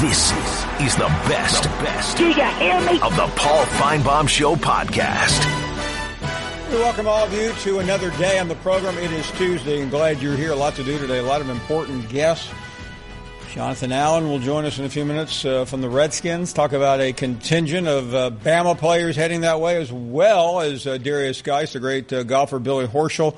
This is the best Do you hear me? of the Paul Finebaum Show podcast. We welcome all of you to another day on the program. It is Tuesday, and glad you're here. A lot to do today, a lot of important guests. Jonathan Allen will join us in a few minutes from the Redskins, talk about a contingent of Bama players heading that way, as well as Darius Geis, the great golfer Billy Horschel,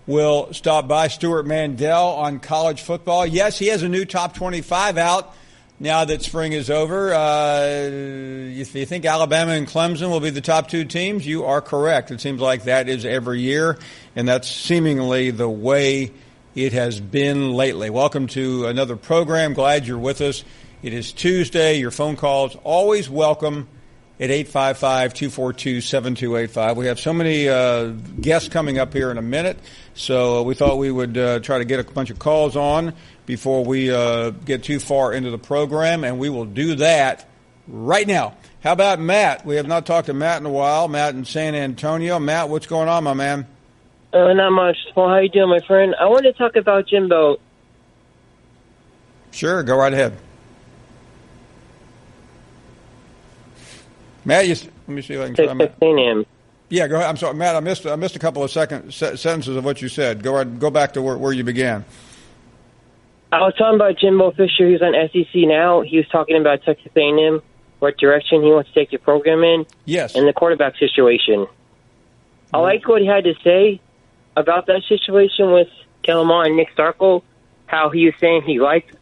will stop by. Stewart Mandel on college football. Yes, he has a new top 25 out now that spring is over. If you think Alabama and Clemson will be the top two teams, you are correct. It seems like that is every year, and that's seemingly the way it has been lately. Welcome to another program. Glad you're with us. It is Tuesday. Your phone calls always welcome at 855-242-7285. We have so many guests coming up here in a minute, so we thought we would try to get a bunch of calls on before we get too far into the program, and we will do that right now. How about Matt? We have not talked to Matt in a while. Matt in San Antonio. Matt, what's going on, my man? Not much. Well, how you doing, my friend? I wanted to talk about Jimbo. Sure, go right ahead. Matt, let me see if I can try Matt. Yeah, go ahead. I'm sorry, Matt. I missed a couple of sentences of what you said. Go back to where you began. I was talking about Jimbo Fisher. He's on SEC now. He was talking about Texas A&M, what direction he wants to take the program in. Yes. And the quarterback situation. I liked what he had to say about that situation with Kellen Mond and Nick Starkel, how he was saying he liked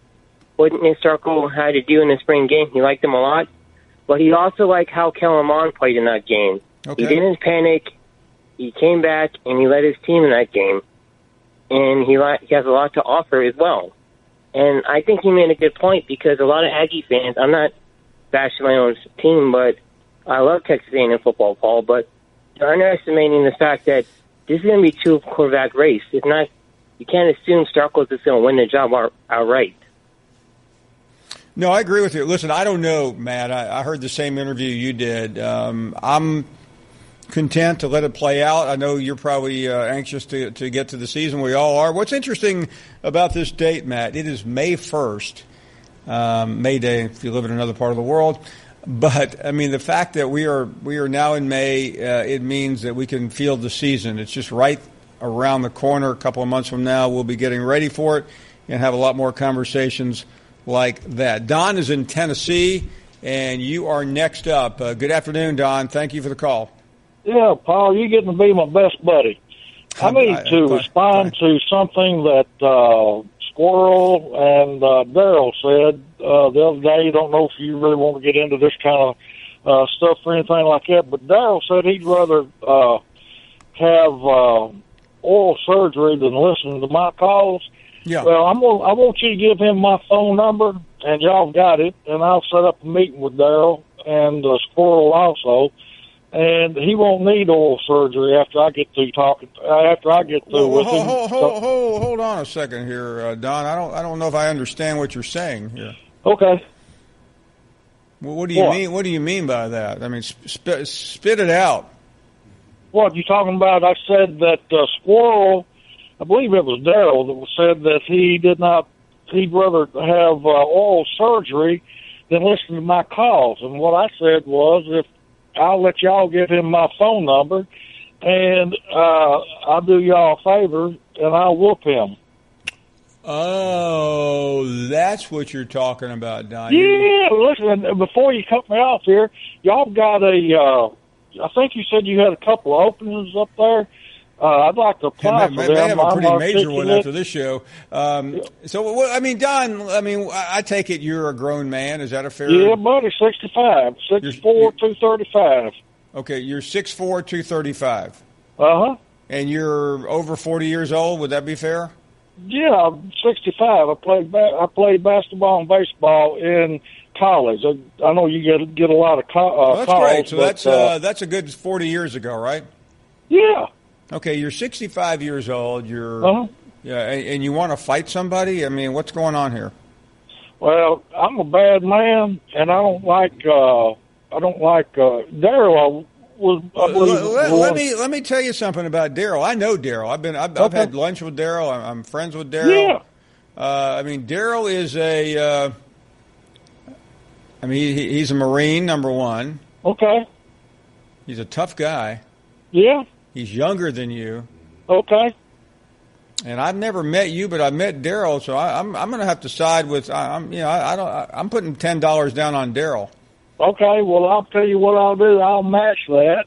what Nick Starkel had to do in the spring game. He liked him a lot. But he also liked how Kellen Mond played in that game. Okay. He didn't panic. He came back, and he led his team in that game. And he has a lot to offer as well. And I think he made a good point because a lot of Aggie fans, I'm not bashing my own team, but I love Texas A&M football, Paul, but they're underestimating the fact that this is going to be a two-quarterback race. It's not. You can't assume Starkle's just going to win the job outright. No, I agree with you. Listen, I don't know, Matt. I heard the same interview you did. I'm content to let it play out. I know you're probably anxious to get to the season. We all are. What's interesting about this date, Matt, it is May 1st, May Day if you live in another part of the world. But, I mean, the fact that we are now in May, it means that we can field the season. It's just right around the corner. A couple of months from now, we'll be getting ready for it and have a lot more conversations like that. Don is in Tennessee, and you are next up. Good afternoon, Don. Thank you for the call. Yeah, Paul, you're getting to be my best buddy. I need to respond to something that Squirrel and Daryl said the other day. Don't know if you really want to get into this kind of stuff or anything like that, but Daryl said he'd rather have oral surgery than listen to my calls. Yeah. Well, I want you to give him my phone number, and y'all got it, and I'll set up a meeting with Daryl and Squirrel also. And he won't need oral surgery after I get through talking. After I get through with him. Hold on a second here, Don. I don't know if I understand what you're saying here. Okay. Well, what do you mean? What do you mean by that? I mean, spit it out. What you talking about? I said that Squirrel. I believe it was Daryl that said that he'd rather have oral surgery than listen to my calls. And what I said was, if I'll let y'all give him my phone number, and I'll do y'all a favor, and I'll whoop him. Oh, that's what you're talking about, Don. Yeah, listen, before you cut me off here, y'all got I think you said you had a couple of openings up there. I'd like to apply for them. May have a pretty major one after this show. So, I mean, Don, I take it you're a grown man. Is that a fair? Yeah, buddy, 65, 6'4", 235. Okay, you're 6'4", 235. Uh-huh. And you're over 40 years old. Would that be fair? Yeah, I'm 65. I played basketball and baseball in college. I know you get a lot of calls. That's great. So that's a good 40 years ago, right? Yeah. Okay, you're 65 years old. You're yeah, and you want to fight somebody? I mean, what's going on here? Well, I'm a bad man, and I don't like Daryl. Let me tell you something about Daryl. I know Daryl. I've had lunch with Daryl. I'm friends with Daryl. Yeah. I mean, Daryl is I mean, he's a Marine, number one. Okay. He's a tough guy. Yeah. He's younger than you. Okay. And I've never met you, but I've met Daryl, so I'm going to have to side with. I'm putting $10 down on Daryl. Okay. Well, I'll tell you what I'll do. I'll match that,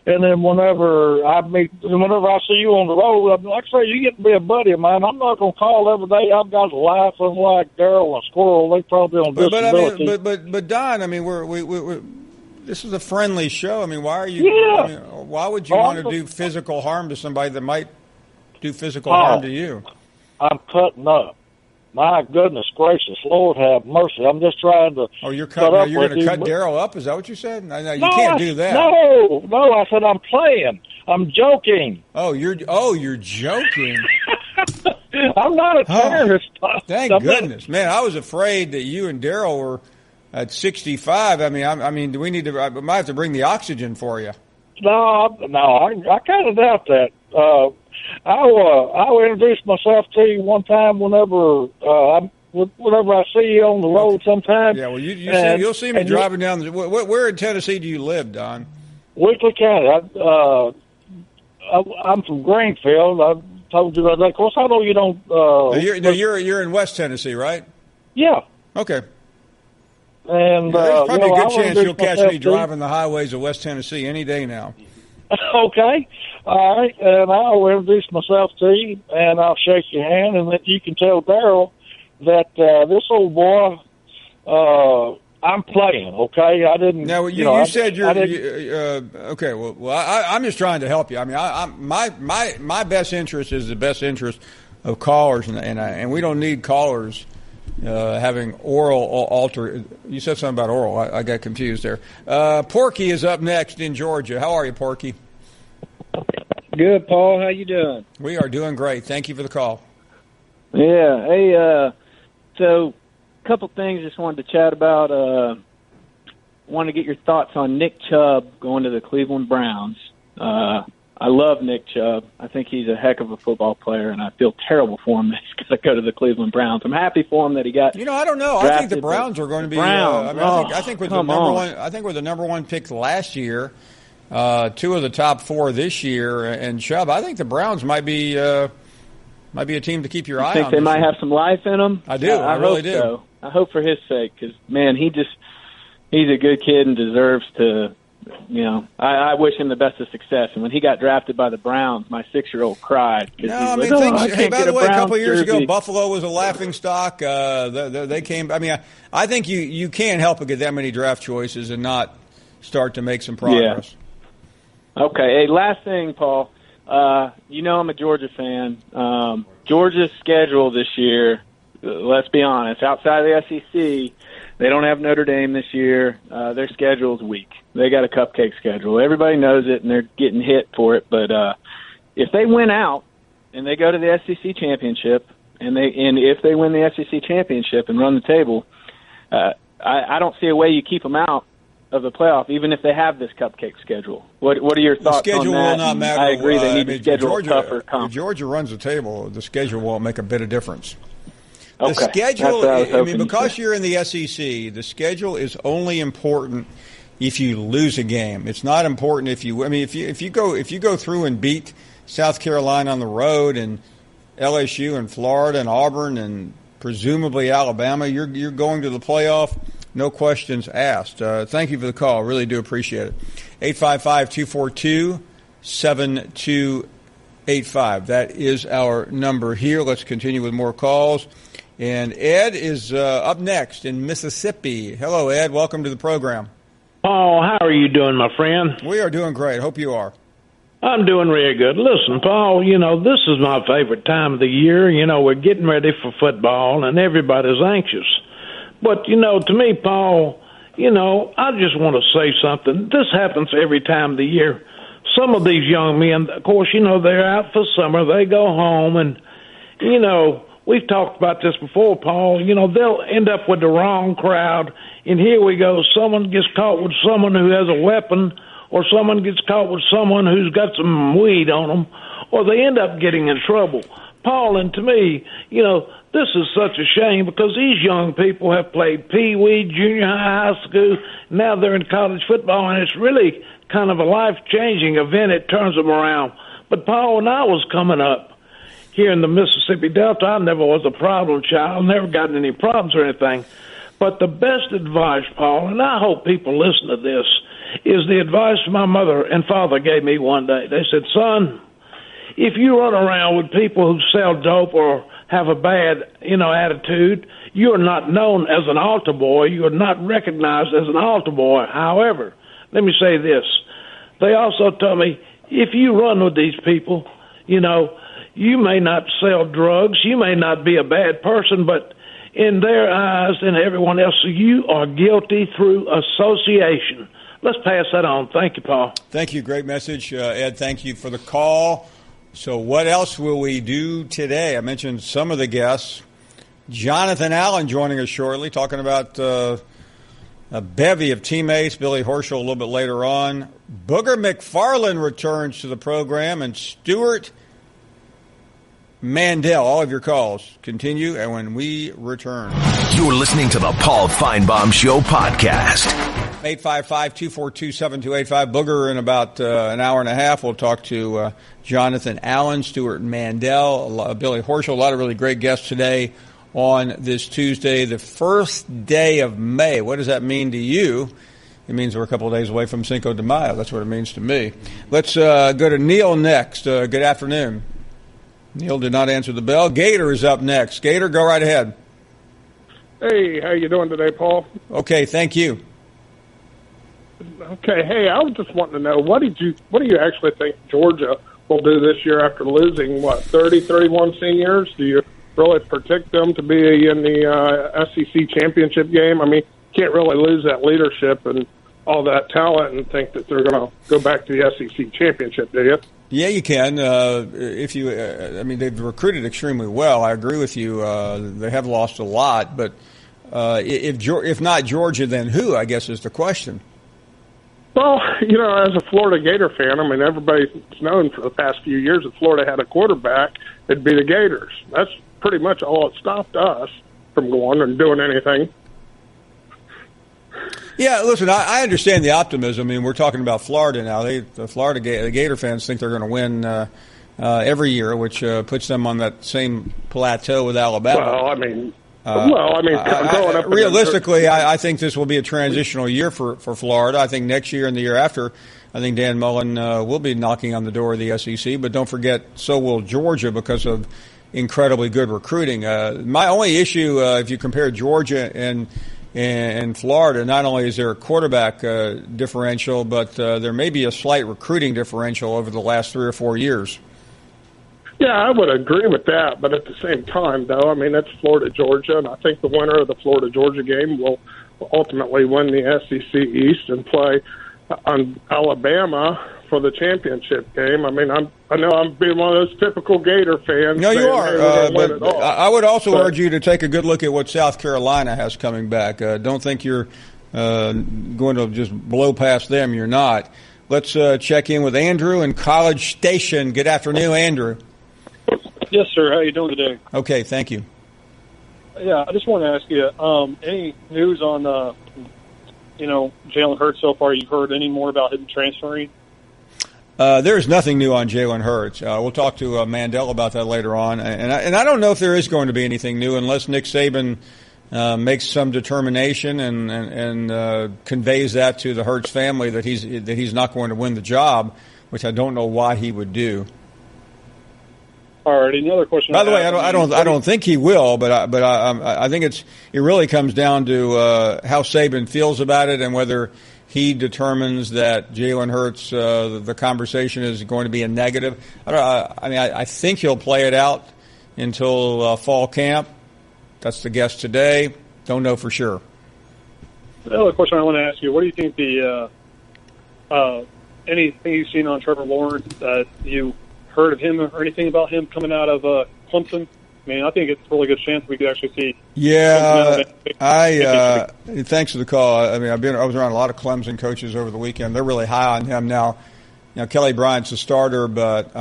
and then whenever I see you on the road, like I say, you get to be a buddy of mine. I'm not going to call every day. I've got a life unlike Daryl and Squirrel. They probably on disability. But Don, I mean, we're this is a friendly show. I mean, why are you? Yeah. I mean, why would you want to do physical harm to somebody that might do physical harm to you? I'm cutting up. My goodness gracious, Lord have mercy. I'm just trying to. Oh, you're going to cut Daryl up? Is that what you said? No, you can't do that. No, I said I'm playing. I'm joking. Oh, you're joking. I'm not a terrorist. Thank goodness, man. I was afraid that you and Daryl were at 65. I mean, do we need to? I might have to bring the oxygen for you. No, I kind of doubt that. I'll introduce myself to you one time whenever I see you on the road sometime. Yeah, well, you'll see me driving down. Where in Tennessee do you live, Don? Weekly County. I'm from Greenfield. I told you that. Of course, I know you don't. You're in West Tennessee, right? Yeah. Okay. And there's probably a good chance you'll catch me driving the highways of West Tennessee any day now. Okay. All right. And I'll introduce myself to you, and I'll shake your hand, and then you can tell Daryl that this old boy, I'm playing, okay? I didn't. Now, you said you're okay. Well, I'm just trying to help you. I mean, my best interest is the best interest of callers, and we don't need callers having oral alter. You said something about oral. I got confused there. Porky is up next in Georgia. How are you, Porky? Good, Paul. How you doing? We are doing great. Thank you for the call. Yeah. Hey, so a couple things just wanted to chat about. Want to get your thoughts on Nick Chubb going to the Cleveland Browns. I love Nick Chubb. I think he's a heck of a football player, and I feel terrible for him that he's going to go to the Cleveland Browns. I'm happy for him that he got. I don't know. I think the Browns are going to be. I think with the number one. I think with the number one pick last year, two of the top four this year, and Chubb. I think the Browns might be a team to keep your eye on. Think they might have some life in them? I do. I really do. So. I hope for his sake, because man, he's a good kid and deserves to. I wish him the best of success. And when he got drafted by the Browns, my 6-year-old cried. No, I mean, hey, by the way, a couple of years ago, Buffalo was a laughingstock. They came. I mean, I think you can't help but get that many draft choices and not start to make some progress. Yeah. Okay. Hey, last thing, Paul. I'm a Georgia fan. Georgia's schedule this year, let's be honest, outside of the SEC, they don't have Notre Dame this year. Their schedule's weak. They got a cupcake schedule. Everybody knows it, and they're getting hit for it. But if they win out and they go to the SEC championship, and if they win the SEC championship and run the table, I don't see a way you keep them out of the playoff, even if they have this cupcake schedule. What are your thoughts on that? The schedule will not matter. I agree. They need to schedule tougher. If Georgia runs the table, the schedule won't make a bit of difference. Okay. The schedule, because you're in the SEC, the schedule is only important if you lose a game. It's not important if you go through and beat South Carolina on the road and LSU and Florida and Auburn and presumably Alabama, you're going to the playoff. No questions asked. Thank you for the call. Really do appreciate it. 855-242-7285. That is our number here. Let's continue with more calls. And Ed is up next in Mississippi. Hello, Ed. Welcome to the program. Paul, how are you doing, my friend? We are doing great. Hope you are. I'm doing really good. Listen, Paul, this is my favorite time of the year. We're getting ready for football, and everybody's anxious. But, to me, Paul, I just want to say something. This happens every time of the year. Some of these young men, of course, they're out for summer. They go home, and, we've talked about this before, Paul. They'll end up with the wrong crowd, and here we go. Someone gets caught with someone who has a weapon, or someone gets caught with someone who's got some weed on them, or they end up getting in trouble. Paul, and to me, this is such a shame because these young people have played pee-wee, junior high, high school. Now they're in college football, and it's really kind of a life-changing event. It turns them around. But, Paul, when I was coming up here in the Mississippi Delta, I never was a problem child, never got any problems or anything. But the best advice, Paul, and I hope people listen to this, is the advice my mother and father gave me one day. They said, son, if you run around with people who sell dope or have a bad, attitude, you're not known as an altar boy. You're not recognized as an altar boy. However, let me say this. They also told me, if you run with these people, you may not sell drugs. You may not be a bad person, but in their eyes and everyone else, you are guilty through association. Let's pass that on. Thank you, Paul. Thank you. Great message, Ed. Thank you for the call. So what else will we do today? I mentioned some of the guests. Jonathan Allen joining us shortly, talking about a bevy of teammates. Billy Horschel a little bit later on. Booger McFarland returns to the program, and Stewart Mandel. All of your calls continue, and when we return. You're listening to the Paul Finebaum Show podcast. 855-242-7285. Booger in about an hour and a half. We'll talk to Jonathan Allen, Stewart Mandel, Billy Horschel. A lot of really great guests today on this Tuesday, the first day of May. What does that mean to you? It means we're a couple of days away from Cinco de Mayo. That's what it means to me. Let's go to Neil next. Good afternoon. Neil did not answer the bell. Gator is up next. Gator, go right ahead. Hey, how you doing today, Paul? Okay, thank you. Okay, hey, I was just wanting to know, what do you actually think Georgia will do this year after losing, 31 seniors? Do you really predict them to be in the SEC championship game? I mean, you can't really lose that leadership and all that talent and think that they're going to go back to the SEC championship, do you? Yeah, you can. They've recruited extremely well. I agree with you. They have lost a lot, but if not Georgia, then who, I guess, is the question. Well, as a Florida Gator fan, I mean, everybody's known for the past few years that Florida had a quarterback, it'd be the Gators. That's pretty much all that stopped us from going and doing anything. Yeah, listen, I understand the optimism. I mean, we're talking about Florida now. The Gator fans think they're going to win every year, which puts them on that same plateau with Alabama. Growing up realistically, I think this will be a transitional year for Florida. I think next year and the year after, I think Dan Mullen will be knocking on the door of the SEC. But don't forget, so will Georgia because of incredibly good recruiting. My only issue, if you compare Georgia and Florida, not only is there a quarterback differential, but there may be a slight recruiting differential over the last 3 or 4 years. Yeah, I would agree with that, but at the same time, though, I mean, it's Florida-Georgia, and I think the winner of the Florida-Georgia game will ultimately win the SEC East and play on Alabama for the championship game. I mean, I know I'm being one of those typical Gator fans. No, you are. But I would also urge you to take a good look at what South Carolina has coming back. Don't think you're going to just blow past them. You're not. Let's check in with Andrew in College Station. Good afternoon, Andrew. Yes, sir. How you doing today? Okay, thank you. Yeah, I just want to ask you, any news on, Jalen Hurts so far? You've heard any more about him transferring? There's nothing new on Jalen Hurts. We'll talk to Mandel about that later on. And I don't know if there is going to be anything new unless Nick Saban makes some determination and conveys that to the Hurts family that he's not going to win the job, which I don't know why he would do. All right. Another question. By the way, I don't think he will, but I think it really comes down to how Saban feels about it and whether he determines that Jalen Hurts, the conversation is going to be a negative. I think he'll play it out until fall camp. That's the guess today. Don't know for sure. The other question I want to ask you: what do you think anything you've seen on Trevor Lawrence that you heard of him or anything about him coming out of Clemson? I mean, I think it's a really good chance we could actually see. Yeah, thanks for the call. I mean, I was around a lot of Clemson coaches over the weekend. They're really high on him now. Kelly Bryant's the starter, but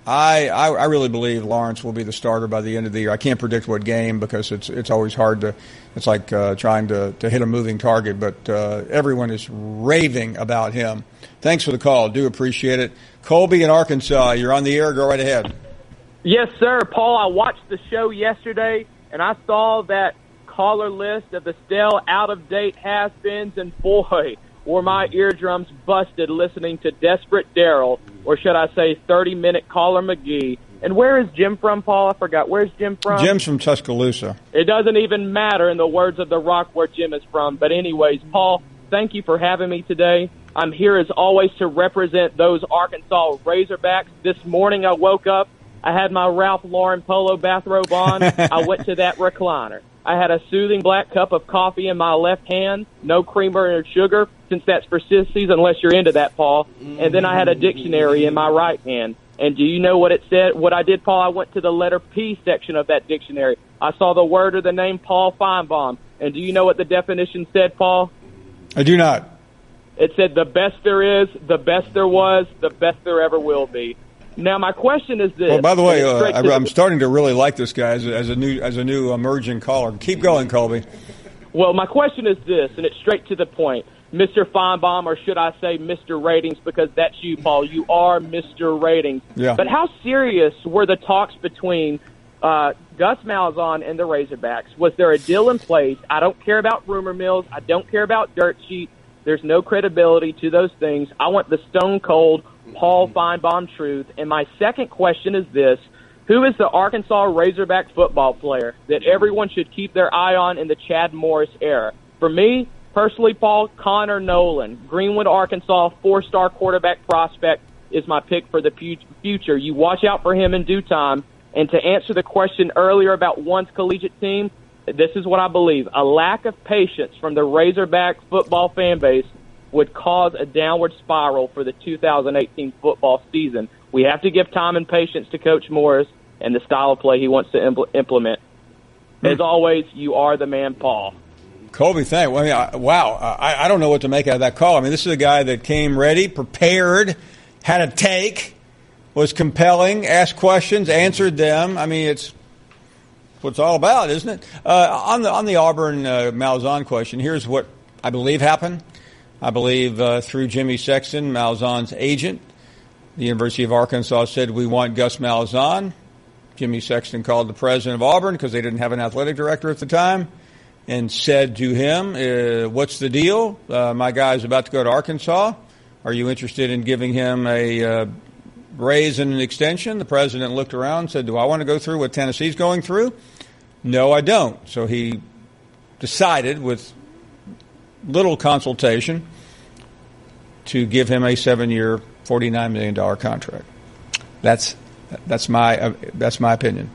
I really believe Lawrence will be the starter by the end of the year. I can't predict what game because it's always hard to. It's like trying to hit a moving target. But everyone is raving about him. Thanks for the call. Do appreciate it. Colby in Arkansas, you're on the air. Go right ahead. Yes, sir. Paul, I watched the show yesterday, and I saw that caller list of the stale, out-of-date has-beens, and boy, were my eardrums busted listening to Desperate Darrell, or should I say 30-minute caller McGee. And where is Jim from, Paul? I forgot. Where's Jim from? Jim's from Tuscaloosa. It doesn't even matter, in the words of The Rock, where Jim is from. But anyways, Paul, thank you for having me today. I'm here, as always, to represent those Arkansas Razorbacks. This morning I woke up. I had my Ralph Lauren polo bathrobe on. I went to that recliner. I had a soothing black cup of coffee in my left hand, no creamer or sugar, since that's for sissies, unless you're into that, Paul. And then I had a dictionary in my right hand. And do you know what it said? What I did, Paul, I went to the letter P section of that dictionary. I saw the word or the name Paul Finebaum. And do you know what the definition said, Paul? I do not. It said the best there is, the best there was, the best there ever will be. Now, my question is this. Well, by the way, I'm starting to really like this guy as a new emerging caller. Keep going, Colby. Well, my question is this, and it's straight to the point. Mr. Finebaum, or should I say Mr. Ratings, because that's you, Paul. You are Mr. Ratings. Yeah. But how serious were the talks between Gus Malzahn and the Razorbacks? Was there a deal in place? I don't care about rumor mills. I don't care about dirt sheets. There's no credibility to those things. I want the stone-cold Paul Finebaum truth. And my second question is this. Who is the Arkansas Razorback football player that everyone should keep their eye on in the Chad Morris era? For me, personally, Paul, Connor Nolan, Greenwood, Arkansas, 4-star quarterback prospect is my pick for the future. You watch out for him in due time. And to answer the question earlier about one's collegiate team, this is what I believe. A lack of patience from the Razorback football fan base would cause a downward spiral for the 2018 football season. We have to give time and patience to Coach Morris and the style of play he wants to implement. As always, you are the man, Paul. Colby, thank you. I don't know what to make out of that call. I mean, this is a guy that came ready, prepared, had a take, was compelling, asked questions, answered them. I mean, it's what it's all about, isn't it? On the Auburn Malzahn question, here's what I believe happened. I believe through Jimmy Sexton, Malzahn's agent, the University of Arkansas said, we want Gus Malzahn. Jimmy Sexton called the president of Auburn because they didn't have an athletic director at the time and said to him, what's the deal? My guy's about to go to Arkansas. Are you interested in giving him a raise and an extension? The president looked around and said, do I want to go through what Tennessee's going through? No, I don't. So he decided with little consultation to give him a 7-year, $49 million contract. That's my opinion,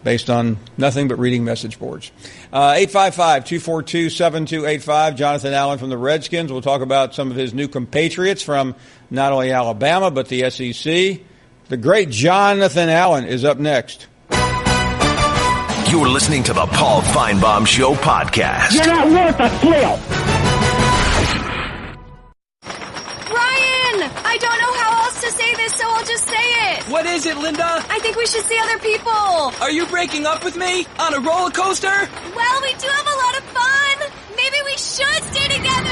based on nothing but reading message boards. 855-242-7285. Jonathan Allen from the Redskins. We'll talk about some of his new compatriots from not only Alabama but the SEC. The great Jonathan Allen is up next. You're listening to the Paul Finebaum Show podcast. You're not worth a flip. Ryan, I don't know how else to say this, so I'll just say it. What is it, Linda? I think we should see other people. Are you breaking up with me on a roller coaster? Well, we do have a lot of fun. Maybe we should stay together.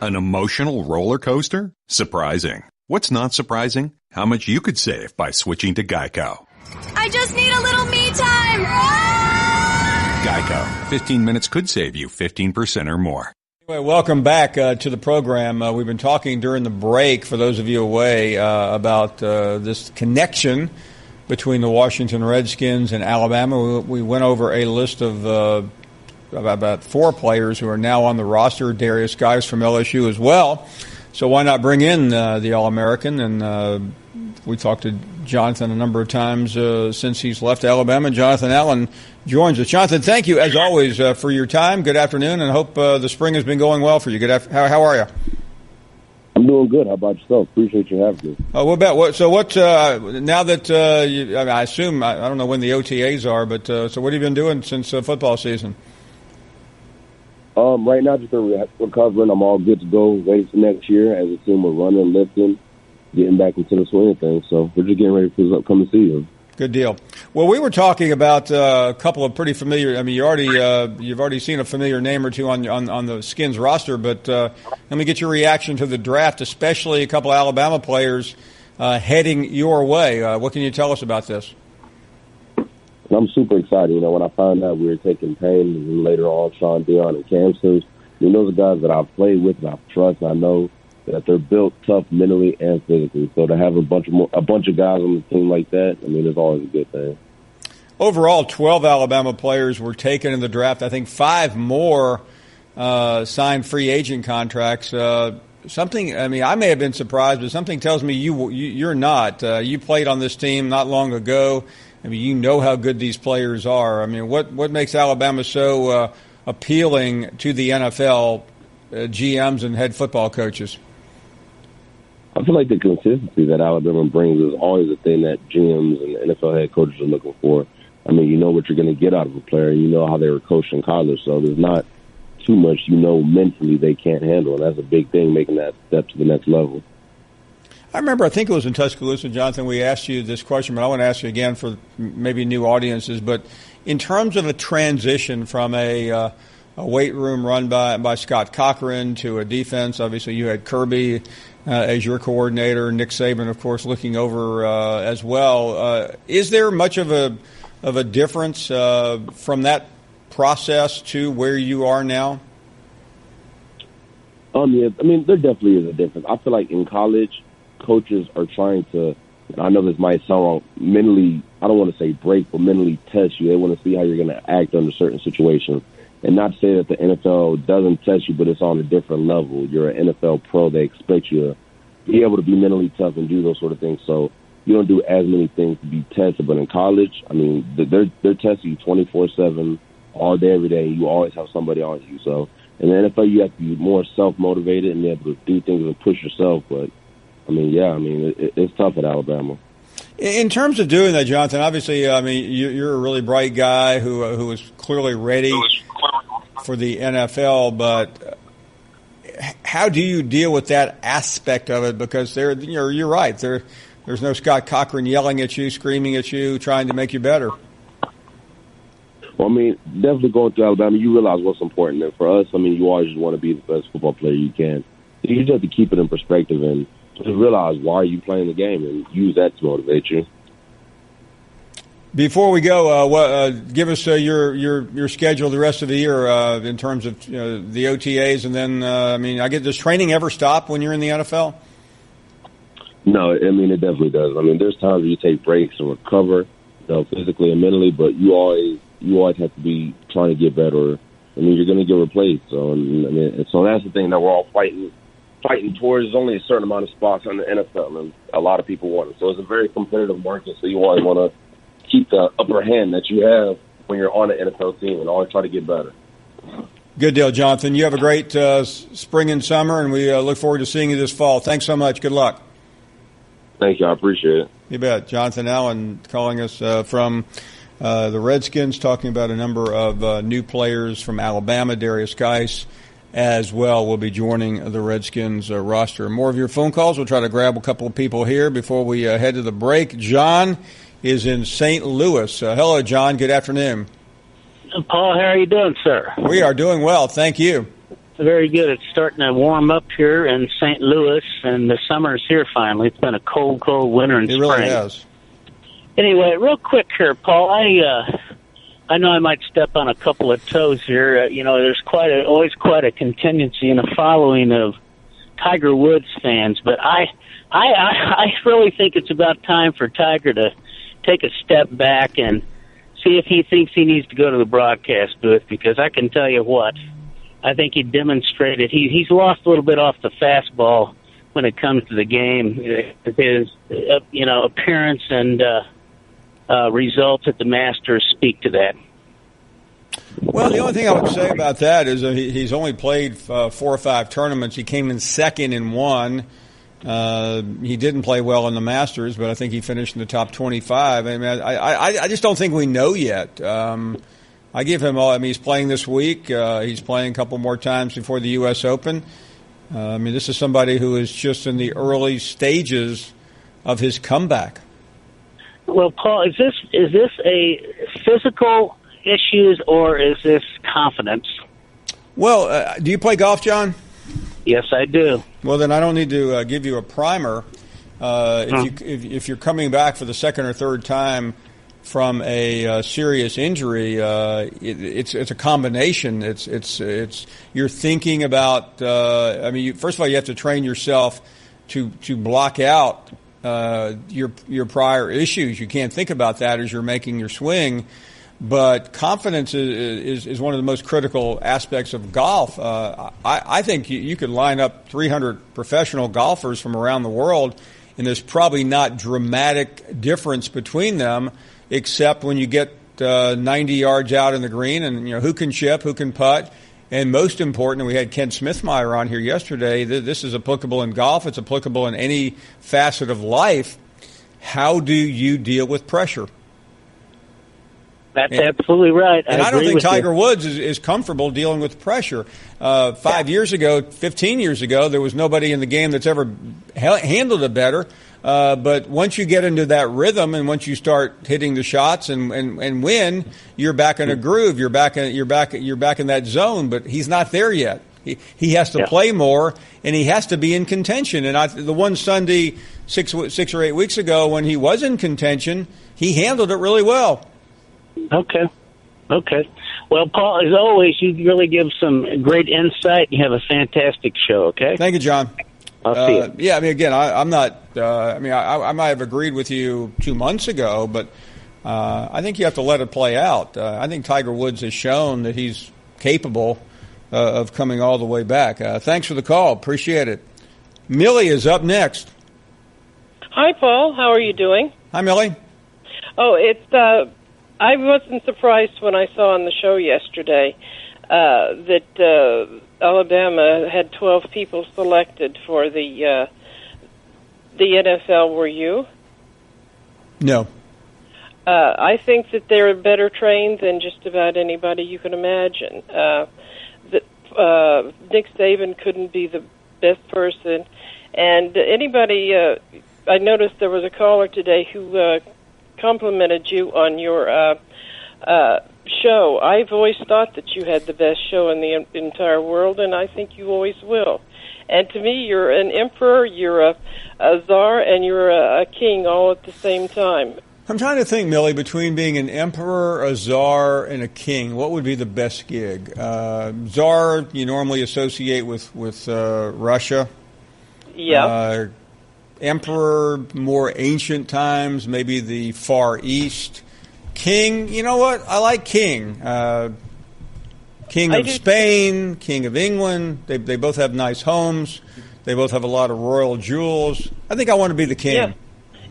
An emotional roller coaster? Surprising. What's not surprising? How much you could save by switching to Geico. I just need a little me time. Geico. 15 minutes could save you 15% or more. Anyway, welcome back to the program. We've been talking during the break, for those of you away, about this connection between the Washington Redskins and Alabama. We went over a list of about 4 players who are now on the roster. Darius Guice from LSU as well. So why not bring in the All-American? And we talked to Jonathan a number of times since he's left Alabama. Jonathan Allen joins us. Jonathan, thank you, as always, for your time. Good afternoon, and hope the spring has been going well for you. How are you? I'm doing good. How about yourself? Appreciate you having me. Now that I assume, I don't know when the OTAs are, but so what have you been doing since football season? Right now, just recovering. I'm all good to go, ready for next year. As a team, we're running, lifting, getting back into the swing of things. So we're just getting ready for this upcoming season. Good deal. Well, we were talking about a couple of pretty familiar. I mean, you've already seen a familiar name or two on the Skins roster, but let me get your reaction to the draft, especially a couple of Alabama players heading your way. What can you tell us about this? I'm super excited. You know, when I found out we were taking Payne and later on Sean Dion and Cam Sims, those are guys that I've played with and I trust. And I know that they're built tough mentally and physically. So to have a bunch of guys on the team like that, I mean, it's always a good thing. Overall, 12 Alabama players were taken in the draft. I think 5 more signed free agent contracts. Something, I mean, I may have been surprised, but something tells me you're not. You played on this team not long ago. I mean, you know how good these players are. I mean, what makes Alabama so appealing to the NFL GMs and head football coaches? I feel like the consistency that Alabama brings is always a thing that GMs and NFL head coaches are looking for. I mean, you know what you're going to get out of a player. You know how they were coached in college, so there's not too much mentally they can't handle, and that's a big thing, making that step to the next level. I remember, I think it was in Tuscaloosa, Jonathan, we asked you this question, but I want to ask you again for maybe new audiences. But in terms of a transition from a weight room run by Scott Cochran to a defense, obviously you had Kirby as your coordinator, Nick Saban, of course, looking over as well. Is there much of a difference from that process to where you are now? Yeah, I mean, there definitely is a difference. I feel like in college, coaches are trying to, I know this might sound wrong, mentally, I don't want to say break, but mentally test you. They want to see how you're going to act under certain situations. And not to say that the NFL doesn't test you, but it's on a different level. You're an NFL pro. They expect you to be able to be mentally tough and do those sort of things. So you don't do as many things to be tested. But in college, I mean, they're testing you 24/7, all day, every day. You always have somebody on you. So in the NFL, you have to be more self-motivated and be able to do things and push yourself. But, I mean, yeah, I mean, it's tough at Alabama. In terms of doing that, Jonathan, obviously, I mean, you're a really bright guy who was clearly ready for the NFL, but how do you deal with that aspect of it? Because you're right. There's no Scott Cochran yelling at you, screaming at you, trying to make you better. Well, I mean, definitely going to Alabama, you realize what's important. And for us, I mean, you always just want to be the best football player you can. You just have to keep it in perspective and just realize why are you playing the game and use that to motivate you. Before we go, give us your schedule the rest of the year in terms of the OTAs, and then I mean, does training ever stop when you're in the NFL? No, I mean it definitely does. I mean, there's times where you take breaks and recover, physically and mentally, but you always have to be trying to get better. I mean, you're going to get replaced. So I mean, so that's the thing that we're all fighting towards. There's only a certain amount of spots in the NFL, and a lot of people want it. So it's a very competitive market. So you always want to keep the upper hand that you have when you're on an NFL team and always try to get better. Good deal, Jonathan. You have a great spring and summer, and we look forward to seeing you this fall. Thanks so much. Good luck. Thank you. I appreciate it. You bet. Jonathan Allen calling us from the Redskins, talking about a number of new players from Alabama. Darius Geis as well will be joining the Redskins roster. More of your phone calls. We'll try to grab a couple of people here before we head to the break. John is in St. Louis. Hello, John. Good afternoon. Paul, how are you doing, sir? We are doing well. Thank you. Very good. It's starting to warm up here in St. Louis, and the summer's here finally. It's been a cold, cold winter and spring. It really has. Anyway, real quick here, Paul. I know I might step on a couple of toes here. There's always quite a contingency and a following of Tiger Woods fans, but I really think it's about time for Tiger to take a step back and see if he thinks he needs to go to the broadcast booth, because I can tell you what, I think he demonstrated he's lost a little bit off the fastball when it comes to the game. His appearance and results at the Masters speak to that. Well, the only thing I would say about that is he's only played 4 or 5 tournaments. He came in second in one. He didn't play well in the Masters, but I think he finished in the top 25. I mean, I just don't think we know yet. I give him all. I mean, he's playing this week. He's playing a couple more times before the U.S. Open. This is somebody who is just in the early stages of his comeback. Well, Paul, is this a physical issues or is this confidence? Well, do you play golf, John? Yes, I do. Well, then I don't need to give you a primer. If you're coming back for the second or third time from a serious injury, it's a combination. It's you're thinking about. First of all, you have to train yourself to block out your prior issues. You can't think about that as you're making your swing. But confidence is one of the most critical aspects of golf. I think you could line up 300 professional golfers from around the world, and there's probably not dramatic difference between them, except when you get 90 yards out in the green, and who can chip, who can putt. And most important, we had Ken Smithmeyer on here yesterday, this is applicable in golf, it's applicable in any facet of life. How do you deal with pressure? That's absolutely right. I don't think Tiger Woods is comfortable dealing with pressure. 5 years ago, 15 years ago, there was nobody in the game that's ever handled it better. But once you get into that rhythm and once you start hitting the shots and win, you're back in a groove. You're back in that zone. But he's not there yet. He has to play more, and he has to be in contention. And the one Sunday 6 or 8 weeks ago when he was in contention, he handled it really well. Okay. Well, Paul, as always, you really give some great insight. You have a fantastic show, okay? Thank you, John. I'll see you. Yeah, again, I'm not I might have agreed with you 2 months ago, but I think you have to let it play out. I think Tiger Woods has shown that he's capable of coming all the way back. Thanks for the call. Appreciate it. Millie is up next. Hi, Paul. How are you doing? Hi, Millie. Oh, I wasn't surprised when I saw on the show yesterday that Alabama had 12 people selected for the NFL. Were you? No. I think that they're better trained than just about anybody you can imagine. Nick Saban couldn't be the best person, and anybody. I noticed there was a caller today who complimented you on your show. I've always thought that you had the best show in the entire world, and I think you always will. And to me, you're an emperor, you're a czar, and you're a king all at the same time. I'm trying to think, Millie, between being an emperor, a czar, and a king, what would be the best gig? Czar, you normally associate with Russia. Yeah. Emperor, more ancient times, maybe the Far East. King, you know what? I like king. King of Spain, King of England. They both have nice homes. They both have a lot of royal jewels. I think I want to be the king.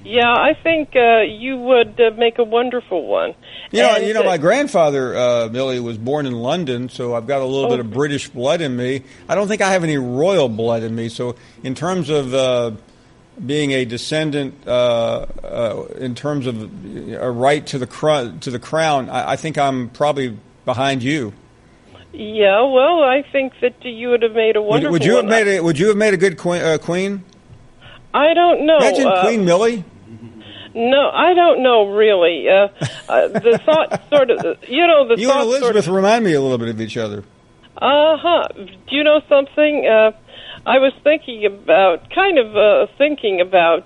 Yeah, I think you would make a wonderful one. You know, my grandfather, Millie, was born in London, so I've got a little bit of British blood in me. I don't think I have any royal blood in me. So in terms of being a descendant, in terms of a right to the crown, I think I'm probably behind you. Yeah, well, I think that you would have made a wonderful. Would you have made a good queen? I don't know. Imagine Queen Millie. No, I don't know really. The thought sort of, you and Elizabeth remind me a little bit of each other. Do you know something? I was thinking about,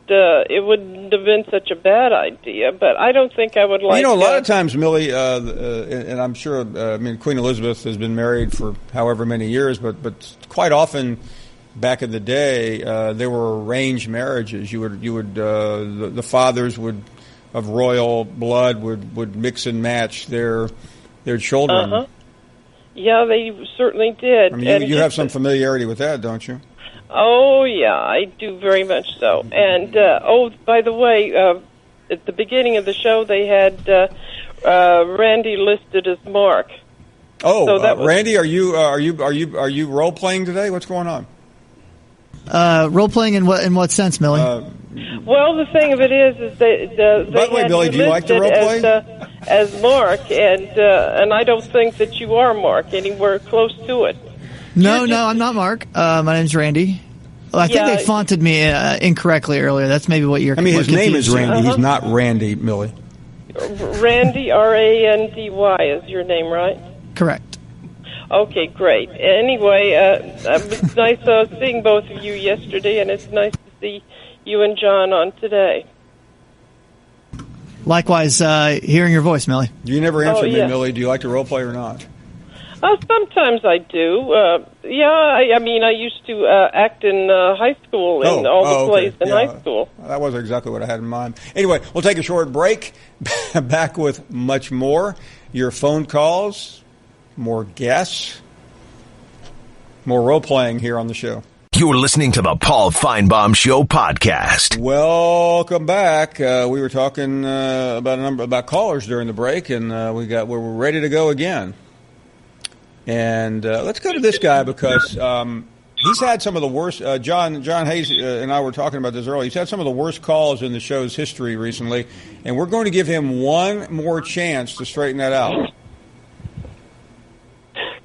it wouldn't have been such a bad idea, but I don't think I would like. A lot of times, Millie, and I'm sure, Queen Elizabeth has been married for however many years, but quite often, back in the day, there were arranged marriages. The fathers of royal blood would mix and match their children. Uh-huh. Yeah, they certainly did. You have some familiarity with that, don't you? Oh, yeah, I do very much so. And, by the way, at the beginning of the show, they had Randy listed as Mark. Oh, so Randy, are you role playing today? What's going on? Role playing in what sense, Millie? Well, the thing of it is that by the way, Billy, do you like to role play? As Mark, and I don't think that you are Mark anywhere close to it. No, I'm not Mark. My name's Randy. Well, I think they fonted me incorrectly earlier. That's maybe what you're. I mean, his name is Randy. He's not Randy, Millie. Randy, Randy is your name, right? Correct. Okay, great. Anyway, it's nice seeing both of you yesterday, and it's nice to see you and John on today. Likewise, hearing your voice, Millie. You never answered me, Millie. Do you like to role play or not? Sometimes I do. I mean, I used to act in high school in all the plays in high school. That wasn't exactly what I had in mind. Anyway, we'll take a short break. Back with much more. Your phone calls, more guests, more role-playing here on the show. You're listening to the Paul Finebaum Show podcast. Welcome back. We were talking about callers during the break, and we're ready to go again. And let's go to this guy because he's had some of the worst. John Hayes and I were talking about this earlier. He's had some of the worst calls in the show's history recently, and we're going to give him one more chance to straighten that out.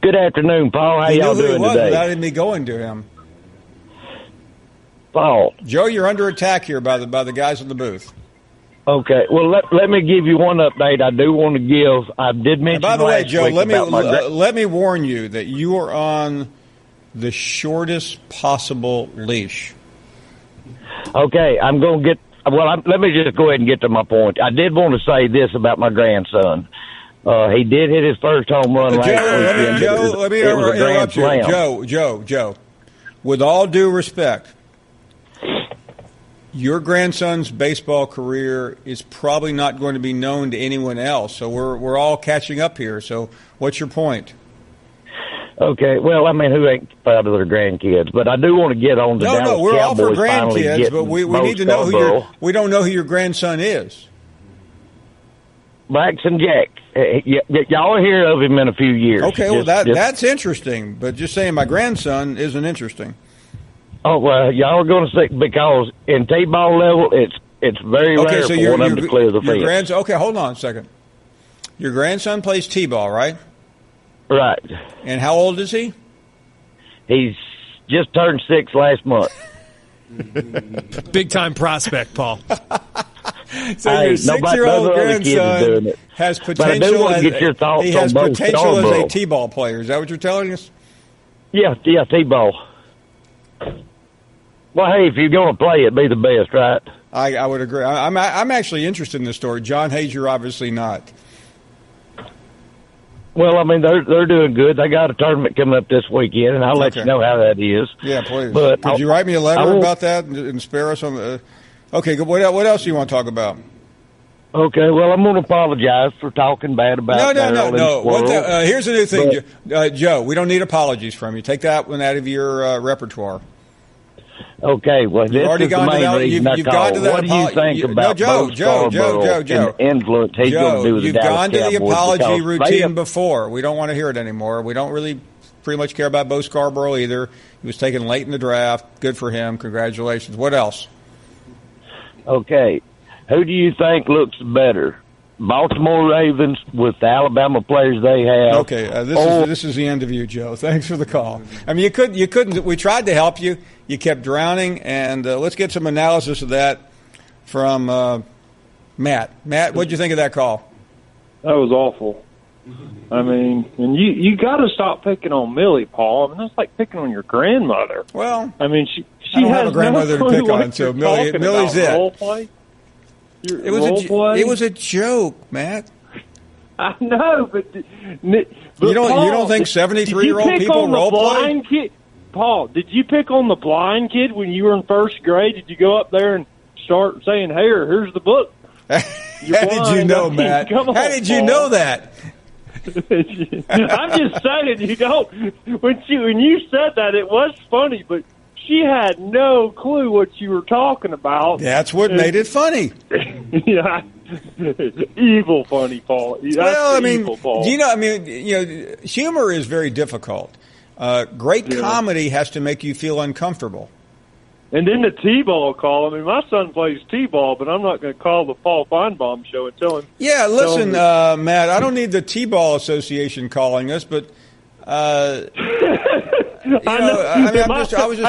Good afternoon, Paul. How y'all doing today? Without me going to him. Paul. Joe, you're under attack here by the guys in the booth. Okay. Well, let me give you one update. I do want to give. I did mention. And by the way, Joe, let me warn you that you are on the shortest possible leash. Okay, I'm going to get. Well, let me just go ahead and get to my point. I did want to say this about my grandson. He did hit his first home run last weekend. Let me interrupt you. Joe. With all due respect, your grandson's baseball career is probably not going to be known to anyone else. So we're all catching up here. So what's your point? Okay, well, I mean, who ain't proud of their grandkids? But I do want to get on the Dallas we're all for Cowboys grandkids, but we need to know we don't know who your grandson is. Braxton Jack. Y'all will hear of him in a few years. Okay, that's interesting. But just saying my grandson isn't interesting. Oh, well, y'all are going to see, because in T-ball level, it's very rare for one of them to clear the field. Okay, hold on a second. Your grandson plays T-ball, right? Right. And how old is he? He's just turned 6 last month. Big-time prospect, Paul. So your 6-year-old grandson has potential as a T-ball player. Is that what you're telling us? Yeah, T-ball. Well, hey, if you're going to play it, be the best, right? I would agree. I'm actually interested in this story. John Hayes, you're obviously not. Well, I mean, they're doing good. They got a tournament coming up this weekend, and I'll let you know how that is. Yeah, please. But could you write me a letter about that and spare us on the? Okay, what else do you want to talk about? Okay, well, I'm going to apologize for talking bad about No. Here's a new thing, Joe. We don't need apologies from you. Take that one out of your repertoire. Okay, well, you've already gone to that. You've gone to that. What do you think about Joe and the influence he's going to do with the Dallas Cowboys? You've gone to the apology routine before. We don't want to hear it anymore. We don't really pretty much care about Bo Scarborough either. He was taken late in the draft. Good for him. Congratulations. What else? Okay, who do you think looks better? Baltimore Ravens with the Alabama players they have. Okay, this is the end of you, Joe. Thanks for the call. I mean, you couldn't. We tried to help you. You kept drowning, and let's get some analysis of that from Matt. Matt, what'd you think of that call? That was awful. I mean, and you got to stop picking on Millie, Paul. I mean, that's like picking on your grandmother. Well, I mean, she don't has have a grandmother to pick on, so Millie's it. Role play? It was a joke, Matt. I know, but you don't think 73-year-old people role play? Paul, did you pick on the blind kid when you were in first grade? Did you go up there and start saying, "Hey, here's the book"? How did you know, Matt? How did you know that? I'm just saying, you don't. When you said that, it was funny, but she had no clue what you were talking about. That's what made it funny. Yeah, evil funny, Paul. Well, I mean, Paul. Humor is very difficult. Great comedy has to make you feel uncomfortable. And then the T-ball call. I mean, my son plays T-ball, but I'm not going to call the Paul Finebaum show and tell him. Yeah, listen, Matt, I don't need the T-ball association calling us, but Hey,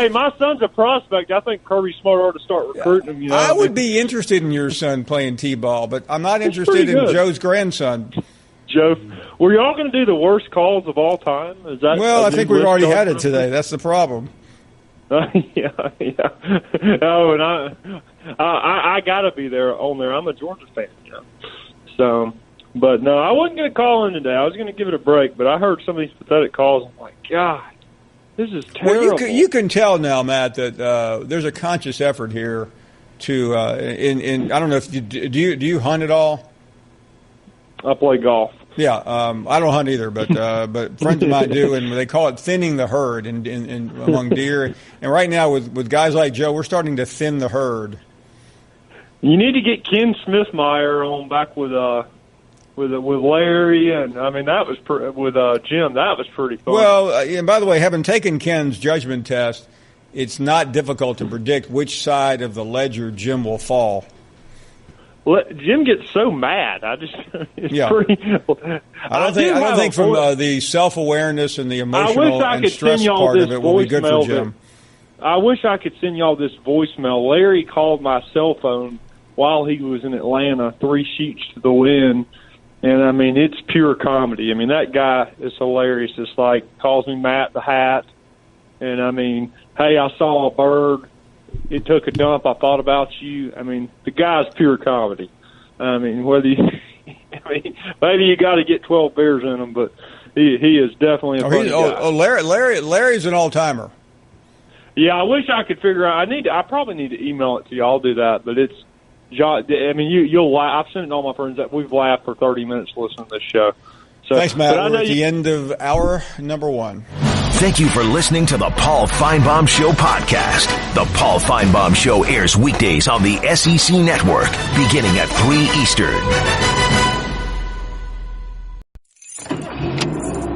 my son's a prospect. I think Kirby Smart ought to start recruiting him. You know? I would be interested in your son playing T-ball, but I'm not interested in Joe's grandson. Joe, were y'all going to do the worst calls of all time? Is that? Well, I think we've already had it today. That's the problem. Yeah. Oh, and I got to be there on there. I'm a Georgia fan, you know. So, but no, I wasn't going to call in today. I was going to give it a break, but I heard some of these pathetic calls. I'm like, God, this is terrible. Well, you can tell now, Matt, that there's a conscious effort here to. I don't know if you do you hunt at all? I play golf. Yeah, I don't hunt either, but friends of mine do, and they call it thinning the herd in among deer. And right now, with guys like Joe, we're starting to thin the herd. You need to get Ken Smithmeyer on back with Larry, and I mean that was with Jim. That was pretty fun. Well, and by the way, having taken Ken's judgment test, it's not difficult to predict which side of the ledger Jim will fall. Jim gets so mad. Pretty. I don't think from the self-awareness and the emotional and stress part of it will be good for Jim. I wish I could send y'all this voicemail. Larry called my cell phone while he was in Atlanta, 3 sheets to the wind, and I mean it's pure comedy. I mean that guy is hilarious. It's like calls me Matt the Hat, and I mean, hey, I saw a bird. It took a dump. I thought about you. I mean, the guy's pure comedy. I mean, maybe you got to get 12 beers in him, but he is definitely a funny guy. Larry's an all-timer. Yeah, I wish I could figure out. I probably need to email it to you. I'll do that. But it's, I mean, you'll laugh. I've sent it to all my friends that we've laughed for 30 minutes listening to this show. So, thanks, Matt. We're at the end of hour number 1. Thank you for listening to the Paul Finebaum Show podcast. The Paul Finebaum Show airs weekdays on the SEC Network, beginning at 3 Eastern.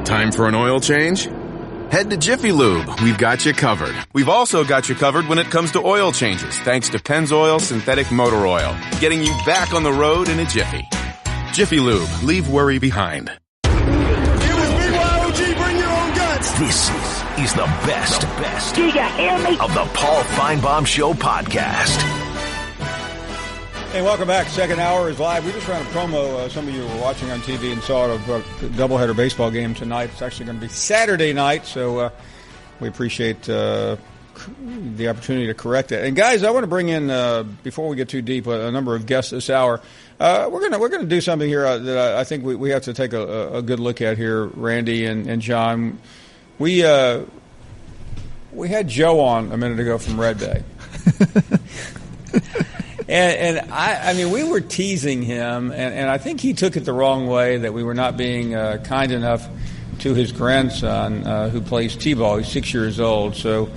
Time for an oil change? Head to Jiffy Lube. We've got you covered. We've also got you covered when it comes to oil changes, thanks to Pennzoil Synthetic Motor Oil, getting you back on the road in a jiffy. Jiffy Lube. Leave worry behind. This is the best of the Paul Finebaum Show podcast. Hey, welcome back. Second hour is live. We just ran a promo. Some of you were watching on TV and saw it, a doubleheader baseball game tonight. It's actually going to be Saturday night, so we appreciate the opportunity to correct it. And guys, I want to bring in before we get too deep a number of guests this hour. We're gonna do something here that I think we have to take a good look at here, Randy and John. We had Joe on a minute ago from Red Bay. and I mean, we were teasing him, and I think he took it the wrong way, that we were not being kind enough to his grandson who plays T-ball. He's 6 years old. So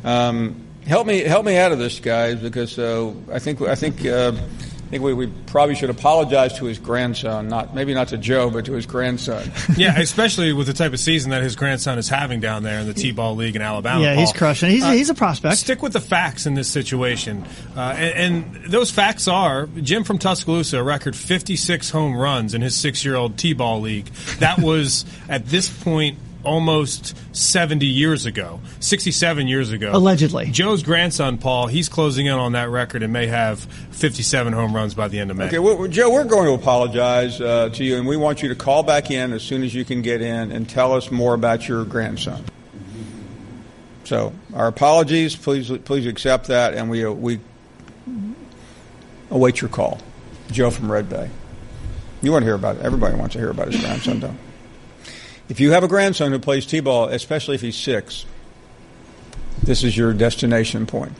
help me out of this, guys, because I think we probably should apologize to his grandson, maybe not to Joe, but to his grandson. Yeah, especially with the type of season that his grandson is having down there in the T-ball league in Alabama. Yeah, Paul. He's crushing. He's a prospect. Stick with the facts in this situation, and those facts are: Jim from Tuscaloosa, a record 56 home runs in his 6-year-old T-ball league. That was at this point almost 70 years ago, 67 years ago. Allegedly. Joe's grandson, Paul, he's closing in on that record and may have 57 home runs by the end of May. Okay, well, Joe, we're going to apologize to you, and we want you to call back in as soon as you can get in and tell us more about your grandson. So our apologies. Please accept that, and we await your call. Joe from Red Bay. You want to hear about it. Everybody wants to hear about his grandson, though. If you have a grandson who plays T-ball, especially if he's 6, this is your destination point.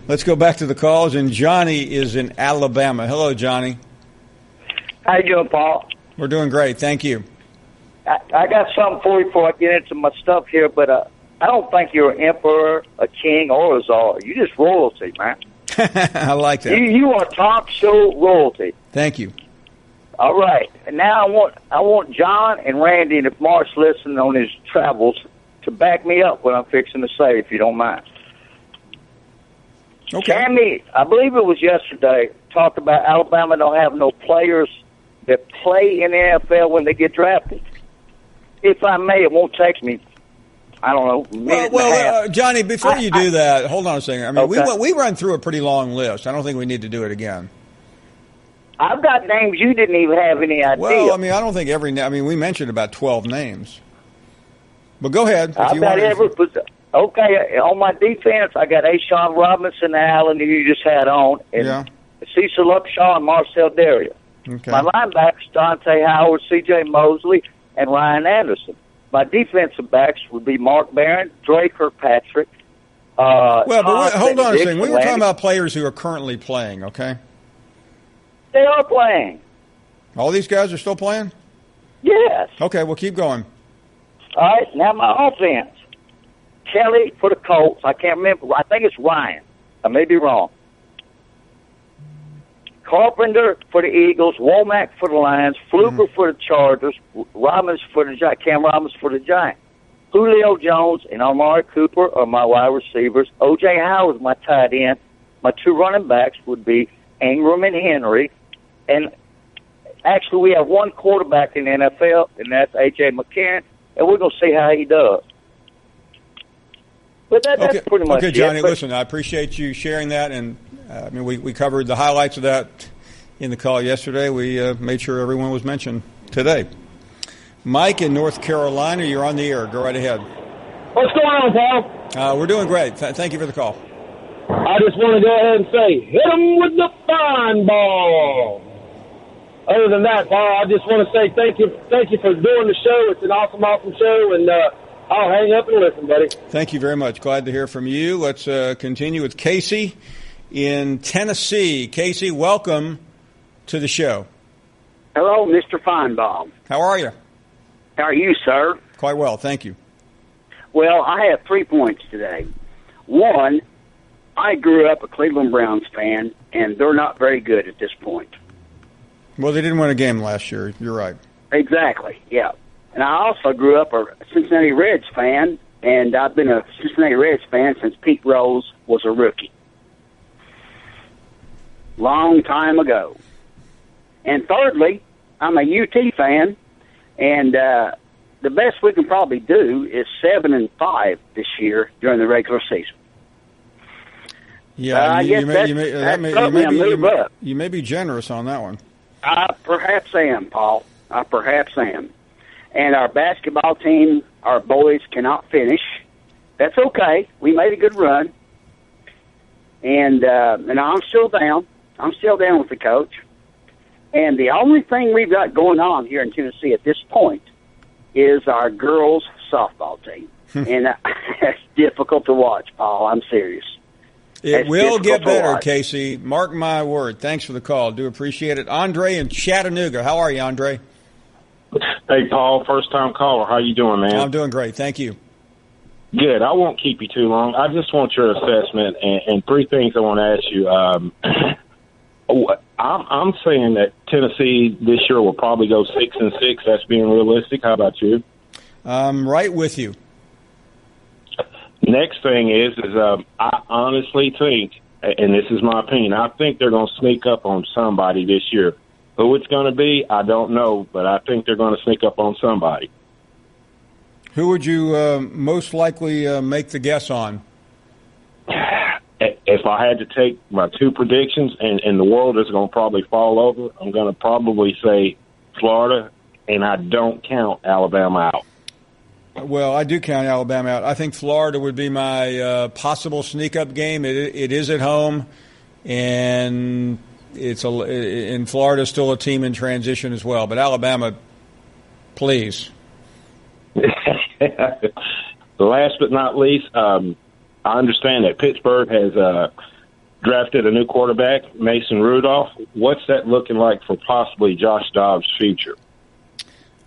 Let's go back to the calls, and Johnny is in Alabama. Hello, Johnny. How you doing, Paul? We're doing great. Thank you. I got something for you before I get into my stuff here, but I don't think you're an emperor, a king, or a czar. You're just royalty, man. I like that. You are talk show royalty. Thank you. All right. And now I want John and Randy, and if Mark's listening on his travels, to back me up what I'm fixing to say, if you don't mind. Okay. Tammy, I believe it was yesterday, talked about Alabama don't have no players that play in the NFL when they get drafted. If I may, it won't take me I don't know, minute and a half. Johnny, before you do that, hold on a second. I mean, Okay. we run through a pretty long list. I don't think we need to do it again. I've got names you didn't even have any idea. Well, I mean, I don't think we mentioned about 12 names. But go ahead. I've got every position. Okay, on my defense, I got Ashawn Robinson Allen, who you just had on, and Cecil Upshaw and Marcel Daria. Okay. My linebackers, Dante Howard, C.J. Mosley, and Ryan Anderson. My defensive backs would be Mark Barron, Dre Kirkpatrick. Hold on a second. We were Landy. talking about players who are currently playing, okay? They are playing. All these guys are still playing? Yes. Okay, well, keep going. All right, now my offense. Kelly for the Colts. I can't remember. I think it's Ryan. I may be wrong. Carpenter for the Eagles. Womack for the Lions. Fluker for the Chargers. Robbins for the Giants. Cam Robbins for the Giants. Julio Jones and Amari Cooper are my wide receivers. O.J. Howard's my tight end. My two running backs would be Ingram and Henry. And actually, we have one quarterback in the NFL, and that's A.J. McCarron, and we're going to see how he does. But that's pretty much it. Okay, Johnny, listen, I appreciate you sharing that, and I mean, we covered the highlights of that in the call yesterday. We made sure everyone was mentioned today. Mike in North Carolina, you're on the air. Go right ahead. What's going on, Paul? We're doing great. Thank you for the call. I just want to go ahead and say, hit him with the fine ball. Other than that, Paul, I just want to say thank you for doing the show. It's an awesome show, and I'll hang up and listen, buddy. Thank you very much. Glad to hear from you. Let's continue with Casey in Tennessee. Casey, welcome to the show. Hello, Mr. Finebaum. How are you? How are you, sir? Quite well, thank you. Well, I have 3 points today. One, I grew up a Cleveland Browns fan, and they're not very good at this point. Well, they didn't win a game last year. You're right. Exactly, yeah. And I also grew up a Cincinnati Reds fan, and I've been a Cincinnati Reds fan since Pete Rose was a rookie. Long time ago. And thirdly, I'm a UT fan, and the best we can probably do is 7-5 this year during the regular season. Yeah, you may be generous on that one. I perhaps am, Paul. I perhaps am. And our basketball team, our boys cannot finish. That's okay. We made a good run. And I'm still down. I'm still down with the coach. And the only thing we've got going on here in Tennessee at this point is our girls' softball team. And that's difficult to watch, Paul. I'm serious. It will get better, Casey. Mark my word. Thanks for the call. Do appreciate it. Andre in Chattanooga. How are you, Andre? Hey, Paul. First-time caller. How you doing, man? I'm doing great. Thank you. Good. I won't keep you too long. I just want your assessment and 3 things I want to ask you. I'm saying that Tennessee this year will probably go 6-6. That's being realistic. How about you? I'm right with you. Next thing is I honestly think, and this is my opinion, I think they're going to sneak up on somebody this year. Who it's going to be, I don't know, but I think they're going to sneak up on somebody. Who would you most likely make the guess on? If I had to take my 2 predictions, and the world is going to probably fall over, I'm going to probably say Florida, and I don't count Alabama out. Well, I do count Alabama out. I think Florida would be my possible sneak-up game. It is at home, and in Florida still a team in transition as well. But Alabama, please. Last but not least, I understand that Pittsburgh has drafted a new quarterback, Mason Rudolph. What's that looking like for possibly Josh Dobbs' future?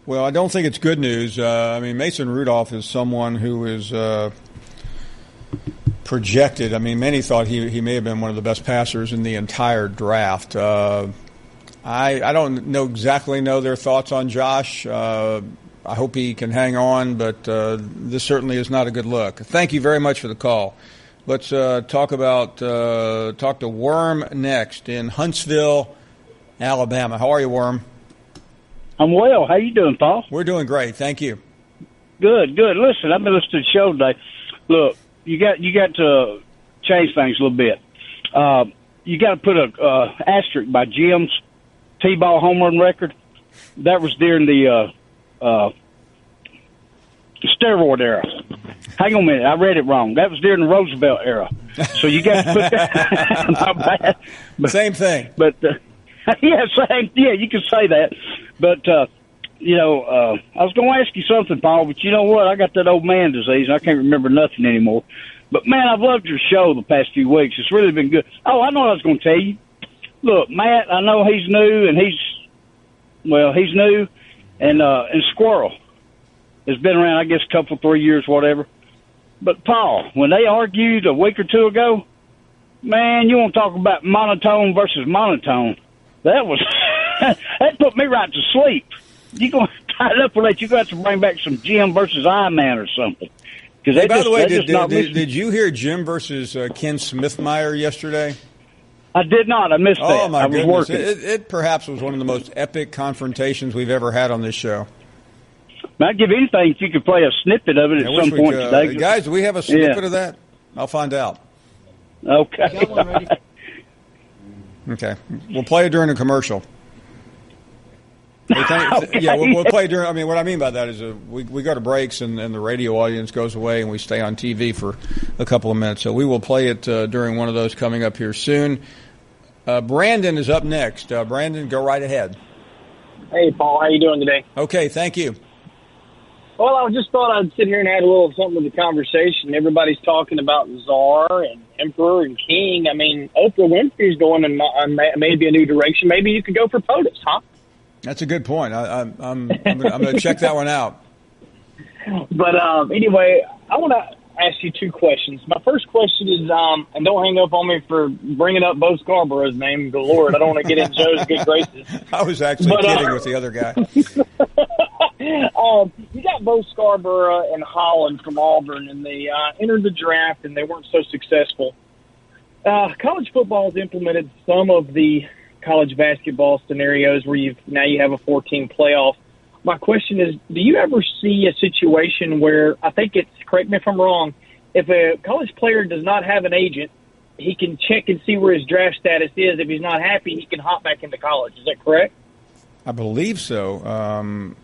Well, I don't think it's good news. I mean, Mason Rudolph is someone who is projected. I mean, many thought he may have been one of the best passers in the entire draft. I don't exactly know their thoughts on Josh. I hope he can hang on, but this certainly is not a good look. Thank you very much for the call. Let's talk to Worm next in Huntsville, Alabama. How are you, Worm? I'm well. How you doing, Paul? We're doing great. Thank you. Good. Listen, I've been listening to the show today. Look, you got to change things a little bit. You got to put a asterisk by Jim's T-ball home run record. That was during the steroid era. Hang on a minute, I read it wrong. That was during the Roosevelt era. So you got to put that. Not bad. But, same thing. But yeah, you can say that. But I was going to ask you something, Paul. But you know what? I got that old man disease, and I can't remember nothing anymore. But man, I've loved your show the past few weeks. It's really been good. Oh, I know what I was going to tell you. Look, Matt, I know he's new, and he's new, and Squirrel has been around, I guess, a couple, 3 years, whatever. But, Paul, when they argued a week or two ago, man, you want to talk about monotone versus monotone. That was that put me right to sleep. You're going to tie it up with that. You're going to have to bring back some Jim versus I-Man or something. Hey, by the way, did you hear Jim versus Ken Smithmeyer yesterday? I did not. I missed that. Oh, my goodness. Was working. It perhaps was one of the most epic confrontations we've ever had on this show. I'd give anything if you could play a snippet of it at some point today. Guys, do we have a snippet of that? I'll find out. Okay. Okay. We'll play it during a commercial. Okay. Yeah, we'll play during. I mean, what I mean by that is we go to breaks and the radio audience goes away and we stay on TV for a couple of minutes. So we will play it during one of those coming up here soon. Brandon is up next. Brandon, go right ahead. Hey, Paul. How you doing today? Okay, thank you. Well, I just thought I'd sit here and add a little something to the conversation. Everybody's talking about Czar and Emperor and King. I mean, Oprah Winfrey's going in maybe a new direction. Maybe you could go for POTUS, huh? That's a good point. I'm going to check that one out. But anyway, I want to ask you two questions. My first question is, and don't hang up on me for bringing up Bo Scarborough's name. Good Lord, I don't want to get in Joe's good graces. I was actually kidding with the other guy. You got Bo Scarborough and Holland from Auburn, and they entered the draft, and they weren't so successful. College football has implemented some of the college basketball scenarios where you have a 14 playoff. My question is, do you ever see a situation where, I think it's, correct me if I'm wrong, if a college player does not have an agent, he can check and see where his draft status is. If he's not happy, he can hop back into college. Is that correct? I believe so.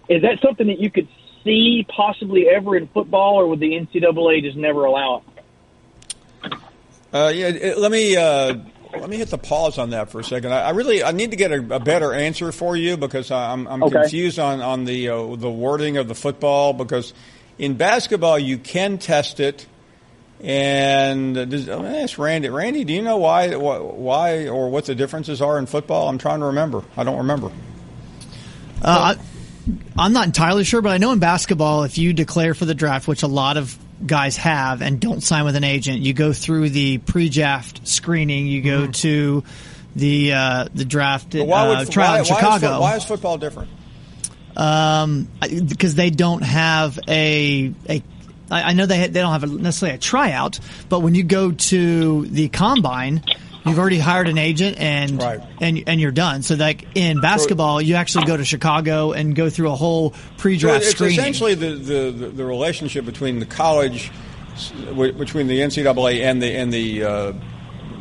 Is that something that you could see possibly ever in football, or would the NCAA just never allow it? Let me hit the pause on that for a second. I need to get a better answer for you because I'm confused on the wording of the football, because in basketball you can test it. And I'm going to ask Randy. Randy, do you know why or what the differences are in football? I'm trying to remember. I don't remember. I'm not entirely sure, but I know in basketball, if you declare for the draft, which a lot of guys have and don't sign with an agent, you go through the pre-draft screening. You go to the draft trial in Chicago. Why is football different? Because they don't have I know they don't have necessarily a tryout, but when you go to the combine, you've already hired an agent and you're done. So like in basketball, you actually go to Chicago and go through a whole pre-draft screening. It's essentially the relationship between the college, between the NCAA and the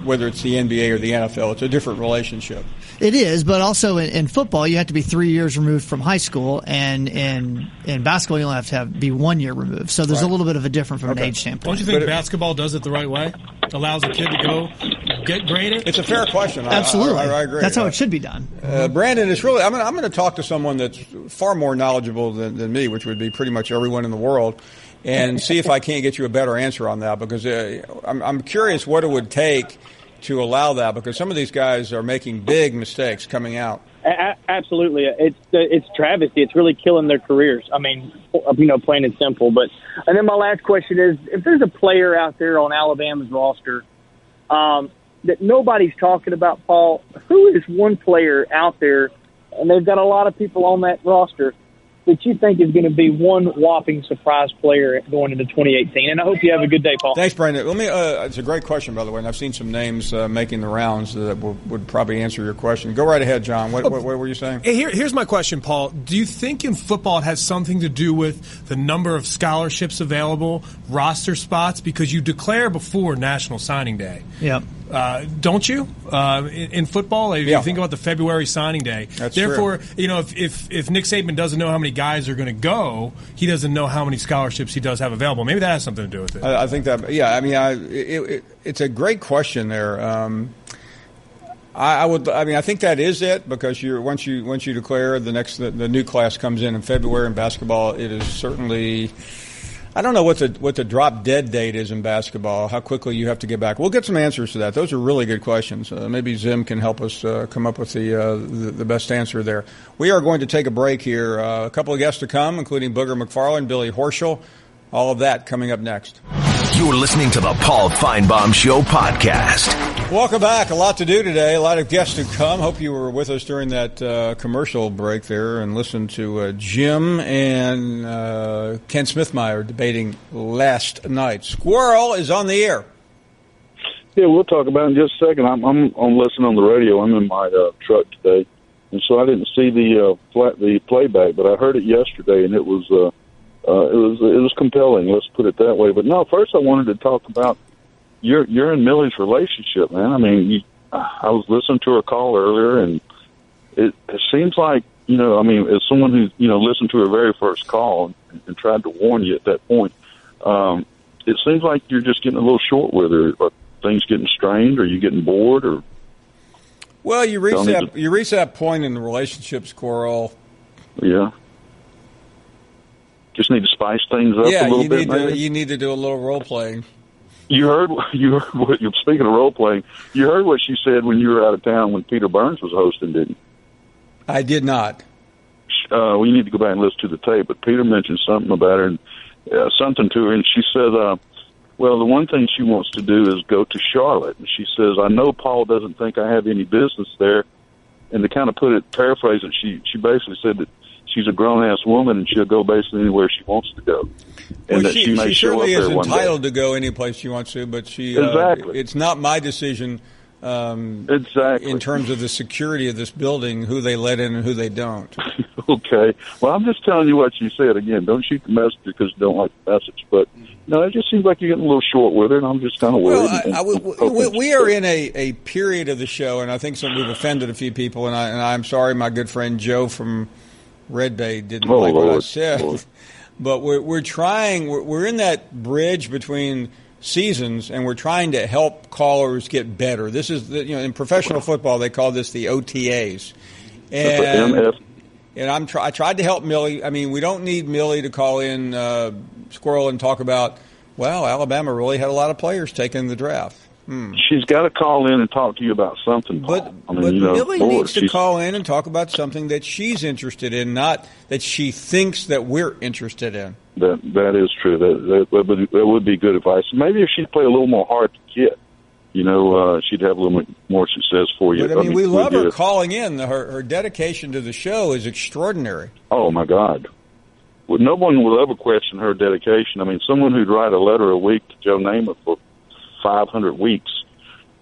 whether it's the NBA or the NFL. It's a different relationship. It is, but also in football, you have to be 3 years removed from high school, and in basketball, you only have to be 1 year removed. So there's a little bit of a difference from an age standpoint. Don't you think basketball does it the right way? Allows a kid to go get graded? It's a fair question. Absolutely. I agree. That's how it should be done. Brandon, it's really. I'm going to talk to someone that's far more knowledgeable than me, which would be pretty much everyone in the world, and see if I can't get you a better answer on that, because I'm curious what it would take to allow that, because some of these guys are making big mistakes coming out. Absolutely. It's travesty. It's really killing their careers. I mean, plain and simple. And then my last question is, if there's a player out there on Alabama's roster that nobody's talking about, Paul, who is one player out there, and they've got a lot of people on that roster, that you think is going to be one whopping surprise player going into 2018? And I hope you have a good day, Paul. Thanks, Brandon. Let me. It's a great question, by the way, and I've seen some names making the rounds that would probably answer your question. Go right ahead, John. What were you saying? Here's my question, Paul. Do you think in football it has something to do with the number of scholarships available, roster spots? Because you declare before National Signing Day. Yeah. Don't you? In football, if you think about the February signing day. That's Therefore, true. If Nick Saban doesn't know how many guys are going to go, he doesn't know how many scholarships he does have available. Maybe that has something to do with it. I think that. Yeah. I mean, it's a great question there. I think that is it, because once you declare the new class comes in February in basketball, it is certainly. I don't know what the drop dead date is in basketball, how quickly you have to get back. We'll get some answers to that. Those are really good questions. Maybe Zim can help us come up with the best answer there. We are going to take a break here. A couple of guests to come, including Booger McFarland, Billy Horschel. All of that coming up next. You're listening to the Paul Finebaum Show podcast. Welcome back. A lot to do today. A lot of guests to come. Hope you were with us during that commercial break there and listened to Jim and Ken Smithmeyer debating last night. Squirrel is on the air. Yeah, we'll talk about it in just a second. I'm on listening on the radio. I'm in my truck today, and so I didn't see the playback, but I heard it yesterday, and it was compelling. Let's put it that way. But no, first I wanted to talk about your and Millie's relationship, man. I mean, I was listening to her call earlier, and it seems like, as someone who, listened to her very first call and tried to warn you at that point, it seems like you're just getting a little short with her. Are things getting strained? Are you getting bored? Or well, you reach that point in the relationship, Squirrel. Yeah. Just need to spice things up a little bit. You need to do a little role playing. You heard what you're speaking of role playing. You heard what she said when you were out of town when Peter Burns was hosting, didn't you? I did not. You need to go back and listen to the tape. But Peter mentioned something about her, and something to her, and she said, "Well, the one thing she wants to do is go to Charlotte." And she says, "I know Paul doesn't think I have any business there." And to kind of put it, paraphrase it, she basically said that she's a grown-ass woman and she'll go basically anywhere she wants to go. And that she may show up there one day. She certainly is entitled to go any place she wants to, but it's not my decision in terms of the security of this building, who they let in and who they don't. Okay. Well, I'm just telling you what she said. Again, don't shoot the messenger because you don't like the message. But, no, it just seems like you're getting a little short with her, and I'm just kind of worried. We are in a period of the show, and I think we've offended a few people, and I'm sorry my good friend Joe from Red Bay didn't like what I said. Lord. But we're trying. We're in that bridge between seasons, and we're trying to help callers get better. This is in professional football they call this the OTAs, and I tried to help Millie. I mean, we don't need Millie to call in Squirrel and talk about, well, Alabama really had a lot of players taking the draft. She's got to call in and talk to you about something, Paul. But Millie needs to call in and talk about something that she's interested in, not that she thinks that we're interested in. That is true. That would be good advice. Maybe if she'd play a little more hard to get, she'd have a little more success for you. But, we love her calling in. Her dedication to the show is extraordinary. Oh, my God. Well, no one will ever question her dedication. I mean, someone who'd write a letter a week to Joe Namath for 500 weeks.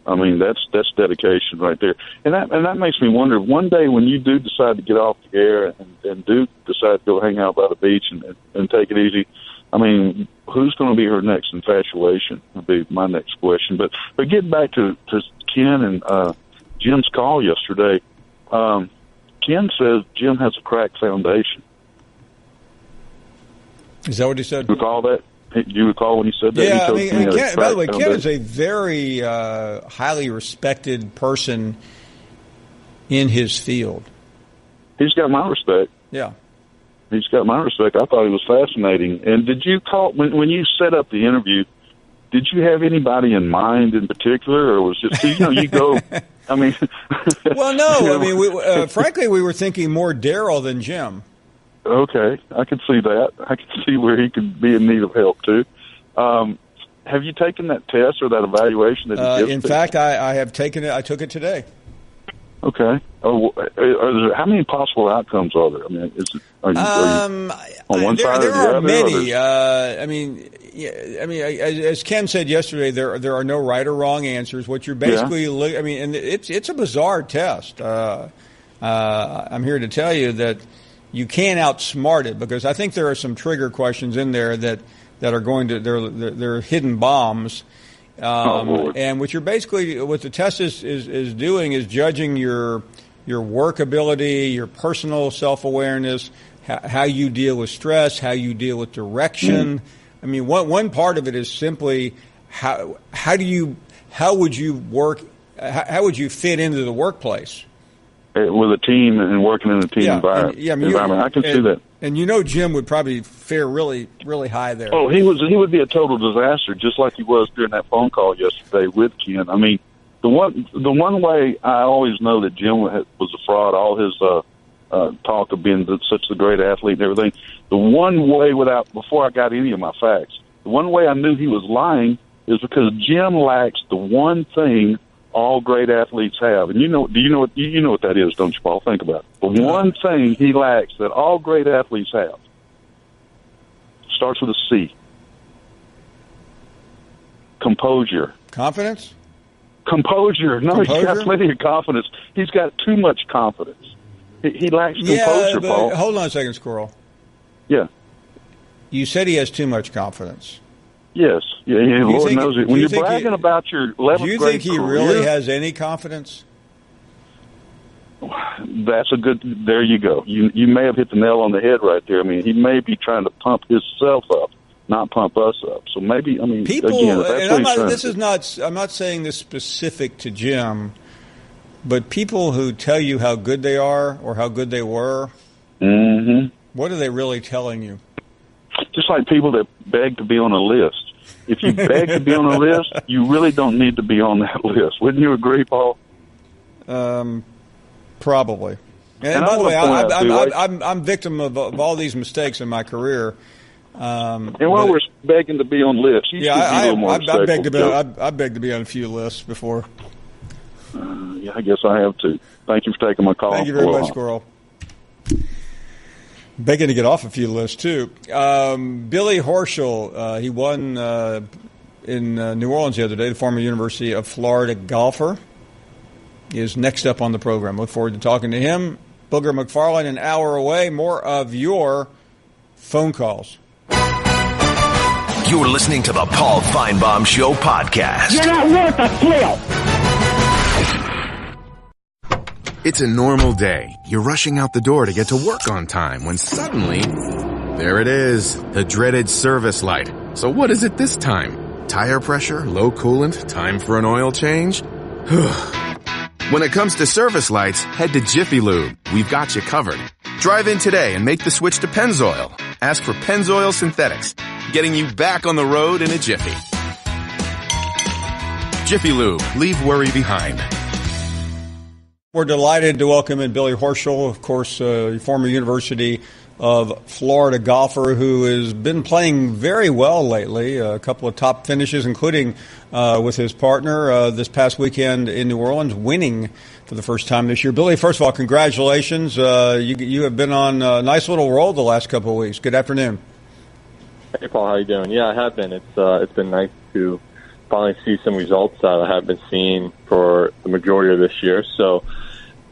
I mean, that's dedication right there. And that makes me wonder, one day when you do decide to get off the air and do decide to go hang out by the beach and take it easy, I mean, who's going to be her next infatuation? Would be my next question. But getting back to Ken and Jim's call yesterday, Ken says Jim has a cracked foundation. Is that what he said? Recall that? Do you recall when he said that? Yeah, Ken, by the way, Ken is a very highly respected person in his field. He's got my respect. Yeah. He's got my respect. I thought he was fascinating. And did you call, when you set up the interview, did you have anybody in mind in particular, or was just, you go, I mean. Well, no. I mean, frankly, we were thinking more Darryl than Jim. Okay, I can see that. I can see where he could be in need of help, too. Have you taken that test or that evaluation that he gives? In fact, I have taken it. I took it today. Okay. How many possible outcomes are there? I mean, are you on one side or the other? There are many. As Ken said yesterday, there are no right or wrong answers. What you're basically, and it's a bizarre test. I'm here to tell you that you can't outsmart it, because I think there are some trigger questions in there that are going to they're hidden bombs. And what the test is doing is judging your work ability, your personal self-awareness, how you deal with stress, how you deal with direction. I mean, one part of it is simply how would you fit into the workplace with a team and working in a team environment. I can see that. And Jim would probably fare really, really high there. Oh, he would be a total disaster, just like he was during that phone call yesterday with Ken. I mean, the one way I always know that Jim was a fraud, all his talk of being such a great athlete and everything, the one way before I got any of my facts, the one way I knew he was lying is because Jim lacks the one thing all great athletes have. And you know what that is, don't you, Paul? Think about it. The one thing he lacks that all great athletes have starts with a C. Composure. Confidence? Composure. No, Composure? He's got plenty of confidence. He's got too much confidence. He lacks composure, Paul. Hold on a second, Squirrel. Yeah. You said he has too much confidence. Yes. Yeah, Lord knows it. When you're bragging about your 11th grade career... Do you think he really has any confidence? That's a good... There you go. You may have hit the nail on the head right there. I mean, he may be trying to pump himself up, not pump us up. So maybe, people, again, that's I'm not saying this specific to Jim, but people who tell you how good they are or how good they were, what are they really telling you? Just like people that beg to be on a list. If you beg to be on a list, you really don't need to be on that list. Wouldn't you agree, Paul? Probably. And by the way, I'm victim of all these mistakes in my career. And while we're begging to be on lists, I begged to be on a few lists before. I guess I have too. Thank you for taking my call. Thank you very much, Squirrel. Begging to get off a few lists, too. Billy Horschel, he won in New Orleans the other day, the former University of Florida golfer, is next up on the program. Look forward to talking to him. Booger McFarland, an hour away. More of your phone calls. You're listening to the Paul Finebaum Show podcast. You're not worth a flail. It's a normal day. You're rushing out the door to get to work on time when suddenly, there it is, the dreaded service light. So what is it this time? Tire pressure, low coolant, time for an oil change? When it comes to service lights, head to Jiffy Lube. We've got you covered. Drive in today and make the switch to Pennzoil. Ask for Pennzoil Synthetics, getting you back on the road in a jiffy. Jiffy Lube, leave worry behind. We're delighted to welcome in Billy Horschel, of course, former University of Florida golfer who has been playing very well lately. A couple of top finishes, including with his partner this past weekend in New Orleans, winning for the first time this year. Billy, first of all, congratulations. You have been on a nice little roll the last couple of weeks. Good afternoon. Hey, Paul, how you doing? Yeah, I have been. It's been nice to finally see some results that I have been seeing for the majority of this year. So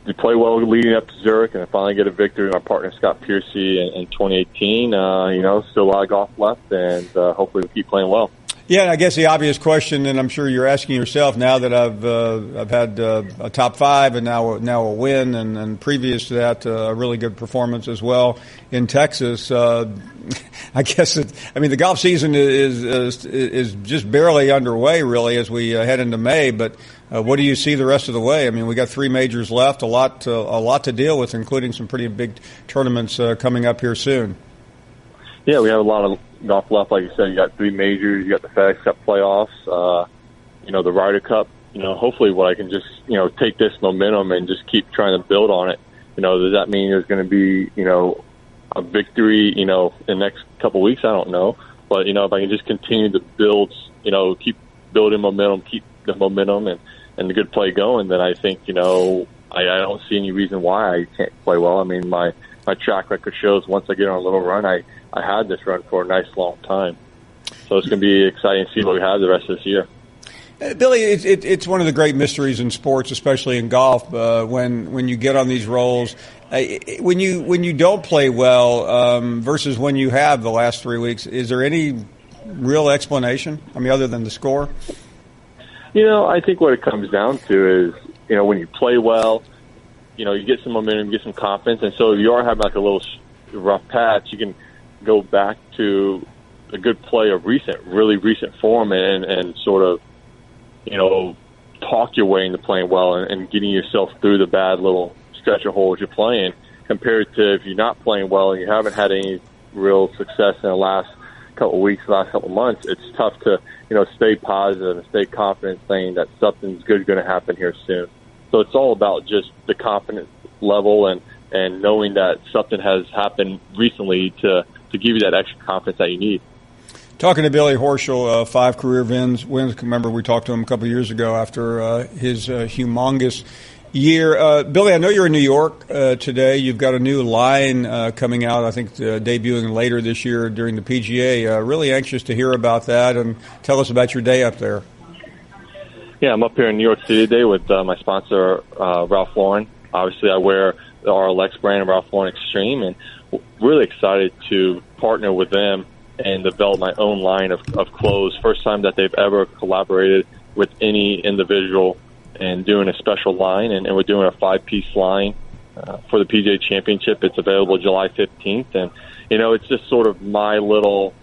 we play well leading up to Zurich, and I finally get a victory with my partner Scott Piercy in 2018. Still a lot of golf left, and hopefully we'll keep playing well. Yeah, and I guess the obvious question, and I'm sure you're asking yourself now that I've had a top five and now a win, and previous to that a really good performance as well in Texas. I guess the golf season is just barely underway, really, as we head into May. But what do you see the rest of the way? I mean, we got 3 majors left, a lot to deal with, including some pretty big tournaments coming up here soon. Yeah, we have a lot of golf left. Like you said, you got 3 majors, you got the FedEx Cup playoffs, the Ryder Cup. Hopefully what I can just, take this momentum and just keep trying to build on it. Does that mean there's going to be, a victory, in the next couple of weeks? I don't know. But, if I can just continue to build, keep building momentum, keep the momentum and the good play going, then I think, I don't see any reason why I can't play well. I mean, my track record shows once I get on a little run, I had this run for a nice long time. So it's going to be exciting to see what we have the rest of this year. Billy, it's one of the great mysteries in sports, especially in golf. When you get on these rolls, when you don't play well versus when you have the last 3 weeks, is there any real explanation? I mean, other than the score? I think what it comes down to is, when you play well, you get some momentum, you get some confidence, and so if you are having like a little rough patch, you can go back to a good play of really recent form and sort of, talk your way into playing well and getting yourself through the bad little stretch of holes you're playing, compared to if you're not playing well and you haven't had any real success in the last couple of weeks, last couple of months. It's tough to, stay positive and stay confident saying that something's good going to happen here soon. So it's all about just the confidence level and knowing that something has happened recently to give you that extra confidence that you need. Talking to Billy Horschel, 5 career wins. Remember, we talked to him a couple of years ago after his humongous year. Billy, I know you're in New York today. You've got a new line coming out, I think debuting later this year during the PGA. Really anxious to hear about that, and tell us about your day up there. Yeah, I'm up here in New York City today with my sponsor, Ralph Lauren. Obviously, I wear the RLX brand of Ralph Lauren Extreme, and really excited to partner with them and develop my own line of clothes. First time that they've ever collaborated with any individual and doing a special line, and we're doing a 5-piece line for the PGA Championship. It's available July 15th, and it's just sort of my little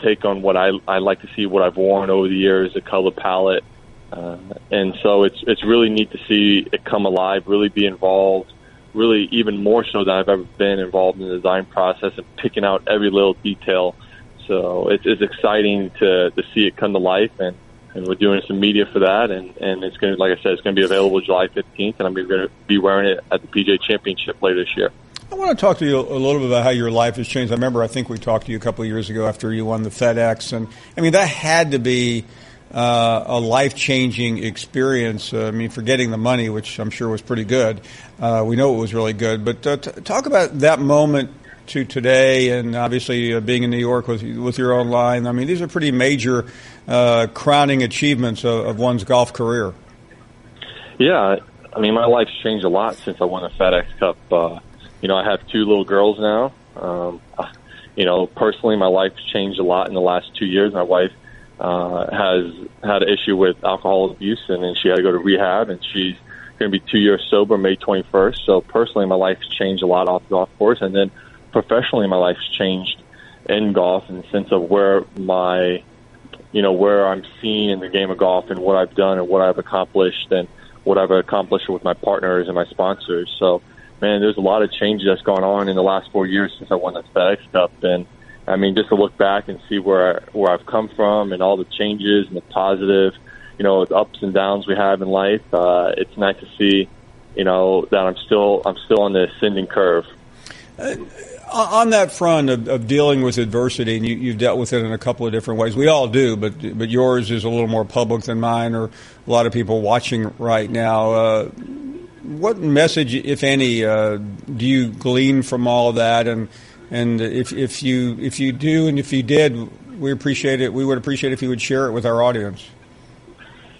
take on what I like to see, what I've worn over the years, the color palette, and so it's really neat to see it come alive, really be involved, really even more so than I've ever been involved in the design process and picking out every little detail. So it's exciting to see it come to life, and we're doing some media for that, and it's going to, like I said, it's going to be available July 15th, and I'm going to be wearing it at the PGA Championship later this year. I want to talk to you a little bit about how your life has changed. I think we talked to you a couple of years ago after you won the FedEx, and I mean, that had to be a life-changing experience. Forgetting the money, which I'm sure was pretty good. We know it was really good. But talk about that moment to today, and obviously being in New York with your own line. I mean, these are pretty major crowning achievements of one's golf career. Yeah, I mean, my life's changed a lot since I won the FedEx Cup. I have 2 little girls now. Personally, my life's changed a lot in the last 2 years. My wife has had an issue with alcohol abuse, and then she had to go to rehab, and she's going to be 2 years sober May 21st. So personally, my life's changed a lot off the golf course, and then professionally, my life's changed in golf in the sense of where I'm seen in the game of golf and what I've done and what I've accomplished and what I've accomplished with my partners and my sponsors. So, man, there's a lot of changes that's gone on in the last 4 years since I won the FedEx Cup, and I mean, just to look back and see where I've come from and all the changes and the positive, the ups and downs we have in life. It's nice to see, that I'm still on the ascending curve. On that front of dealing with adversity, and you've dealt with it in a couple of different ways. We all do, but yours is a little more public than mine, or a lot of people watching right now. What message, if any, do you glean from all of that? And if you do, and if you did, we appreciate it. We would appreciate if you would share it with our audience.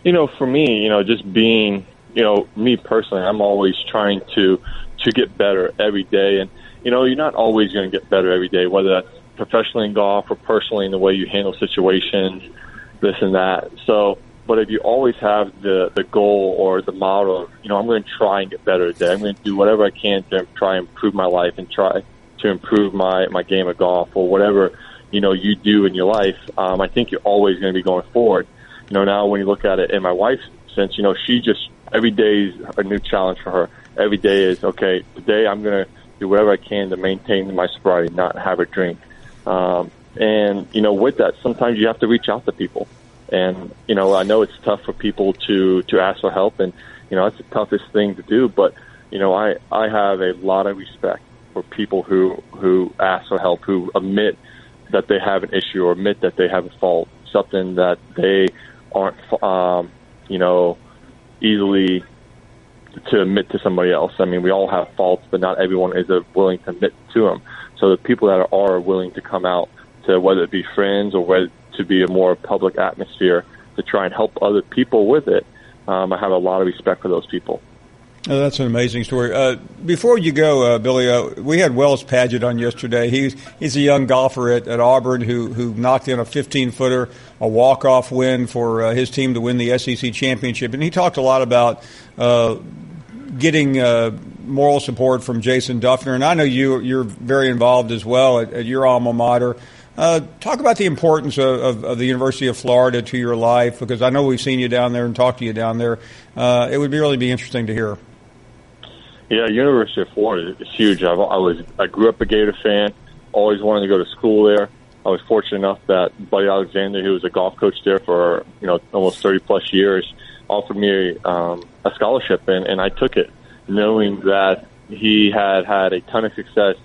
For me, just being, me personally, I'm always trying to get better every day. And, you're not always going to get better every day, whether that's professionally in golf or personally in the way you handle situations, this and that. So, but if you always have the goal or the motto of, I'm going to try and get better today. I'm going to do whatever I can to try and improve my life and try to improve my game of golf or whatever, you do in your life. I think you're always going to be going forward. Now when you look at it in my wife's sense, she just, every day is a new challenge for her. Every day is, okay, today I'm going to do whatever I can to maintain my sobriety, not have a drink. And, with that, sometimes you have to reach out to people. And, I know it's tough for people to ask for help, and, it's the toughest thing to do. But, I have a lot of respect for people who ask for help, who admit that they have an issue or admit that they have a fault, something that they aren't, easily to admit to somebody else. I mean, we all have faults, but not everyone is willing to admit to them. So the people that are willing to come out to, whether it be friends or whether to be a more public atmosphere, to try and help other people with it, I have a lot of respect for those people. Oh, that's an amazing story. Before you go, Billy, we had Wells Padgett on yesterday. He's a young golfer at Auburn who knocked in a 15-footer, a walk-off win for his team to win the SEC championship. And he talked a lot about getting moral support from Jason Duffner. And I know you're very involved as well at your alma mater. Talk about the importance of the University of Florida to your life, because I know we've seen you down there and talked to you down there. It would really be interesting to hear. Yeah, University of Florida is huge. I grew up a Gator fan, always wanted to go to school there. I was fortunate enough that Buddy Alexander, who was a golf coach there for almost 30-plus years, offered me a scholarship, and I took it, knowing that he had a ton of success,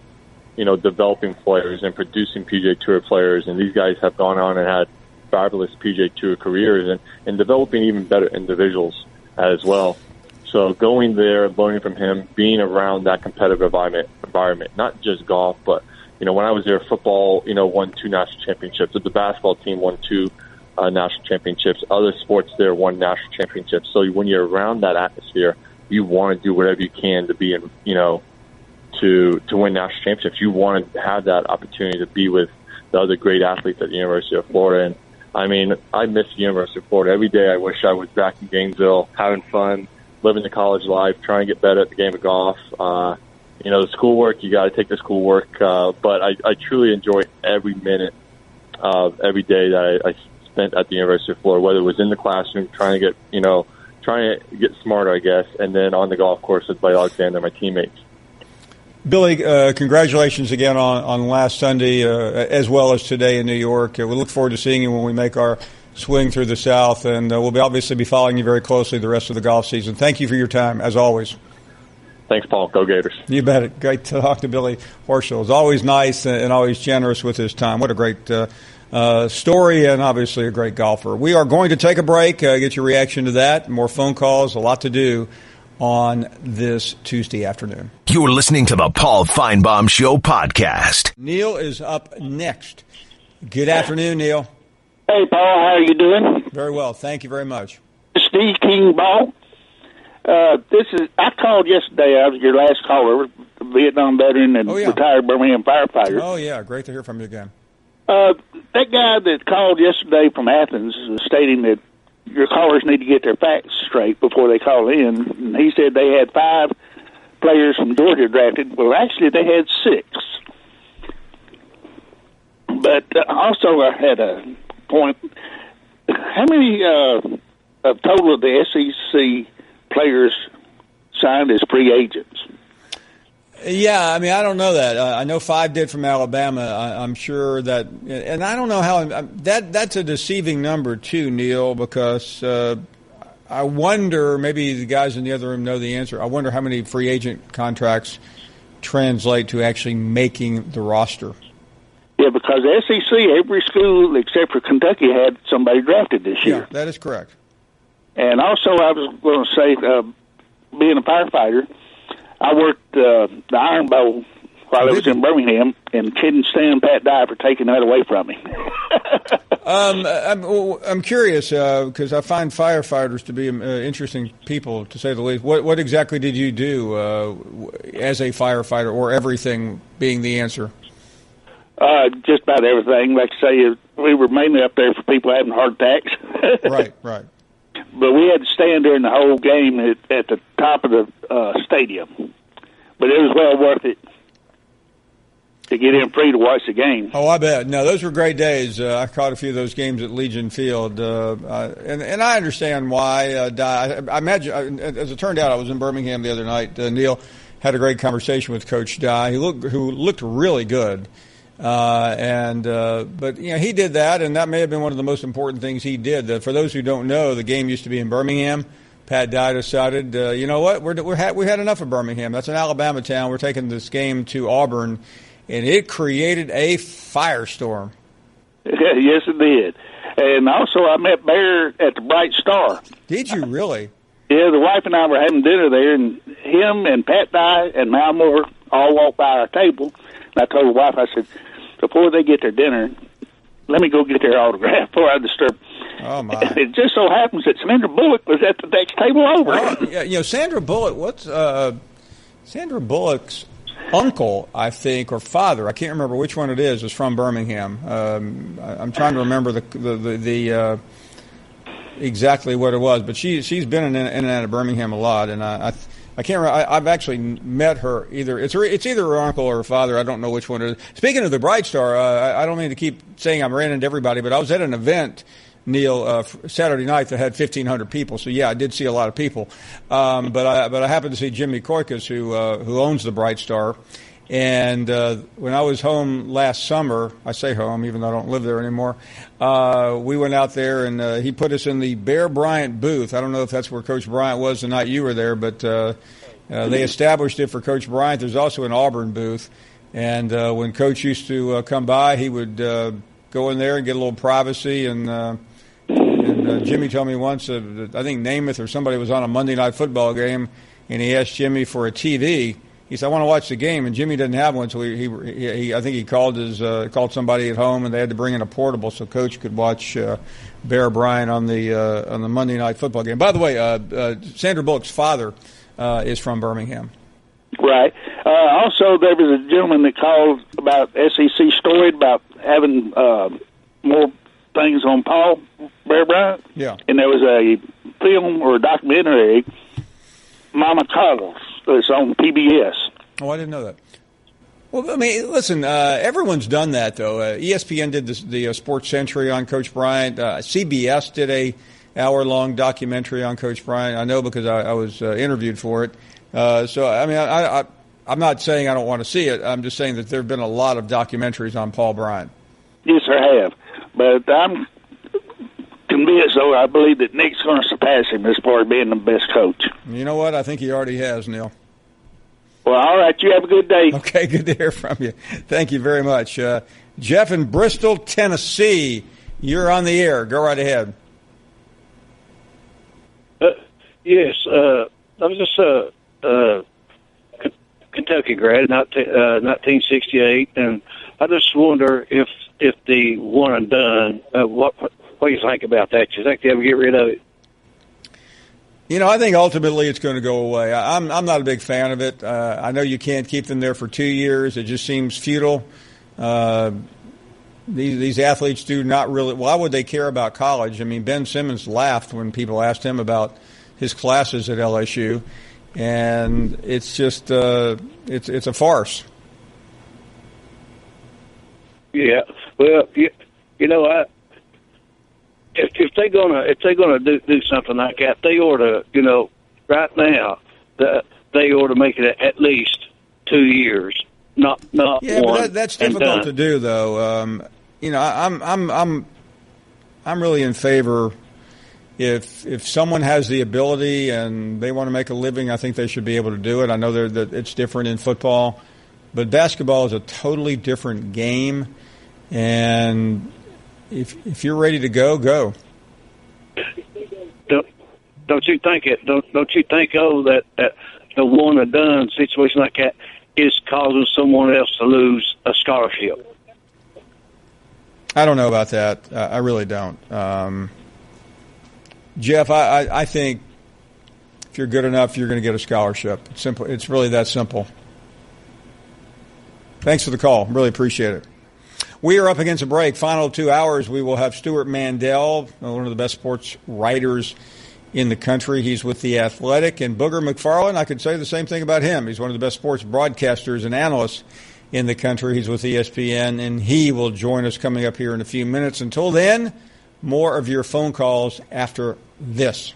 developing players and producing PGA Tour players, and these guys have gone on and had fabulous PGA Tour careers and developing even better individuals as well. So going there, learning from him, being around that competitive environment, not just golf, but, when I was there, football, won 2 national championships. The basketball team won 2 national championships. Other sports there won national championships. So when you're around that atmosphere, you want to do whatever you can to be in, to win national championships. You want to have that opportunity to be with the other great athletes at the University of Florida. And, I mean, I miss the University of Florida. Every day I wish I was back in Gainesville, having fun, living the college life, trying to get better at the game of golf. The schoolwork, you got to take the schoolwork. But I truly enjoy every minute of every day that I spent at the University of Florida, whether it was in the classroom, trying to get smarter, I guess, and then on the golf course with Buddy Alexander, my teammates. Billy, congratulations again on last Sunday, as well as today in New York. We look forward to seeing you when we make our swing through the South, and we'll obviously be following you very closely the rest of the golf season. Thank you for your time, as always. Thanks, Paul. Go Gators. You bet. Great to talk to Billy Horschel. It's always nice and always generous with his time. What a great story, and obviously a great golfer. We are going to take a break, get your reaction to that, more phone calls, a lot to do on this Tuesday afternoon. You're listening to the Paul Finebaum Show podcast. Neil is up next. Good afternoon, Neil. Hey, Paul, how are you doing? Very well. Thank you very much. Steve King Ball. I called yesterday. I was your last caller, Vietnam veteran and retired Birmingham firefighter. Oh, yeah. Great to hear from you again. That guy that called yesterday from Athens stating that your callers need to get their facts straight before they call in. And he said they had 5 players from Georgia drafted. Well, actually, they had 6. But also I had a point. How many of total of the SEC players signed as free agents? Yeah, I mean, I don't know that. I know 5 did from Alabama. I'm sure that, and I don't know how that's a deceiving number too, Neil, because I wonder, maybe the guys in the other room know the answer. I wonder how many free agent contracts translate to actually making the roster. Yeah, because the SEC, every school except for Kentucky had somebody drafted this year. Yeah, that is correct. And also, I was going to say, being a firefighter, I worked the Iron Bowl while I was in Birmingham, and couldn't stand Pat Dye for taking that away from me. I'm curious because I find firefighters to be interesting people, to say the least. What exactly did you do as a firefighter, or everything being the answer? Just about everything. Like I say, we were mainly up there for people having heart attacks. Right. But we had to stand during the whole game at the top of the stadium. But it was well worth it to get in free to watch the game. Oh, I bet. No, those were great days. I caught a few of those games at Legion Field. And I understand why. I imagine, as it turned out, I was in Birmingham the other night. Neil had a great conversation with Coach Dye, who looked really good. But he did that, and that may have been one of the most important things he did. For those who don't know, the game used to be in Birmingham. Pat Dye decided, you know what, we had enough of Birmingham. That's an Alabama town. We're taking this game to Auburn, and it created a firestorm. Yes, it did. And also, I met Bear at the Bright Star. Did you really? Yeah, the wife and I were having dinner there, and him and Pat Dye and Mal Moore all walked by our table. And I told the wife, I said, before they get their dinner, let me go get their autograph before I disturb. Oh, my. And it just so happens that Sandra Bullock was at the next table over. Well, yeah, Sandra Bullock, Sandra Bullock's uncle, I think, or father, I can't remember which one it is from Birmingham. I'm trying to remember the exactly what it was, but she's been in and out of Birmingham a lot, and I can't remember. I've actually met her. It's either her uncle or her father. I don't know which one it is. Speaking of the Bright Star, I don't mean to keep saying I'm ran into everybody, but I was at an event, Neil, Saturday night that had 1,500 people. So yeah, I did see a lot of people. But I happened to see Jimmy Koikis, who owns the Bright Star. And when I was home last summer, I say home even though I don't live there anymore, we went out there and he put us in the Bear Bryant booth. I don't know if that's where Coach Bryant was the night you were there, but they established it for Coach Bryant. There's also an Auburn booth. And when Coach used to come by, he would go in there and get a little privacy. And Jimmy told me once, I think Namath or somebody was on a Monday Night Football game, and he asked Jimmy for a TV. He said, "I want to watch the game," and Jimmy didn't have one, so he I think he called somebody at home, and they had to bring in a portable so Coach could watch Bear Bryant on the Monday Night Football game. By the way, Sandra Bullock's father is from Birmingham. Right. Also, there was a gentleman that called about SEC story about having more things on Paul Bear Bryant. Yeah. And there was a film or a documentary, Mama Coddles. It's on PBS. Oh, I didn't know that. Well, I mean, listen, everyone's done that, though. ESPN did the Sports Century on Coach Bryant. CBS did a hour-long documentary on Coach Bryant. I know because I was interviewed for it. So, I mean, I'm not saying I don't want to see it. I'm just saying that there have been a lot of documentaries on Paul Bryant. Yes, I have. But I'm convinced, though, I believe that Nick's going to surpass him as far as being the best coach. You know what? I think he already has, Neil. Well, all right. You have a good day. Okay, good to hear from you. Thank you very much. Jeff in Bristol, Tennessee. You're on the air. Go right ahead. Yes. I was just Kentucky grad, 1968, and I just wonder if the one and done, what do you think about that? Do you think they ever get rid of it? You know, I think ultimately it's going to go away. I'm not a big fan of it. I know you can't keep them there for 2 years. It just seems futile. These athletes do not really. Why would they care about college? I mean, Ben Simmons laughed when people asked him about his classes at LSU, and it's just it's a farce. Yeah. Well, you know, if they're gonna do something like that, they ought to, you know, right now, they ought to make it at least 2 years, not yeah, one. But that's difficult to do, though. You know, I'm really in favor. If someone has the ability and they want to make a living, I think they should be able to do it. I know that it's different in football, but basketball is a totally different game. And if you're ready to go, go. Don't you think it? Don't you think that the one and done situation like that is causing someone else to lose a scholarship? I don't know about that. I really don't. Jeff, I think if you're good enough, you're going to get a scholarship. It's simple. It's really that simple. Thanks for the call. Really appreciate it. We are up against a break. Final 2 hours, we will have Stewart Mandel, one of the best sports writers in the country. He's with The Athletic. And Booger McFarland, I could say the same thing about him. He's one of the best sports broadcasters and analysts in the country. He's with ESPN, and he will join us coming up here in a few minutes. Until then, more of your phone calls after this.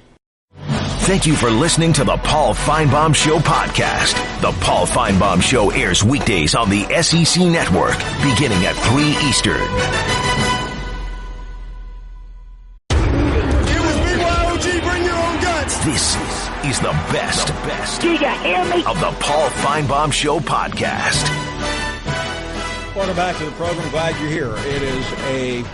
Thank you for listening to the Paul Finebaum Show podcast. The Paul Finebaum Show airs weekdays on the SEC Network, beginning at 3 Eastern. It was BYOG, bring your own guts. This is the best Do you hear me? of the Paul Finebaum Show podcast. Welcome back to the program. Glad you're here. It is a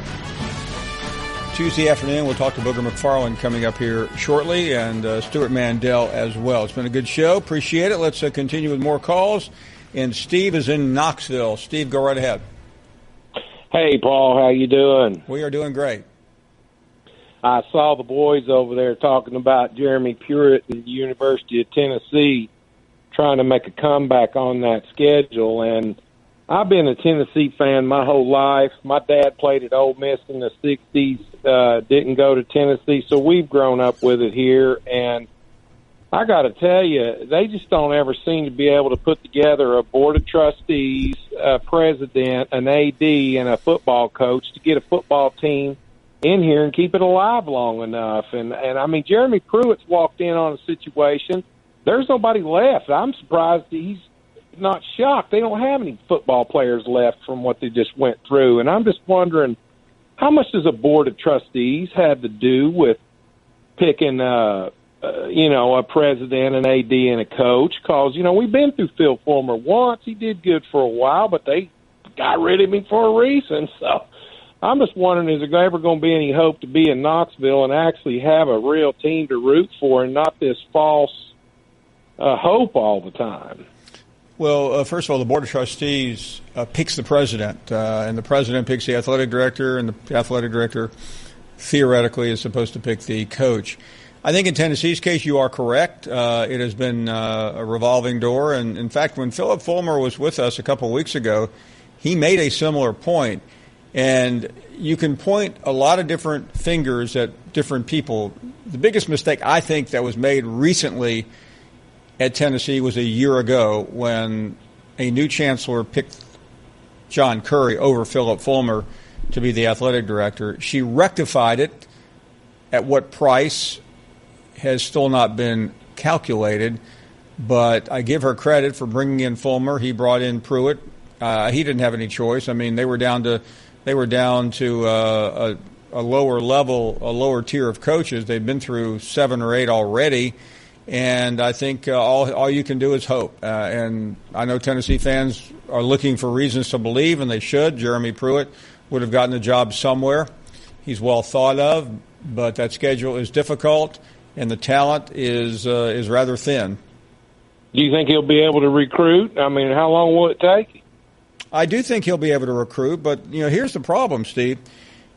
Tuesday afternoon. We'll talk to Booger McFarland coming up here shortly, and Stewart Mandel as well. It's been a good show. Appreciate it. Let's continue with more calls. And Steve is in Knoxville. Steve, go right ahead. Hey, Paul, how you doing? We are doing great. I saw the boys over there talking about Jeremy Pruitt and the University of Tennessee trying to make a comeback on that schedule, and I've been a Tennessee fan my whole life. My dad played at Ole Miss in the 60s, didn't go to Tennessee, so we've grown up with it here. And I got to tell you, they just don't ever seem to be able to put together a board of trustees, a president, an AD, and a football coach to get a football team in here and keep it alive long enough. And I mean, Jeremy Pruitt's walked in on a situation. There's nobody left. I'm surprised he's not shocked. They don't have any football players left from what they just went through. And I'm just wondering, how much does a board of trustees have to do with picking, a president, an AD, and a coach? Because, we've been through Phil Fulmer once. He did good for a while, but they got rid of him for a reason. So I'm just wondering, is there ever going to be any hope to be in Knoxville and actually have a real team to root for and not this false hope all the time? Well, first of all, the Board of Trustees picks the president, and the president picks the athletic director, and the athletic director theoretically is supposed to pick the coach. I think in Tennessee's case, you are correct. It has been a revolving door, and in fact, when Philip Fulmer was with us a couple of weeks ago, he made a similar point, and you can point a lot of different fingers at different people. The biggest mistake I think that was made recently at Tennessee was a year ago when a new chancellor picked John Currie over Philip Fulmer to be the athletic director. She rectified it. At what price has still not been calculated, but I give her credit for bringing in Fulmer. He brought in Pruitt. He didn't have any choice. I mean, they were down to a lower level, a lower tier of coaches. They've been through 7 or 8 already. And I think all you can do is hope. And I know Tennessee fans are looking for reasons to believe, and they should. Jeremy Pruitt would have gotten a job somewhere. He's well thought of, but that schedule is difficult, and the talent is rather thin. Do you think he'll be able to recruit? I mean, how long will it take? I do think he'll be able to recruit, but here's the problem, Steve.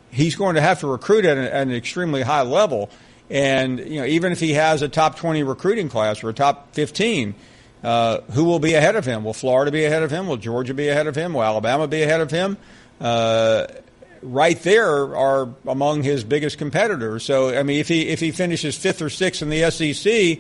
He's going to have to recruit at an extremely high level. And, even if he has a top 20 recruiting class or a top 15, who will be ahead of him? Will Florida be ahead of him? Will Georgia be ahead of him? Will Alabama be ahead of him? Right there are among his biggest competitors. So, I mean, if he finishes 5th or 6th in the SEC,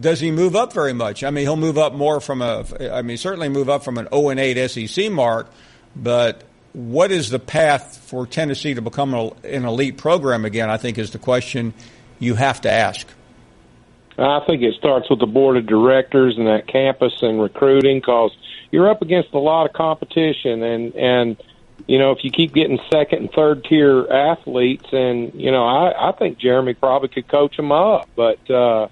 does he move up very much? I mean, he'll move up more certainly move up from an 0-8 SEC mark, but what is the path for Tennessee to become an elite program again, I think, is the question you have to ask. I think it starts with the board of directors and that campus and recruiting, because you're up against a lot of competition. And if you keep getting second and third tier athletes, and, I think Jeremy probably could coach them up. But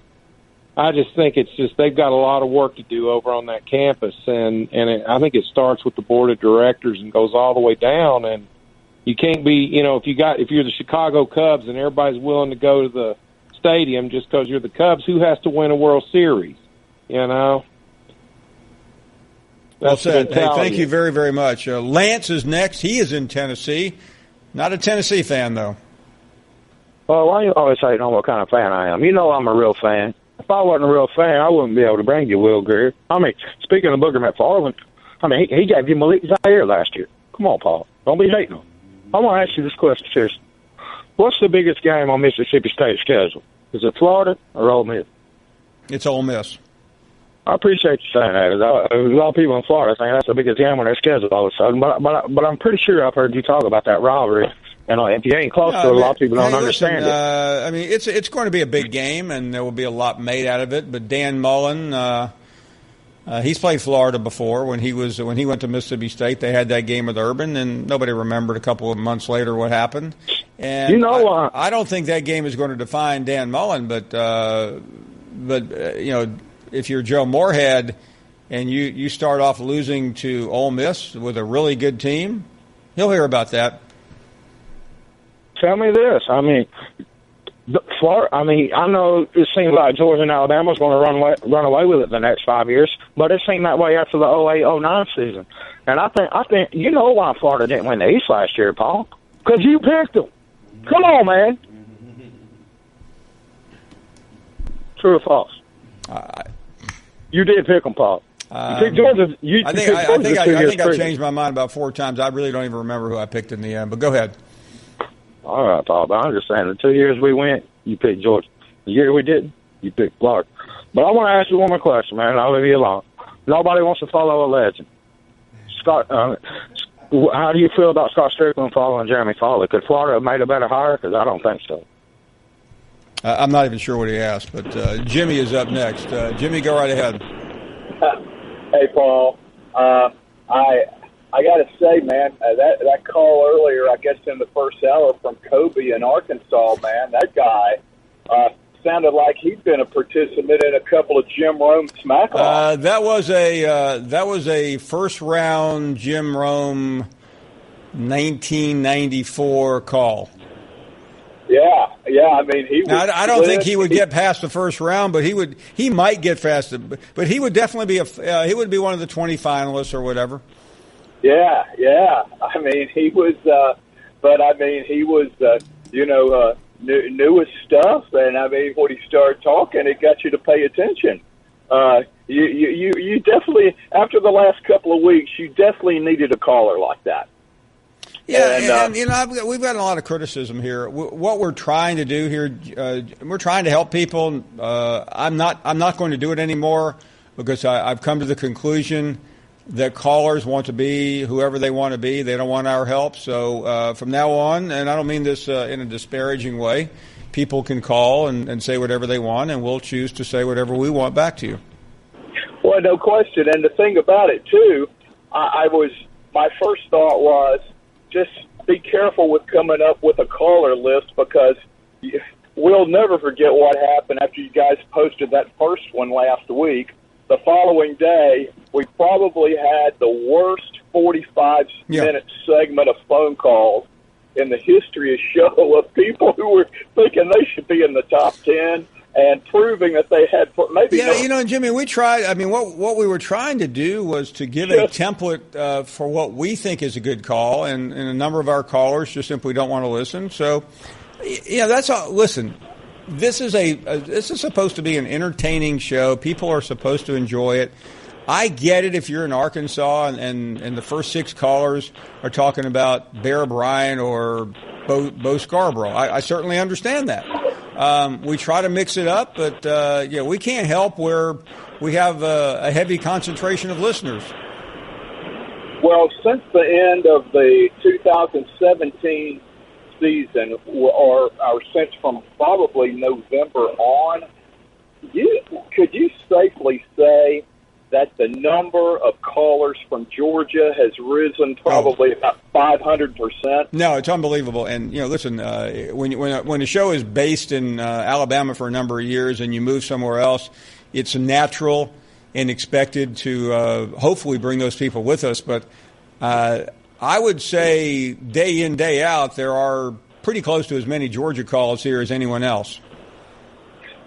I just think they've got a lot of work to do over on that campus, and I think it starts with the board of directors and goes all the way down. And you can't be, if you're the Chicago Cubs and everybody's willing to go to the stadium just because you're the Cubs, who has to win a World Series? Well said. Hey, thank you very, very much. Lance is next. He is in Tennessee. Not a Tennessee fan, though. Well, why do you always say what kind of fan I am? I'm a real fan. If I wasn't a real fan, I wouldn't be able to bring you Will Greer. I mean, speaking of Booger McFarland, he gave you Malik Zaire last year. Come on, Paul. Don't be hating him. I want to ask you this question seriously. What's the biggest game on Mississippi State's schedule? Is it Florida or Ole Miss? It's Ole Miss. I appreciate you saying that. There's a lot of people in Florida saying that's the biggest game on their schedule all of a sudden. But I'm pretty sure I've heard you talk about that rivalry. And if you ain't close to it, a lot of people don't understand it. It's going to be a big game, and there will be a lot made out of it. But Dan Mullen, he's played Florida before. When he went to Mississippi State, they had that game with Urban, and nobody remembered a couple of months later what happened. And I don't think that game is going to define Dan Mullen. But if you're Joe Moorhead and you start off losing to Ole Miss with a really good team, he'll hear about that. tell me this. I mean, I know it seems like Georgia and Alabama's going to run away with it the next 5 years, but it seemed that way after the 08-09 season. And I think you know why Florida didn't win the East last year, Paul? Because you picked them. Come on, man. True or false? You did pick them, Paul. You picked Georgia. I think I changed my mind about 4 times. I really don't even remember who I picked in the end. But go ahead. All right, Paul. But I'm just saying, the 2 years we went, you picked Georgia. The year we didn't, you picked Florida. But I want to ask you one more question, man. I'll leave you alone. Nobody wants to follow a legend. Scott, how do you feel about Scott Strickland following Jeremy Foley? Could Florida have made a better hire? Because I don't think so. I'm not even sure what he asked, but Jimmy is up next. Jimmy, go right ahead. Hey, Paul. I got to say, man, that call earlier, I guess in the first hour from Kobe in Arkansas, man, that guy sounded like he'd been a participant in a couple of Jim Rome smack-offs. That was a first round Jim Rome 1994 call. Yeah. I mean, he. Now, I don't think he would get past the first round, but he might get past it. But he would definitely be he would be one of the 20 finalists or whatever. Yeah. I mean, he was, newest stuff, and I mean, when he started talking, it got you to pay attention. You definitely, after the last couple of weeks, you definitely needed a caller like that. Yeah, and we've got a lot of criticism here. What we're trying to do here, we're trying to help people. I'm not going to do it anymore because I've come to the conclusion that callers want to be whoever they want to be. They don't want our help. So from now on, and I don't mean this in a disparaging way, people can call and say whatever they want, and we'll choose to say whatever we want back to you. Well, no question. And the thing about it, too, my first thought was just be careful with coming up with a caller list because we'll never forget what happened after you guys posted that first one last week. The following day, we probably had the worst 45-minute segment of phone calls in the history of show of people who were thinking they should be in the top 10 and proving that they had maybe. Yeah, Jimmy, we tried. I mean, what we were trying to do was to give a template for what we think is a good call, and a number of our callers just simply don't want to listen. So, that's all. Listen. This is supposed to be an entertaining show. People are supposed to enjoy it. I get it if you're in Arkansas and the first 6 callers are talking about Bear Bryant or Bo Scarborough. I certainly understand that. We try to mix it up, but we can't help where we have a heavy concentration of listeners. Well, since the end of the 2017 season, or since from probably November on, could you safely say that the number of callers from Georgia has risen probably about 500%? No, it's unbelievable. And listen, when a show is based in Alabama for a number of years and you move somewhere else, it's natural and expected to hopefully bring those people with us. But I would say day in, day out, there are pretty close to as many Georgia calls here as anyone else.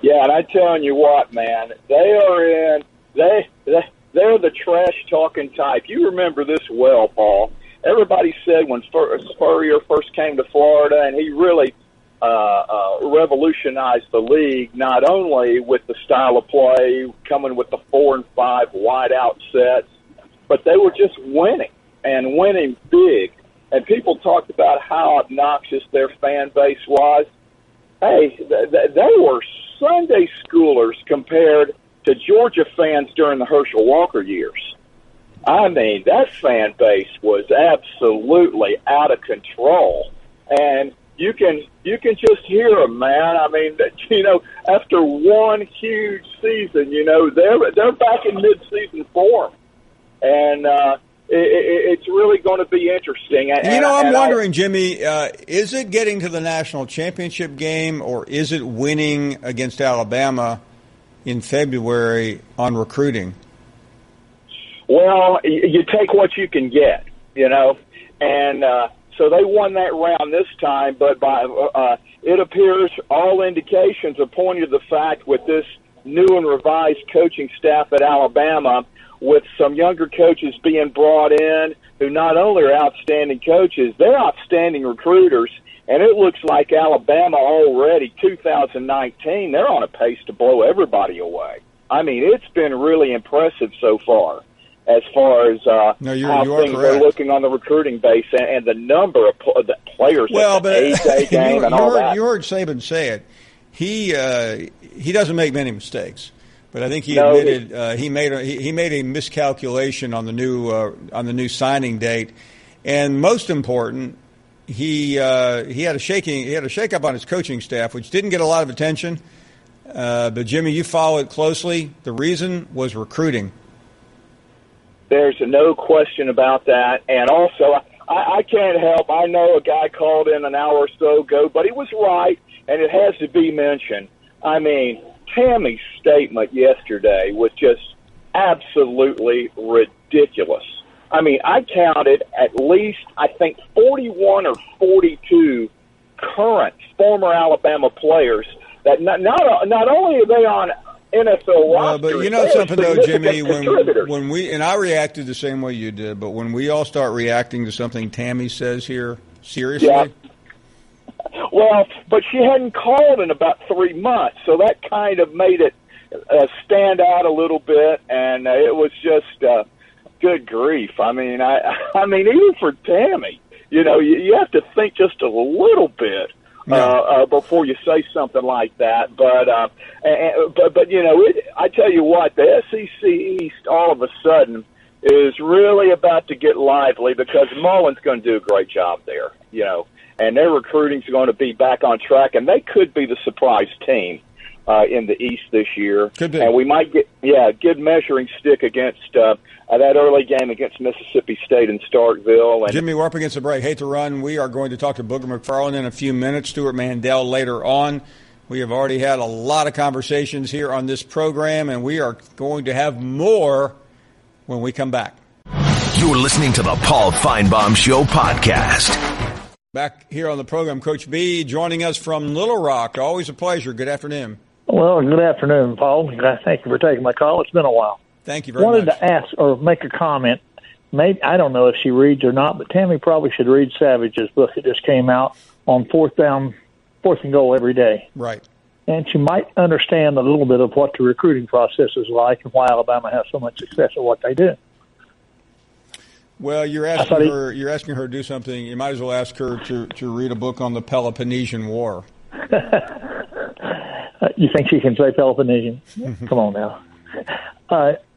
Yeah, and I'm telling you what, man, they're the trash-talking type. You remember this well, Paul. Everybody said when Spurrier first came to Florida, and he really revolutionized the league, not only with the style of play, coming with the 4 and 5 wide-out sets, but they were just winning. And winning big. And people talked about how obnoxious their fan base was. Hey, they were Sunday schoolers compared to Georgia fans during the Herschel Walker years. I mean, that fan base was absolutely out of control. And you can just hear them, man. I mean, after one huge season, they're back in mid-season form. And it's really going to be interesting. I'm wondering, Jimmy, is it getting to the national championship game or is it winning against Alabama in February on recruiting? Well, you take what you can get, and so they won that round this time. But it appears all indications are pointing to the fact with this new and revised coaching staff at Alabama, with some younger coaches being brought in who not only are outstanding coaches, they're outstanding recruiters. And it looks like Alabama already, 2019, they're on a pace to blow everybody away. I mean, it's been really impressive so far as how things are looking on the recruiting base and the number of the players at the 8-day game and all that. You heard Saban say it. He doesn't make many mistakes, but I think he admitted he made a miscalculation on the new signing date, and most important, he had a shakeup on his coaching staff, which didn't get a lot of attention. But Jimmy, you follow it closely. The reason was recruiting. There's no question about that, and also I can't help. I know a guy called in an hour or so ago, but he was right, and it has to be mentioned. I mean, Tammy's statement yesterday was just absolutely ridiculous. I mean, I counted at least, I think, 41 or 42 current former Alabama players that not only are they on NFL rosters, but you know something though, Jimmy, when we, and I reacted the same way you did, but when we all start reacting to something Tammy says here, seriously? Yeah. Well, but she hadn't called in about 3 months, so that kind of made it stand out a little bit, and it was just good grief. I mean, I mean, even for Tammy, you know, you have to think just a little bit before you say something like that. But you know, I tell you what, the SEC East all of a sudden is really about to get lively because Mullen's going to do a great job there, you know, and their recruiting's going to be back on track, and they could be the surprise team in the East this year. Could be. And we might get, a good measuring stick against that early game against Mississippi State in Starkville. And Jimmy, we're up against the break. Hate to run. We are going to talk to Booger McFarland in a few minutes, Stewart Mandel later on. We have already had a lot of conversations here on this program, and we are going to have more when we come back. You're listening to the Paul Finebaum Show podcast. Back here on the program, Coach B joining us from Little Rock. Always a pleasure. Good afternoon. Well, good afternoon, Paul. Thank you for taking my call. It's been a while. Thank you very much. Wanted to ask or make a comment. Maybe I don't know if she reads or not, but Tammy probably should read Savage's book that just came out on fourth and goal every day. Right. And she might understand a little bit of what the recruiting process is like and why Alabama has so much success at what they do. Well, you're asking her to do something. You might as well ask her to read a book on the Peloponnesian War. You think she can say Peloponnesian? Come on now.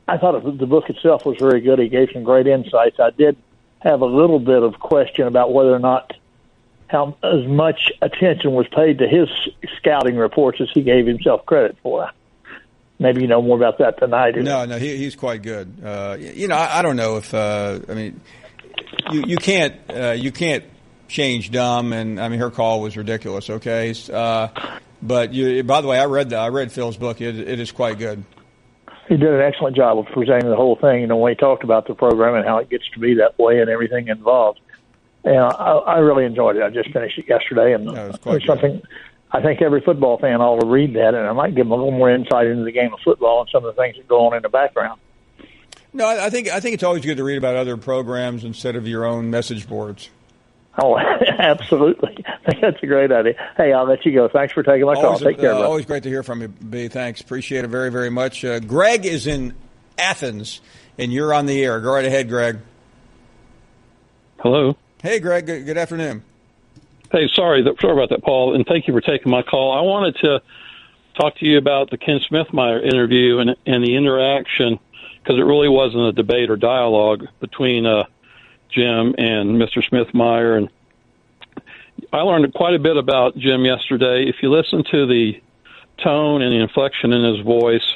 I thought the book itself was very good. He gave some great insights. I did have a little bit of question about whether or not how as much attention was paid to his scouting reports as he gave himself credit for. Maybe you know more about that than I do. No, he's quite good. You know, I don't know if I mean, you can't change dumb, and I mean her call was ridiculous. Okay, but by the way, I read Phil's book. It is quite good. He did an excellent job of presenting the whole thing. You know, when he talked about the program and how it gets to be that way and everything involved. And I really enjoyed it. I just finished it yesterday, and it's something I think every football fan ought to read that, and I might give them a little more insight into the game of football and some of the things that go on in the background. No, I think it's always good to read about other programs instead of your own message boards. Oh, absolutely. I think that's a great idea. Hey, I'll let you go. Thanks for taking my call. Take care, brother. Always great to hear from you, B. Thanks. Appreciate it very, very much. Greg is in Athens, and you're on the air. Go right ahead, Greg. Hello. Hey, Greg. Good afternoon. Hey, sorry about that, Paul, and thank you for taking my call. I wanted to talk to you about the Ken Smithmeyer interview and the interaction, because it really wasn't a debate or dialogue between Jim and Mr. Smithmeyer. And I learned quite a bit about Jim yesterday. If you listen to the tone and the inflection in his voice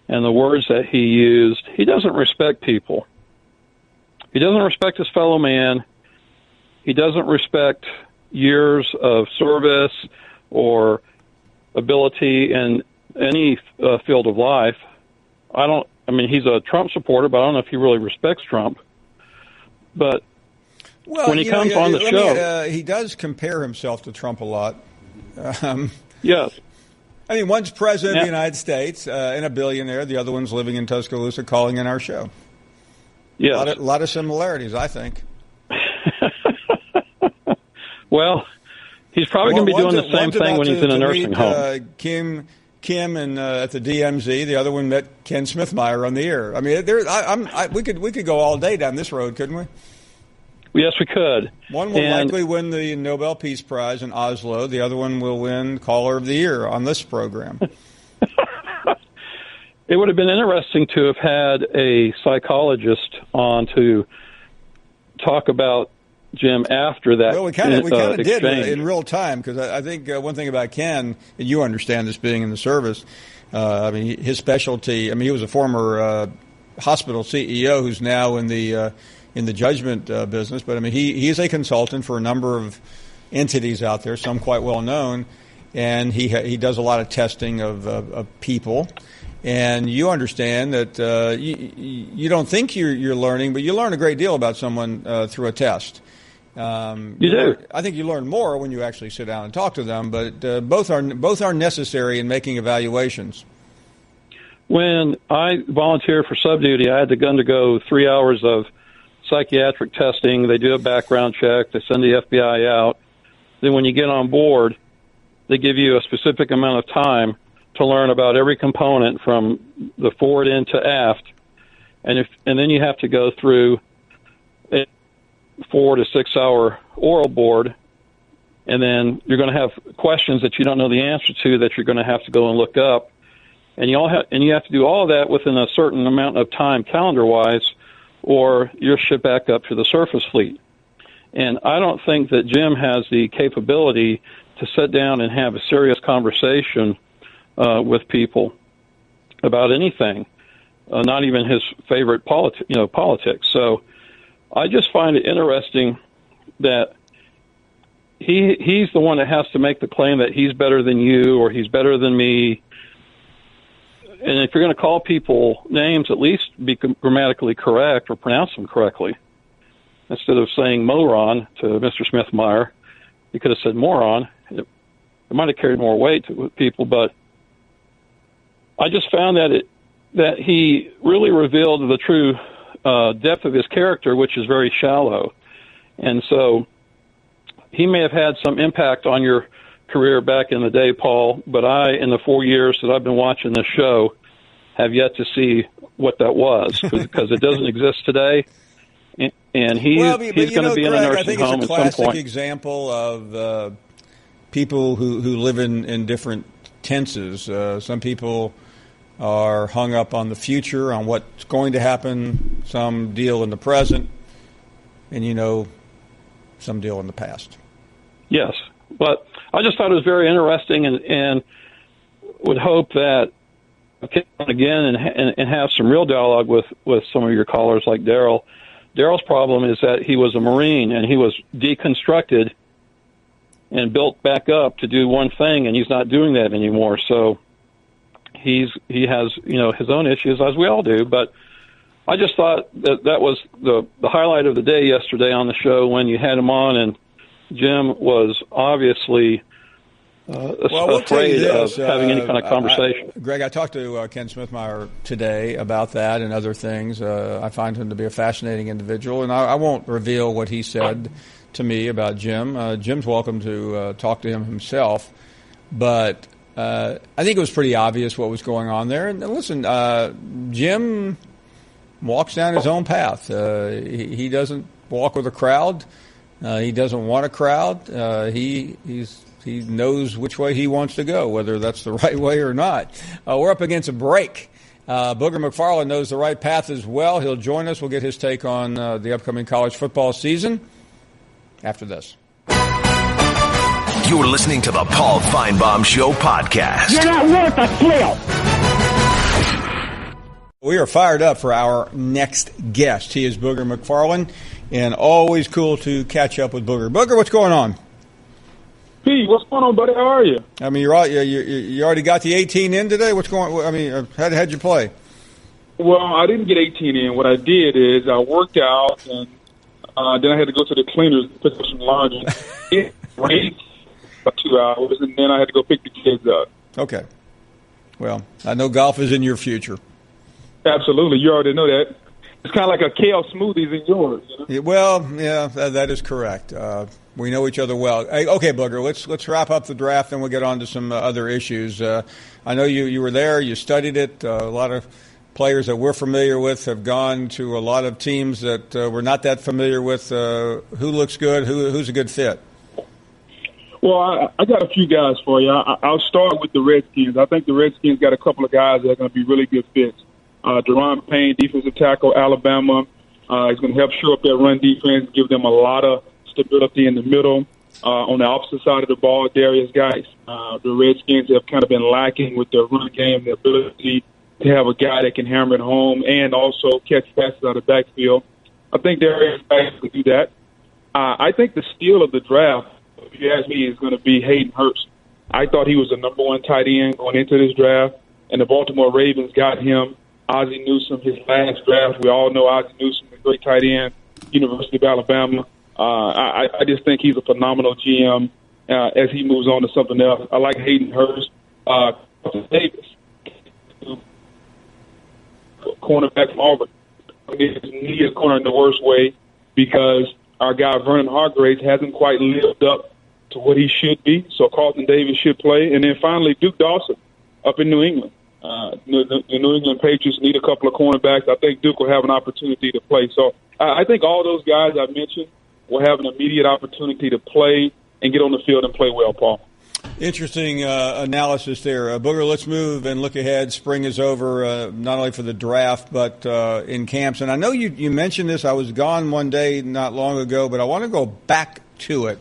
and the words that he used, he doesn't respect people. He doesn't respect his fellow man. He doesn't respect years of service or ability in any field of life. I mean, he's a Trump supporter, but I don't know if he really respects Trump. But Well, when he comes on the show, he does compare himself to Trump a lot. Yes. I mean, one's president of the United States and a billionaire. The other one's living in Tuscaloosa calling in our show. Yeah. A lot of similarities, I think. Well, he's probably going to be doing the same thing when he's in a nursing home. Kim and at the DMZ. The other one met Ken Smithmeyer on the air. I mean, we could go all day down this road, couldn't we? Yes, we could. One will likely win the Nobel Peace Prize in Oslo. The other one will win Caller of the Year on this program. It would have been interesting to have had a psychologist on to talk about Jim after that. Well, we kind of did in real time, because I think one thing about Ken, and you understand this being in the service, I mean, his specialty, I mean, he was a former hospital CEO who's now in the judgment business, but I mean, he is a consultant for a number of entities out there, some quite well known, and he does a lot of testing of people. And you understand that you don't think you're learning, but you learn a great deal about someone through a test. You do. I think you learn more when you actually sit down and talk to them, but both are necessary in making evaluations. When I volunteered for sub-duty, I had to undergo 3 hours of psychiatric testing. They do a background check. They send the FBI out. Then when you get on board, they give you a specific amount of time to learn about every component from the forward end to aft. And then you have to go through a 4 to 6 hour oral board, and then you're going to have questions that you don't know the answer to that you're going to have to go and look up. And you have to do all of that within a certain amount of time calendar-wise, or you're shipped back up to the surface fleet. And I don't think that Jim has the capability to sit down and have a serious conversation with people about anything, not even his favorite politics. So I just find it interesting that he's the one that has to make the claim that he's better than you or he's better than me. And if you're going to call people names, at least be grammatically correct or pronounce them correctly. Instead of saying moron to Mr. Smithmeyer, you could have said moron. It might have carried more weight with people, but I just found that he really revealed the true depth of his character, which is very shallow. And so he may have had some impact on your career back in the day, Paul, but in the 4 years that I've been watching this show, have yet to see what that was, because it doesn't exist today. And he's going to be in a nursing home at some point. I think it's a classic example of people who live in different tenses. Some people are hung up on the future, on what's going to happen, some deal in the present, and, some deal in the past. Yes, but I just thought it was very interesting, and would hope that again and have some real dialogue with some of your callers like Daryl. Daryl's problem is that he was a Marine and he was deconstructed and built back up to do one thing, and he's not doing that anymore. So he has his own issues, as we all do. But I just thought that was the highlight of the day yesterday on the show when you had him on, and Jim was obviously afraid of having any kind of conversation. Greg, I talked to Ken Smithmeyer today about that and other things. I find him to be a fascinating individual, and I won't reveal what he said to me about Jim. Jim's welcome to talk to him himself, but I think it was pretty obvious what was going on there. And listen, Jim walks down his own path. He doesn't walk with a crowd. He doesn't want a crowd. He knows which way he wants to go, whether that's the right way or not. We're up against a break. Booger McFarland knows the right path as well. He'll join us. We'll get his take on the upcoming college football season after this. You're listening to the Paul Finebaum Show podcast. You're not worth a flip. We are fired up for our next guest. He is Booger McFarland, and always cool to catch up with Booger. Booger, what's going on? Pete, what's going on, buddy? How are you? I mean, you already got the 18 in today? What's going? I mean, how'd you play? Well, I didn't get 18 in. What I did is I worked out, and Then I had to go to the cleaners and pick up some laundry. It rained for 2 hours, and then I had to go pick the kids up. Okay. Well, I know golf is in your future. Absolutely. You already know that. It's kind of like a kale smoothies in yours. You know? Yeah, well, yeah, that is correct. We know each other well. Hey, okay, Booger, let's wrap up the draft, and we'll get on to some other issues. I know you were there. You studied it. A lot of players that we're familiar with have gone to a lot of teams that we're not that familiar with. Who looks good? Who's a good fit? Well, I got a few guys for you. I'll start with the Redskins. I think the Redskins got a couple of guys that are going to be really good fits. Deron Payne, defensive tackle, Alabama. He's going to help shore up their run defense, give them a lot of stability in the middle. On the opposite side of the ball, Darius Geis. The Redskins have kind of been lacking with their run game, their ability to have a guy that can hammer it home and also catch passes out of the backfield. I think Darius Geis can do that. I think the steal of the draft, if you ask me, is going to be Hayden Hurst. I thought he was the number one tight end going into this draft, and the Baltimore Ravens got him. Ozzie Newsome, his last draft. We all know Ozzie Newsome, a great tight end, University of Alabama. I just think he's a phenomenal GM as he moves on to something else. I like Hayden Hurst. Davis, cornerback from Auburn. He is corner in the worst way because our guy Vernon Hargraves hasn't quite lived up to what he should be. So Carlton Davis should play. And then finally, Duke Dawson up in New England. The New England Patriots need a couple of cornerbacks. I think Duke will have an opportunity to play. So I think all those guys I mentioned will have an immediate opportunity to play and get on the field and play well, Paul. Interesting analysis there. Booger, let's move and look ahead. Spring is over, not only for the draft, but in camps. And I know you mentioned this. I was gone one day not long ago, but I want to go back to it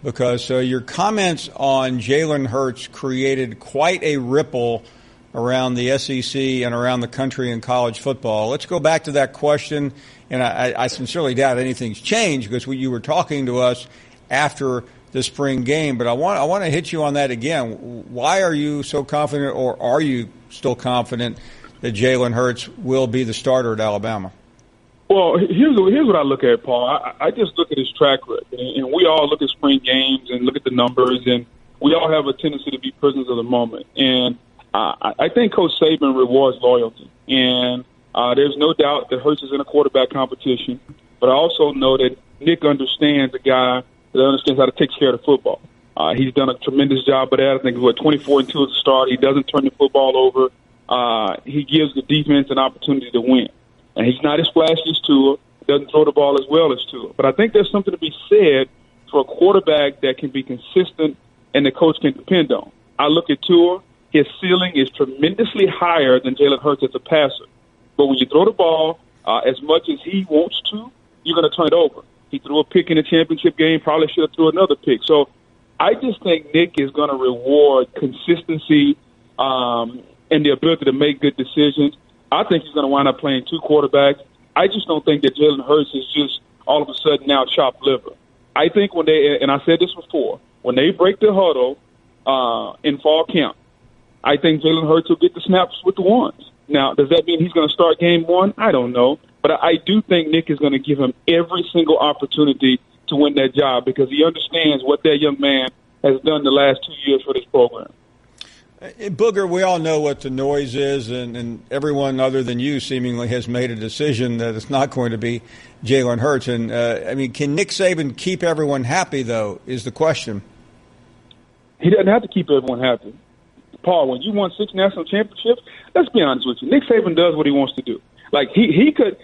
because your comments on Jalen Hurts created quite a ripple around the SEC and around the country in college football. Let's go back to that question, and I sincerely doubt anything's changed because you were talking to us after the spring game, but I want to hit you on that again. Why are you so confident, or are you still confident that Jalen Hurts will be the starter at Alabama? Well, here's what I look at, Paul. I just look at his track record, and we all look at spring games and look at the numbers, and we all have a tendency to be prisoners of the moment. And I think Coach Saban rewards loyalty, and there's no doubt that Hurts is in a quarterback competition, but I also know that Nick understands a guy that understands how to take care of the football. He's done a tremendous job of that. I think 24-2 at the start. He doesn't turn the football over. He gives the defense an opportunity to win. And he's not as flashy as Tua. Doesn't throw the ball as well as Tua. But I think there's something to be said for a quarterback that can be consistent and the coach can depend on. I look at Tua. His ceiling is tremendously higher than Jalen Hurts as a passer. But when you throw the ball as much as he wants to, you're going to turn it over. He threw a pick in the championship game, probably should have threw another pick. So I just think Nick is going to reward consistency and the ability to make good decisions. I think he's going to wind up playing two quarterbacks. I just don't think that Jalen Hurts is just all of a sudden now chopped liver. I think when they, and I said this before, when they break the huddle in fall camp, I think Jalen Hurts will get the snaps with the ones. Now, does that mean he's going to start game one? I don't know. But I do think Nick is going to give him every single opportunity to win that job because he understands what that young man has done the last 2 years for this program. Booger, we all know what the noise is, and everyone other than you seemingly has made a decision that it's not going to be Jalen Hurts. And, I mean, can Nick Saban keep everyone happy, though, is the question. He doesn't have to keep everyone happy. Paul, when you won 6 national championships, let's be honest with you, Nick Saban does what he wants to do. Like, he could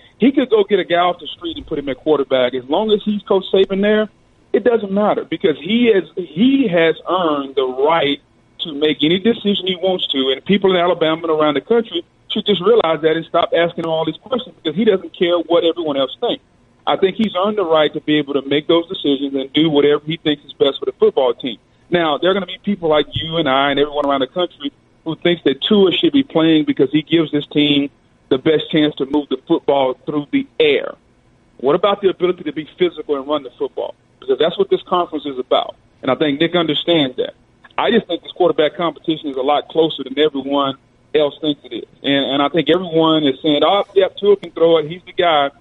go get a guy off the street and put him at quarterback. As long as he's Coach Saban there, it doesn't matter because he has earned the right to make any decision he wants to. And people in Alabama and around the country should just realize that and stop asking him all these questions because he doesn't care what everyone else thinks. I think he's earned the right to be able to make those decisions and do whatever he thinks is best for the football team. Now, there are going to be people like you and I and everyone around the country who thinks that Tua should be playing because he gives this team the best chance to move the football through the air. What about the ability to be physical and run the football? Because that's what this conference is about. And I think Nick understands that. I just think this quarterback competition is a lot closer than everyone else thinks it is. And I think everyone is saying, oh, yeah, Tua can throw it. He's the guy.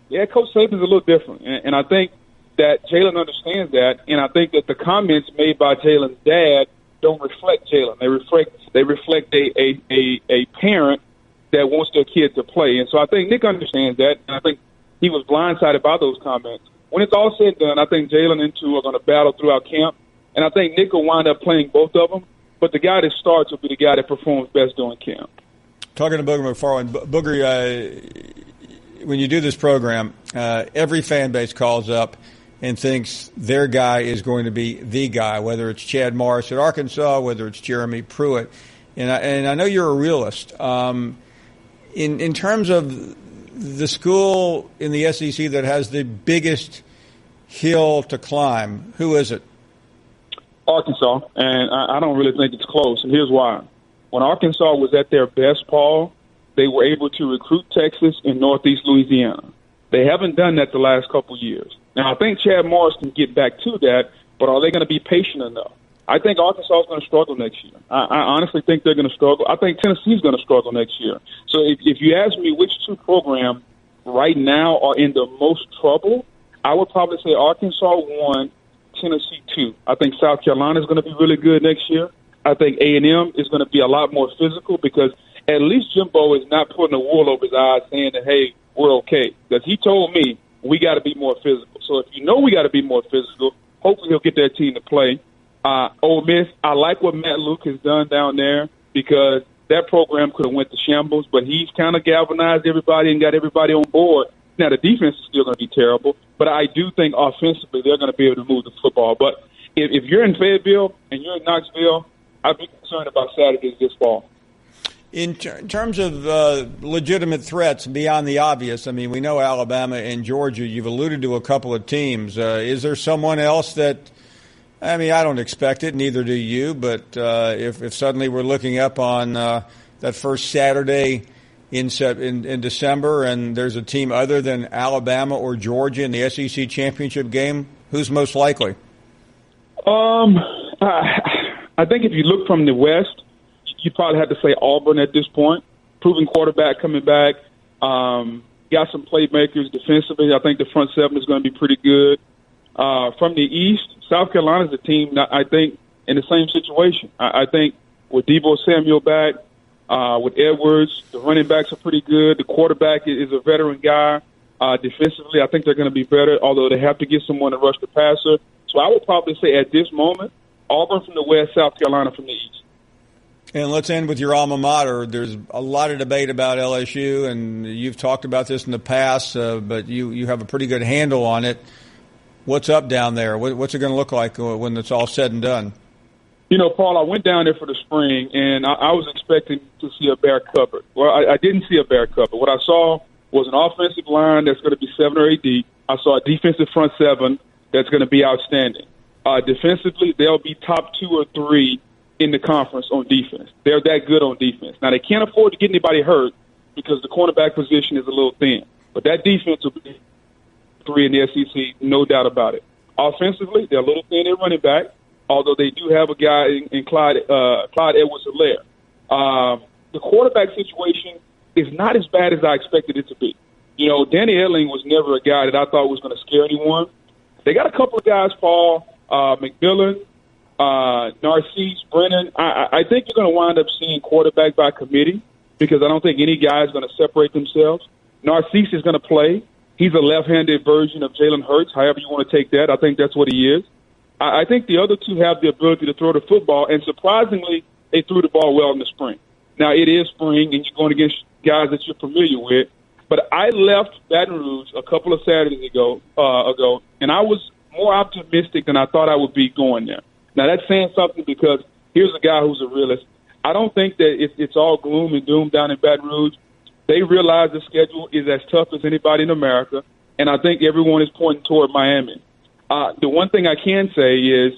Yeah, Coach Saban's a little different, and I think that Jalen understands that, and I think that the comments made by Jalen's dad don't reflect Jalen. They reflect a parent that wants their kid to play, and so I think Nick understands that, and I think he was blindsided by those comments. When it's all said and done, I think Jalen and Tua are going to battle throughout camp, and I think Nick will wind up playing both of them, but the guy that starts will be the guy that performs best during camp. Talking to Booger McFarland, Booger, when you do this program, every fan base calls up and thinks their guy is going to be the guy, whether it's Chad Morris at Arkansas, whether it's Jeremy Pruitt. And I know you're a realist. In terms of the school in the SEC that has the biggest hill to climb, who is it? Arkansas, and I don't really think it's close, and here's why. When Arkansas was at their best, Paul, they were able to recruit Texas and Northeast Louisiana. They haven't done that the last couple years. Now, I think Chad Morris can get back to that, but are they going to be patient enough? I think Arkansas is going to struggle next year. I honestly think they're going to struggle. I think Tennessee's going to struggle next year. So if you ask me which two programs right now are in the most trouble, I would probably say Arkansas 1, Tennessee 2. I think South Carolina is going to be really good next year. I think A&M is going to be a lot more physical because at least Jimbo is not putting the wool over his eyes saying that, hey, we're okay. Because he told me we got to be more physical. So if you know we got to be more physical, hopefully he'll get that team to play. Ole Miss, I like what Matt Luke has done down there because that program could have went to shambles, but he's kind of galvanized everybody and got everybody on board. Now, the defense is still going to be terrible, but I do think offensively they're going to be able to move the football. But if you're in Fayetteville and you're in Knoxville, I'd be concerned about Saturdays this fall. In terms of legitimate threats beyond the obvious, I mean, we know Alabama and Georgia. You've alluded to a couple of teams. Is there someone else that, I mean, I don't expect it, neither do you, but if suddenly we're looking up on that first Saturday in December and there's a team other than Alabama or Georgia in the SEC championship game, who's most likely? I think if you look from the West, you probably have to say Auburn at this point. Proven quarterback coming back. Got some playmakers defensively. I think the front seven is going to be pretty good. From the East, South Carolina's a team that I think in the same situation. I think with Deebo Samuel back, with Edwards, the running backs are pretty good. The quarterback is a veteran guy. Defensively, I think they're going to be better, although they have to get someone to rush the passer. So I would probably say at this moment, Auburn from the West, South Carolina from the East. And let's end with your alma mater. There's a lot of debate about LSU, and you've talked about this in the past, but you have a pretty good handle on it. What's up down there? What's it going to look like when it's all said and done? You know, Paul, I went down there for the spring, and I was expecting to see a bare cupboard. Well, I didn't see a bare cupboard. What I saw was an offensive line that's going to be 7 or 8 deep. I saw a defensive front seven that's going to be outstanding. Defensively, they'll be top 2 or 3 in the conference on defense. They're that good on defense. Now, they can't afford to get anybody hurt because the cornerback position is a little thin. But that defense will be 3 in the SEC, no doubt about it. Offensively, they're a little thin at running back, although they do have a guy in Clyde Edwards-Helaire. The quarterback situation is not as bad as I expected it to be. You know, Danny Etling was never a guy that I thought was going to scare anyone. They got a couple of guys, Paul, McMillan, Narcisse, Brennan. I think you're going to wind up seeing quarterback by committee because I don't think any guy is going to separate themselves. Narcisse is going to play. He's a left-handed version of Jalen Hurts, however you want to take that. I think that's what he is. I think the other two have the ability to throw the football, and surprisingly, they threw the ball well in the spring. Now, it is spring, and you're going against guys that you're familiar with. But I left Baton Rouge a couple of Saturdays ago, and I was more optimistic than I thought I would be going there. Now, that's saying something because here's a guy who's a realist. I don't think that it's all gloom and doom down in Baton Rouge. They realize the schedule is as tough as anybody in America, and I think everyone is pointing toward Miami. The one thing I can say is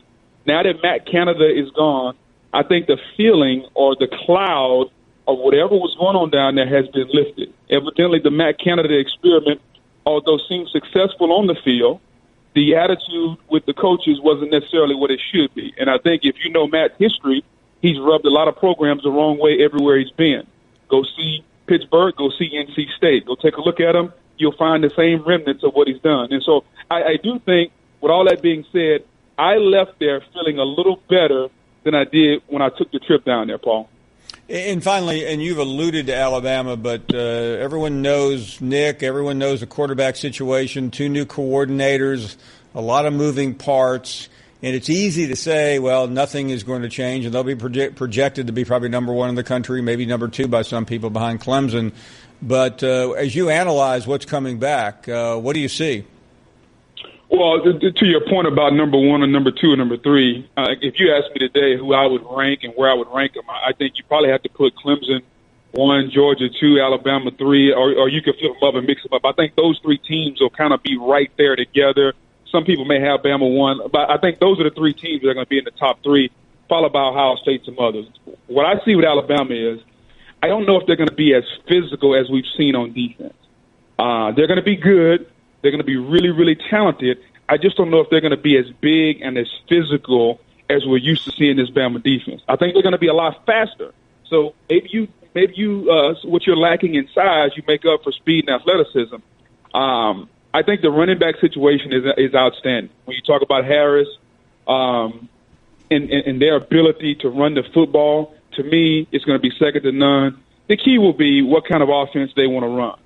now that Matt Canada is gone, I think the feeling or the cloud of whatever was going on down there has been lifted. Evidently, the Matt Canada experiment, although seemed successful on the field, the attitude with the coaches wasn't necessarily what it should be. And I think if you know Matt's history, he's rubbed a lot of programs the wrong way everywhere he's been. Go see Pittsburgh, go see NC State. Go take a look at him. you'll find the same remnants of what he's done. And so I do think, with all that being said, I left there feeling a little better than I did when I took the trip down there, Paul. And finally, and you've alluded to Alabama, but everyone knows Nick, everyone knows the quarterback situation, 2 new coordinators, a lot of moving parts, and it's easy to say, well, nothing is going to change, and they'll be projected to be probably number 1 in the country, maybe number 2 by some people behind Clemson. But as you analyze what's coming back, what do you see? Well, to your point about number 1 and number 2 and number 3, if you asked me today who I would rank and where I would rank them, I think you probably have to put Clemson 1, Georgia 2, Alabama 3, or you could flip them up and mix them up. I think those 3 teams will kind of be right there together. Some people may have Bama 1, but I think those are the 3 teams that are going to be in the top 3, followed by Ohio State and some others. What I see with Alabama is I don't know if they're going to be as physical as we've seen on defense. They're going to be good. They're going to be really, really talented. I just don't know if they're going to be as big and as physical as we're used to seeing this Bama defense. I think they're going to be a lot faster. So maybe you, what you're lacking in size, you make up for speed and athleticism. I think the running back situation is outstanding. When you talk about Harris and their ability to run the football, to me, it's going to be second to none. The key will be what kind of offense they want to run.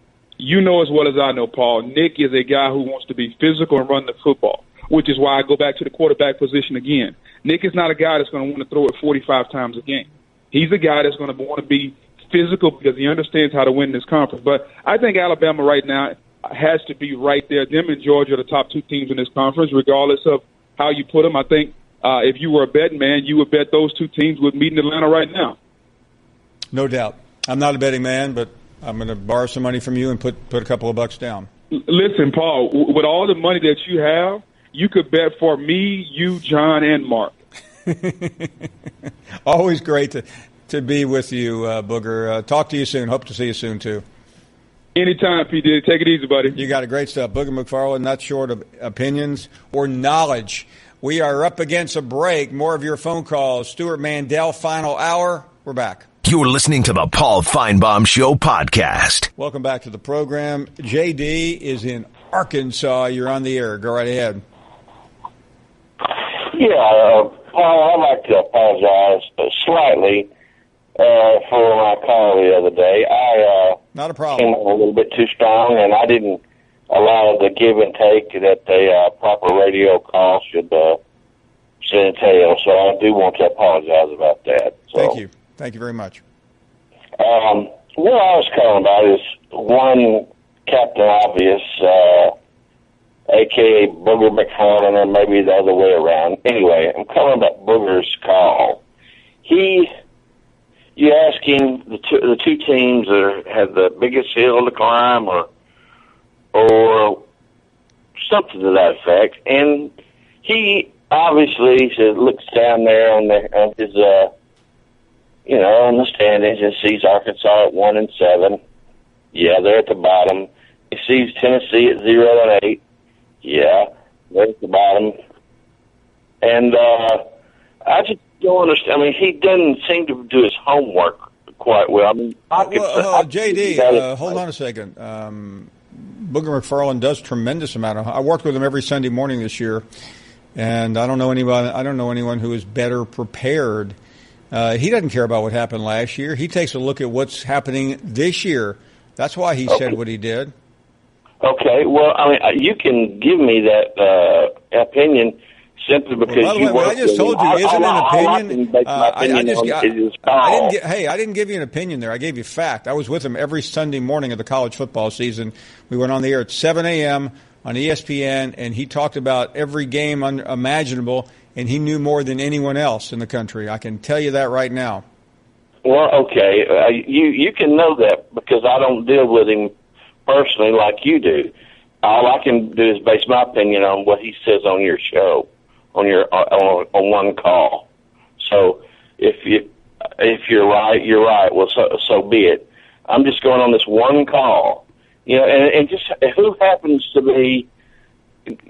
You know as well as I know, Paul, Nick is a guy who wants to be physical and run the football, which is why I go back to the quarterback position again. Nick is not a guy that's going to want to throw it 45 times a game. He's a guy that's going to want to be physical because he understands how to win this conference. But I think Alabama right now has to be right there. Them and Georgia are the top 2 teams in this conference, regardless of how you put them. I think if you were a betting man, you would bet those 2 teams would meet in Atlanta right now. No doubt. I'm not a betting man, but I'm going to borrow some money from you and put a couple of bucks down. Listen, Paul, with all the money that you have, you could bet for me, you, John, and Mark. Always great to be with you, Booger. Talk to you soon. Hope to see you soon, too. Anytime, PD. Take it easy, buddy. You got it. Great stuff. Booger McFarland, not short of opinions or knowledge. We are up against a break. More of your phone calls. Stewart Mandel, final hour. We're back. You're listening to the Paul Finebaum Show podcast. Welcome back to the program. JD is in Arkansas. You're on the air. Go right ahead. Yeah, Paul, I'd like to apologize slightly for my call the other day. I not a problem. Came on a little bit too strong, and I didn't allow the give and take that a proper radio call should entail. So I do want to apologize about that. So. Thank you. Thank you very much. What I was calling about is one Captain Obvious, a.k.a. Booger McFarland, or maybe the other way around. Anyway, I'm calling about Booger's call. You ask him the two teams that have the biggest hill to climb, or something to that effect, and he obviously looks down there on his on the standings and sees Arkansas at 1-7. Yeah, they're at the bottom. He sees Tennessee at 0-8. Yeah, they're at the bottom. And I just don't understand. I mean, he doesn't seem to do his homework quite well. I mean, JD, hold on a second. Booger McFarland does tremendous amount of. I worked with him every Sunday morning this year, and I don't know anyone who is better prepared. He doesn't care about what happened last year. He takes a look at what's happening this year. That's why he said what he did. Okay. Well, I mean, you can give me that opinion simply because I just told you, isn't an opinion. I didn't give you an opinion there. I gave you fact. I was with him every Sunday morning of the college football season. We went on the air at 7 a.m. on ESPN, and he talked about every game imaginable. And he knew more than anyone else in the country. I can tell you that right now. Well, okay. You can know that because I don't deal with him personally like you do. All I can do is base my opinion on what he says on your show, on one call. So if you're right, you're right. Well, so be it. I'm just going on this one call, and just who happens to be.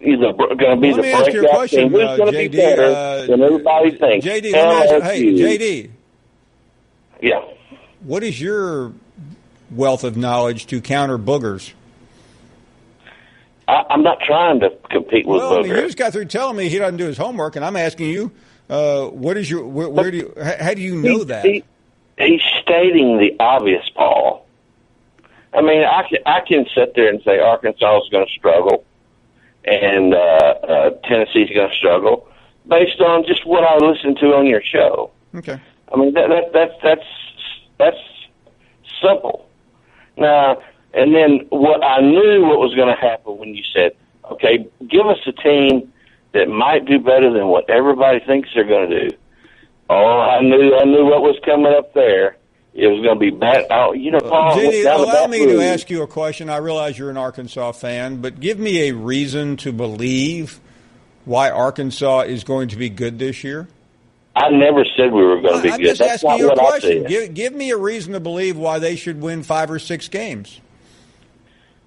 Either going to be the breakout team. Who's going to be better than everybody thinks? JD, JD. Yeah. What is your wealth of knowledge to counter Boogers? I'm not trying to compete with Booger. You just got through telling me he doesn't do his homework, and I'm asking you, what is your? Where do you? How do you know that? He's stating the obvious, Paul. I mean, I can sit there and say Arkansas is going to struggle, and Tennessee's going to struggle, based on just what I listened to on your show. Okay. I mean, that's simple. Now, and then what I knew what was going to happen when you said, okay, give us a team that might do better than what everybody thinks they're going to do. Oh, I knew what was coming up there. It was going to be bad. Oh, Paul. JD, allow me to ask you a question. I realize you're an Arkansas fan, but give me a reason to believe why Arkansas is going to be good this year. I never said we were going to be I'm good. just That's asking not you a what question. I said. Give me a reason to believe why they should win 5 or 6 games.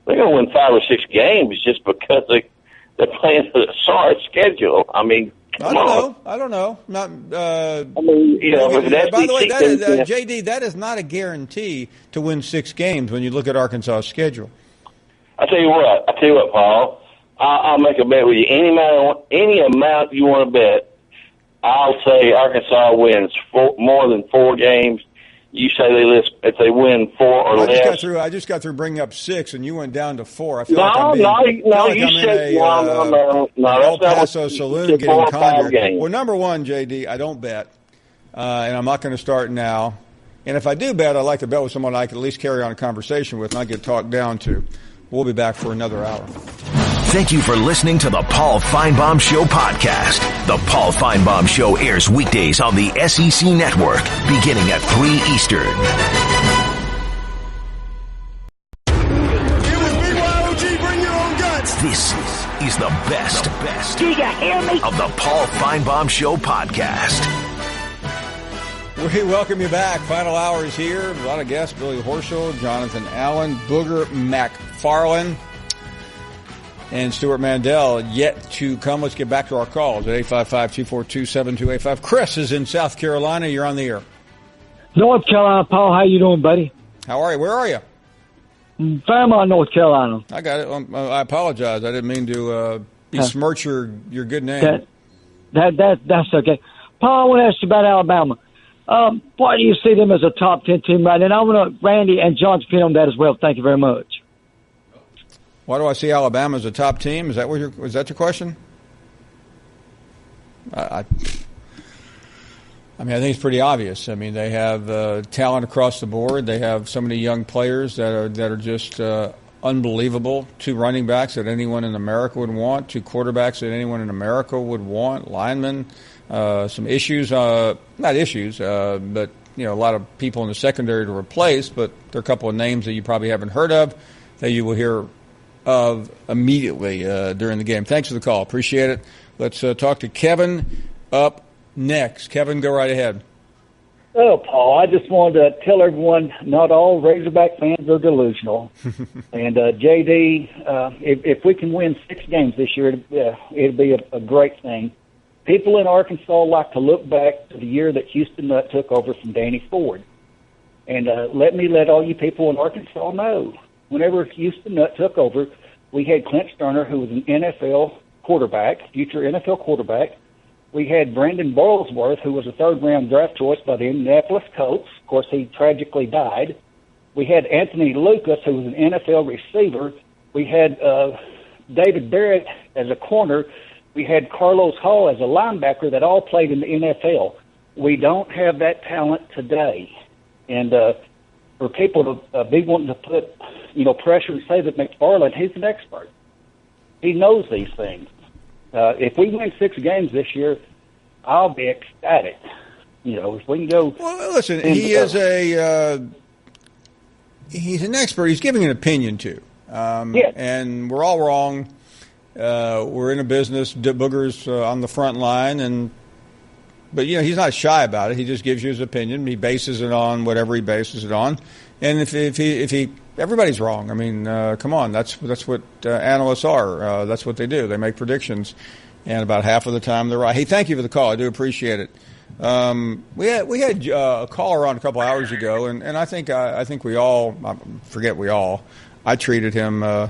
They're going to win 5 or 6 games just because they're playing a sorry schedule. I mean, I don't know. Not. I mean, by the way, JD, that is not a guarantee to win 6 games when you look at Arkansas' schedule. I tell you what, Paul. I'll make a bet with you. Any amount you want to bet, I'll say Arkansas wins more than 4 games. You say if they win 4 or less. I just got through bringing up 6, and you went down to 4. I feel no. You said no. El Paso saloon getting conjured. Well, number one, JD, I don't bet, and I'm not going to start now. And if I do bet, I like to bet with someone I can at least carry on a conversation with, and I get talked down to. We'll be back for another hour. Thank you for listening to the Paul Finebaum Show podcast. The Paul Finebaum Show airs weekdays on the SEC Network, beginning at 3 Eastern. It was BYOG, bring your own guts. This is the best Do you hear me? of the Paul Finebaum Show podcast. We welcome you back. Final hour is here. A lot of guests: Billy Horschel, Jonathan Allen, Booger McFarland, and Stewart Mandel yet to come. Let's get back to our calls at 855-242-7285. Chris is in South Carolina. You're on the air. North Carolina, Paul. How you doing, buddy? How are you? Where are you? Fairmont, North Carolina. I got it. I apologize. I didn't mean to besmirch your good name. That's okay. Paul, I want to ask you about Alabama. Why do you see them as a top 10 team right now? And I want Randy and John's opinion on that as well. Thank you very much. Why do I see Alabama as a top team? Is that your question? I mean, I think it's pretty obvious. I mean, they have talent across the board. They have so many young players that are just unbelievable. 2 running backs that anyone in America would want. 2 quarterbacks that anyone in America would want. Linemen. Some issues, not issues, but a lot of people in the secondary to replace. But there are a couple of names that you probably haven't heard of that you will hear of immediately during the game. Thanks for the call. Appreciate it. Let's talk to Kevin up next. Kevin, go right ahead. Oh, Paul, I just wanted to tell everyone not all Razorback fans are delusional. And, JD, if we can win 6 games this year, it'd be a great thing. People in Arkansas like to look back to the year that Houston Nutt took over from Danny Ford. And let all you people in Arkansas know, whenever Houston Nutt took over, we had Clint Sterner, who was an NFL quarterback, future NFL quarterback. We had Brandon Boylesworth, who was a 3rd-round draft choice by the Indianapolis Colts. Of course, he tragically died. We had Anthony Lucas, who was an NFL receiver. We had David Barrett as a corner. We had Carlos Hall as a linebacker that all played in the NFL. We don't have that talent today. And for people to be wanting to put, pressure and say that McFarland, he's an expert. He knows these things. If we win 6 games this year, I'll be ecstatic. If we can go. Well, listen, he is he's an expert. He's giving an opinion too. And we're all wrong. We're in a business. Booger's on the front line, but he's not shy about it. He just gives you his opinion. He bases it on whatever he bases it on. And if he everybody's wrong. I mean, come on, that's what analysts are. That's what they do. They make predictions, and about half of the time they're right. Hey, thank you for the call. I do appreciate it. We had a caller on a couple hours ago, and I think we all I treated him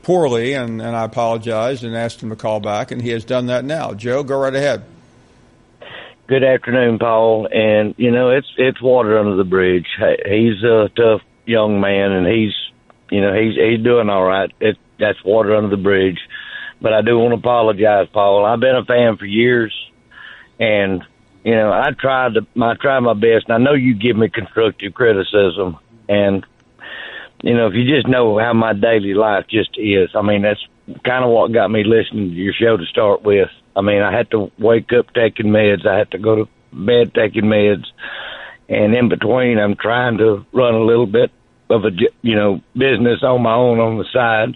poorly, and I apologized and asked him to call back, and he has done that now. Joe, go right ahead. Good afternoon, Paul. And it's water under the bridge. He's a tough young man, and he's doing all right. That's water under the bridge. But I do want to apologize, Paul. I've been a fan for years, and I tried my best. And I know you give me constructive criticism, and if you just know how my daily life just is, I mean, that's kind of what got me listening to your show to start with. I mean, I had to wake up taking meds. I had to go to bed taking meds. And in between, I'm trying to run a little bit of a, business on my own on the side.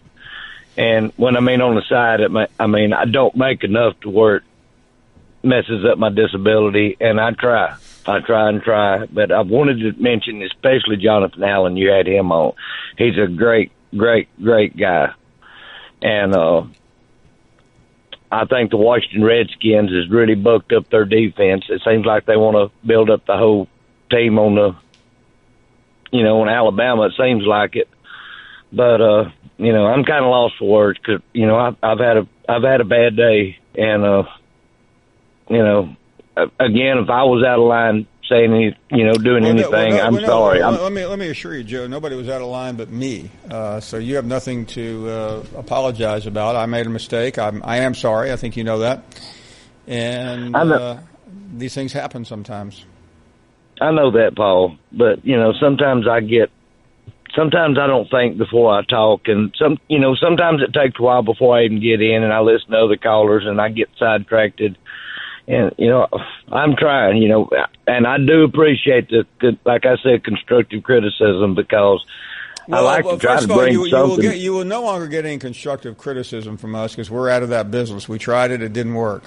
And when I mean on the side, I don't make enough to where it messes up my disability. And I try. But I wanted to mention, especially Jonathan Allen, you had him on. He's a great, great, great guy. And I think the Washington Redskins has really bulked up their defense. It seems like they want to build up the whole team on on Alabama. It seems like it. But, I'm kind of lost for words because, I've had a bad day. And, again, if I was out of line saying, doing anything, I'm sorry. Let me assure you, Joe, nobody was out of line but me. So you have nothing to apologize about. I made a mistake. I am sorry. I think you know that. And these things happen sometimes. I know that, Paul. But, sometimes sometimes I don't think before I talk. And, sometimes it takes a while before I even get in and I listen to other callers and I get sidetracked. And, I'm trying, and I do appreciate the like I said, constructive criticism because I like to try to bring something. You will no longer get any constructive criticism from us because we're out of that business. We tried it. It didn't work.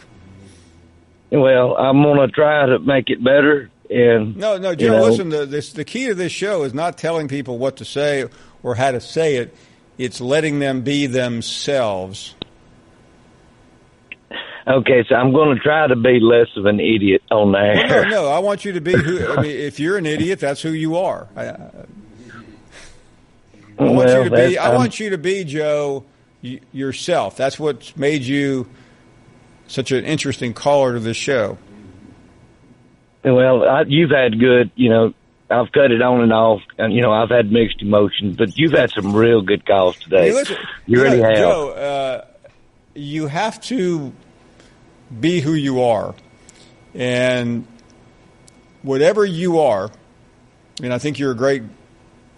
Well, I'm going to try to make it better. And No, Joe, listen, the key to this show is not telling people what to say or how to say it. It's letting them be themselves. Okay, so I'm going to try to be less of an idiot on there. Well, no, I want you to be if you're an idiot, that's who you are. I want you to be, Joe, yourself. That's what's made you such an interesting caller to this show. Well, you've had good, I've cut it on and off, and, I've had mixed emotions, but you've had some real good calls today. Hey, listen, you really have. Joe, you have to be who you are. And whatever you are, I think you're a great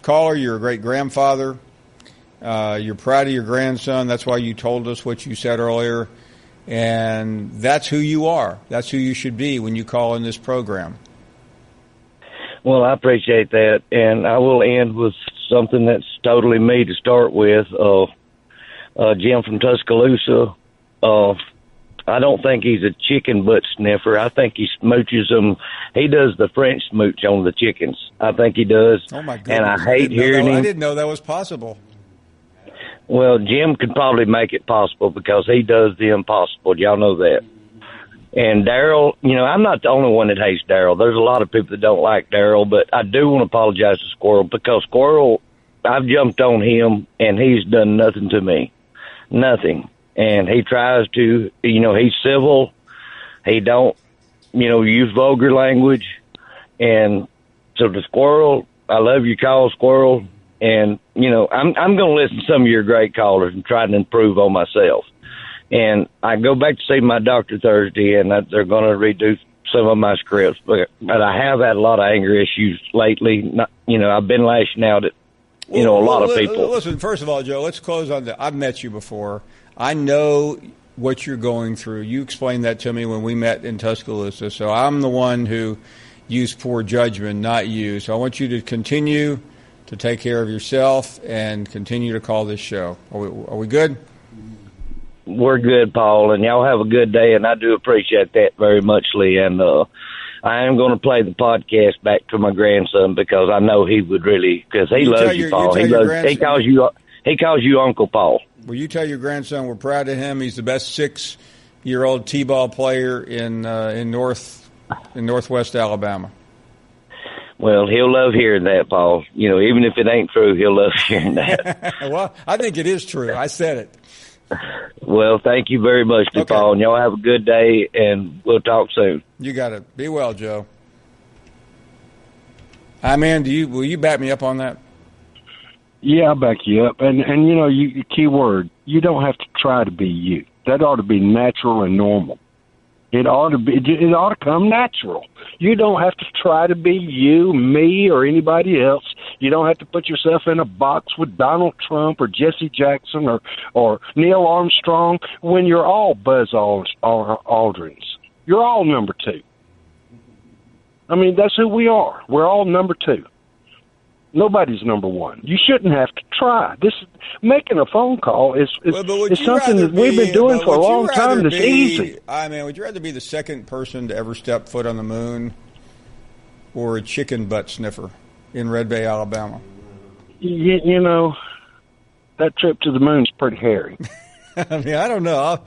caller, you're a great grandfather, you're proud of your grandson. That's why you told us what you said earlier. And that's who you are. That's who you should be when you call in this program. Well, I appreciate that. And I will end with something that's totally me to start with. Jim from Tuscaloosa, I don't think he's a chicken butt sniffer. I think he smooches them. He does the French smooch on the chickens. I think he does. Oh, my goodness. And I hate hearing him. I didn't know that was possible. Well, Jim could probably make it possible because he does the impossible. Y'all know that. And Daryl, I'm not the only one that hates Daryl. There's a lot of people that don't like Daryl, but I do want to apologize to Squirrel because Squirrel, I've jumped on him, and he's done nothing to me. Nothing. And he tries to, he's civil. He don't, use vulgar language. And so the Squirrel, I love your call, Squirrel. And, I'm going to listen to some of your great callers and try to improve on myself. And I go back to see my doctor Thursday, and they're going to redo some of my scripts. But I have had a lot of anger issues lately. I've been lashing out at, a lot of people. Listen, first of all, Joe, let's close on that. I've met you before. I know what you're going through. You explained that to me when we met in Tuscaloosa. So I'm the one who used poor judgment, not you. So I want you to continue to take care of yourself and continue to call this show. Are we good? We're good, Paul, and y'all have a good day, and I do appreciate that very much, Lee. And I am going to play the podcast back to my grandson because I know he would really, because he loves you, Paul. He calls you Uncle Paul. Will you tell your grandson we're proud of him? He's the best 6-year-old T-ball player in Northwest Alabama. Well, he'll love hearing that, Paul. You know, even if it ain't true, he'll love hearing that. Well, I think it is true. I said it. Well, thank you very much, Paul, and y'all have a good day, and we'll talk soon. You got it. Be well, Joe. Hi, man. Will you back me up on that? Yeah, I'll back you up. And you know, key word, you don't have to try to be you. That ought to be natural and normal. It ought to come natural. You don't have to try to be you, me, or anybody else. You don't have to put yourself in a box with Donald Trump or Jesse Jackson or Neil Armstrong when you're all Buzz Aldrins. You're all number 2. I mean, that's who we are. We're all number 2. Nobody's number 1. You shouldn't have to try. Making a phone call is something that we've been doing for a long time. It's easy. Would you rather be the second person to ever step foot on the moon or a chicken butt sniffer in Red Bay, Alabama? You know, that trip to the moon's pretty hairy. I mean, I don't know.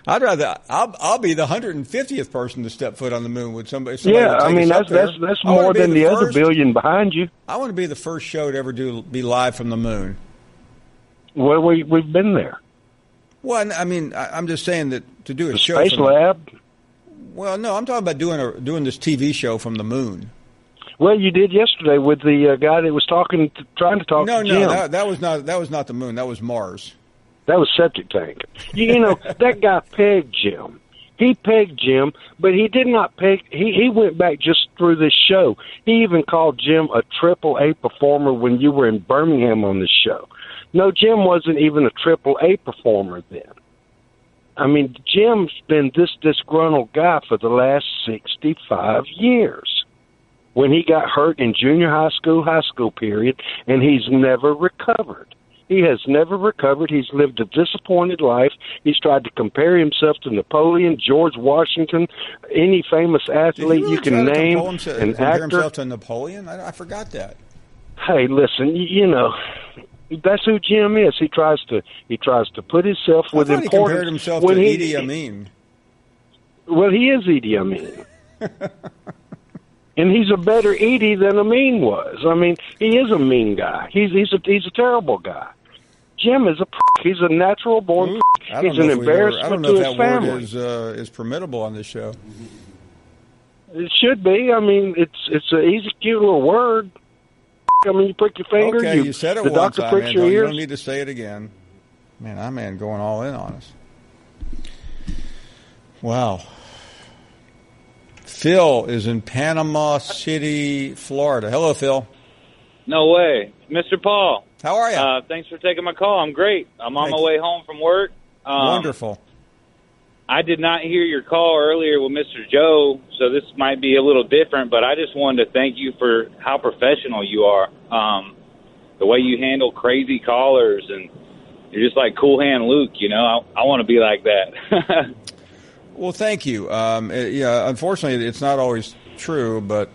I'll be the 150th person to step foot on the moon with somebody. Yeah, I mean that's more than the other billion behind you. I want to be the first show to ever be live from the moon. Well, we've been there. Well, I mean, I'm just saying that to do a the show. Space Lab. Well, no, I'm talking about doing this TV show from the moon. Well, you did yesterday with the guy that was trying to talk to Jim. No, that was not the moon. That was Mars. That was septic tank. You know, that guy pegged Jim. He pegged Jim, but he did not peg. He went back just through this show. He even called Jim a AAA performer when you were in Birmingham on this show. No, Jim wasn't even a AAA performer then. I mean, Jim's been this disgruntled guy for the last 65 years. When he got hurt in junior high school period, and he's never recovered. He has never recovered. He's lived a disappointed life. He's tried to compare himself to Napoleon, George Washington, any famous athlete you can name, an compare himself actor. to Napoleon? I forgot that. Hey, listen, you know, that's who Jim is. He tries to put himself with importance. He compared himself to Idi Amin. Well, he is Idi Amin. And he's a better Edie than Amin was. I mean, he is a mean guy. He's a terrible guy. Jim is a prick. He's a natural born prick. He's an embarrassment to his family. I don't know if that word is permittable on this show. It should be. I mean, it's an easy, cute little word. I mean, you prick your finger. Okay, you said it the once. doctor pricks your ears. You don't need to say it again. Man, going all in on us. Wow. Phil is in Panama City, Florida. Hello, Phil. No way. Mr. Paul. How are you? Thanks for taking my call. I'm great. I'm on my way home from work. Wonderful. I did not hear your call earlier with Mr. Joe, so this might be a little different, but I just wanted to thank you for how professional you are. The way you handle crazy callers, and you're just like Cool Hand Luke, you know. I want to be like that. Well, thank you. Yeah, unfortunately, it's not always true, but...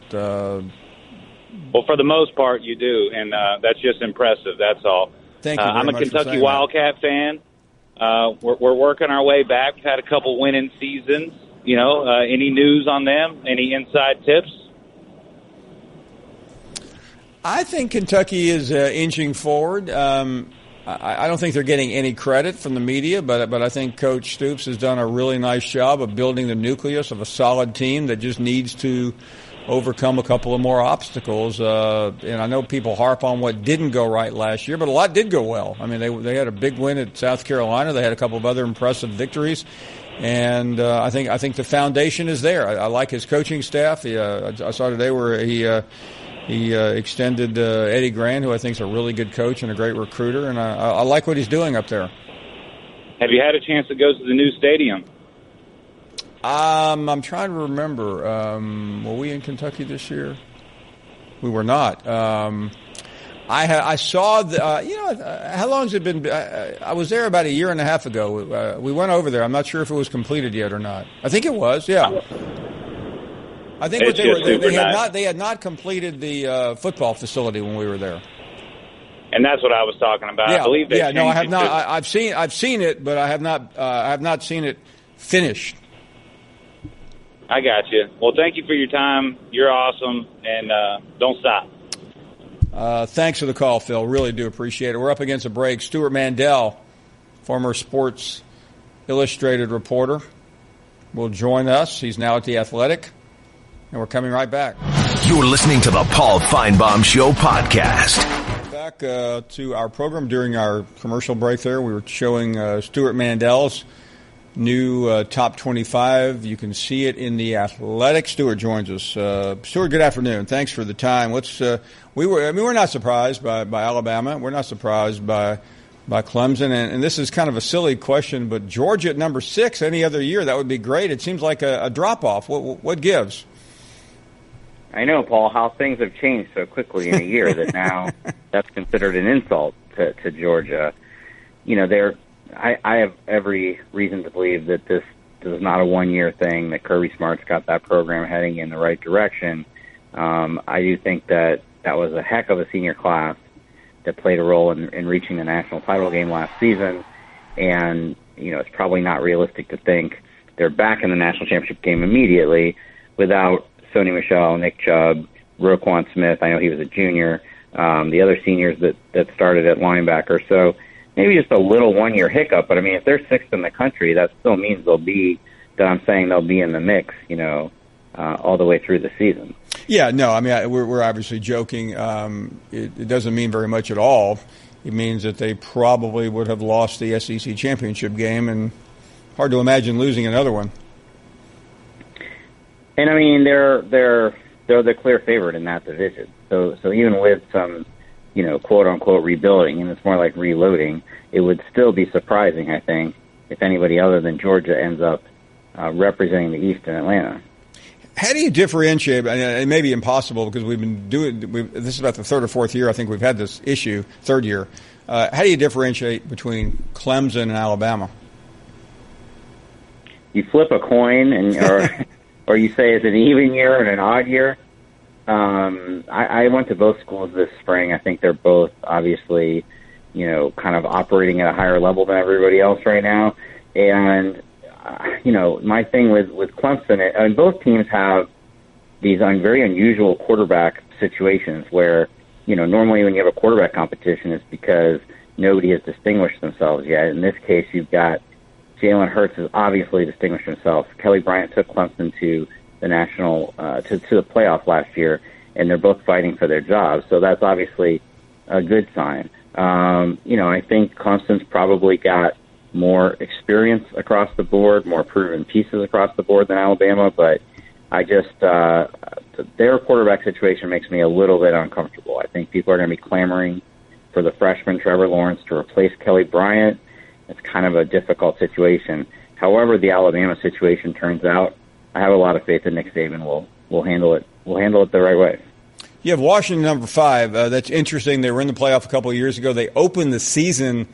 Well, for the most part, you do, and that's just impressive. That's all. Thank you very I'm a much for Kentucky saying Wildcat fan. We're working our way back. We've had a couple winning seasons. You know, any news on them? Any inside tips? I think Kentucky is inching forward. I don't think they're getting any credit from the media, but I think Coach Stoops has done a really nice job of building the nucleus of a solid team that just needs to overcome a couple of more obstacles. And I know people harp on what didn't go right last year, but a lot did go well. I mean, they had a big win at South Carolina. They had a couple of other impressive victories. And I think the foundation is there. I like his coaching staff. I saw today where he extended Eddie Grant, who I think is a really good coach and a great recruiter. And I like what he's doing up there. Have you had a chance to go to the new stadium? I'm trying to remember. Were we in Kentucky this year? We were not. I saw the. How long has it been? I was there about a year and a half ago. We went over there. I'm not sure if it was completed yet or not. I think it was. Yeah. I think what they had not completed the football facility when we were there. And that's what I was talking about. Yeah, I believe they no, I have changed not. it I've seen it, but I have not seen it finished. I got you. Well, thank you for your time. You're awesome, and don't stop. Thanks for the call, Phil. Really do appreciate it. We're up against a break. Stewart Mandel, former Sports Illustrated reporter, will join us. He's now at The Athletic, and we're coming right back. You're listening to the Paul Finebaum Show podcast. Back to our program during our commercial break there. We were showing Stewart Mandel's new top 25. You can see it in The Athletic. Stewart joins us. Stewart, good afternoon. Thanks for the time. We're not surprised by Alabama. We're not surprised by Clemson. And this is kind of a silly question, but Georgia at number 6 any other year, that would be great. It seems like a drop-off. What gives? I know, Paul, how things have changed so quickly in a year that now that's considered an insult to Georgia. You know, I have every reason to believe that this is not a one-year thing, that Kirby Smart's got that program heading in the right direction. I do think that was a heck of a senior class that played a role in reaching the national title game last season. And, you know, it's probably not realistic to think they're back in the national championship game immediately without Sony Michel, Nick Chubb, Roquan Smith. I know he was a junior. The other seniors that started at linebacker. So maybe just a little one-year hiccup. But, I mean, if they're 6th in the country, that still means they'll be in the mix, you know, all the way through the season. Yeah, no, I mean, we're obviously joking. It doesn't mean very much at all. It means that they probably would have lost the SEC championship game, and hard to imagine losing another one. And I mean, they're the clear favorite in that division. So even with some, you know, quote unquote rebuilding, and it's more like reloading, it would still be surprising, I think, if anybody other than Georgia ends up representing the East in Atlanta. How do you differentiate? It may be impossible because we've been this is about the 3rd or 4th year I think we've had this issue, 3rd year. How do you differentiate between Clemson and Alabama? You flip a coin, or you say it's an even year and an odd year. I went to both schools this spring. I think they're both obviously, you know, kind of operating at a higher level than everybody else right now. And you know, my thing with Clemson, I mean, both teams have these very unusual quarterback situations where, you know, normally when you have a quarterback competition, it's because nobody has distinguished themselves yet. In this case, you've got Jalen Hurts has obviously distinguished himself. Kelly Bryant took Clemson to the national to the playoff last year, and they're both fighting for their jobs. So that's obviously a good sign. You know, I think Clemson's probably got more experience across the board, more proven pieces across the board than Alabama, but I just their quarterback situation makes me a little bit uncomfortable. I think people are going to be clamoring for the freshman Trevor Lawrence to replace Kelly Bryant. It's kind of a difficult situation. However, the Alabama situation turns out, I have a lot of faith that Nick Saban will handle it. Will handle it the right way. You have Washington number 5. That's interesting. They were in the playoff a couple of years ago. They opened the season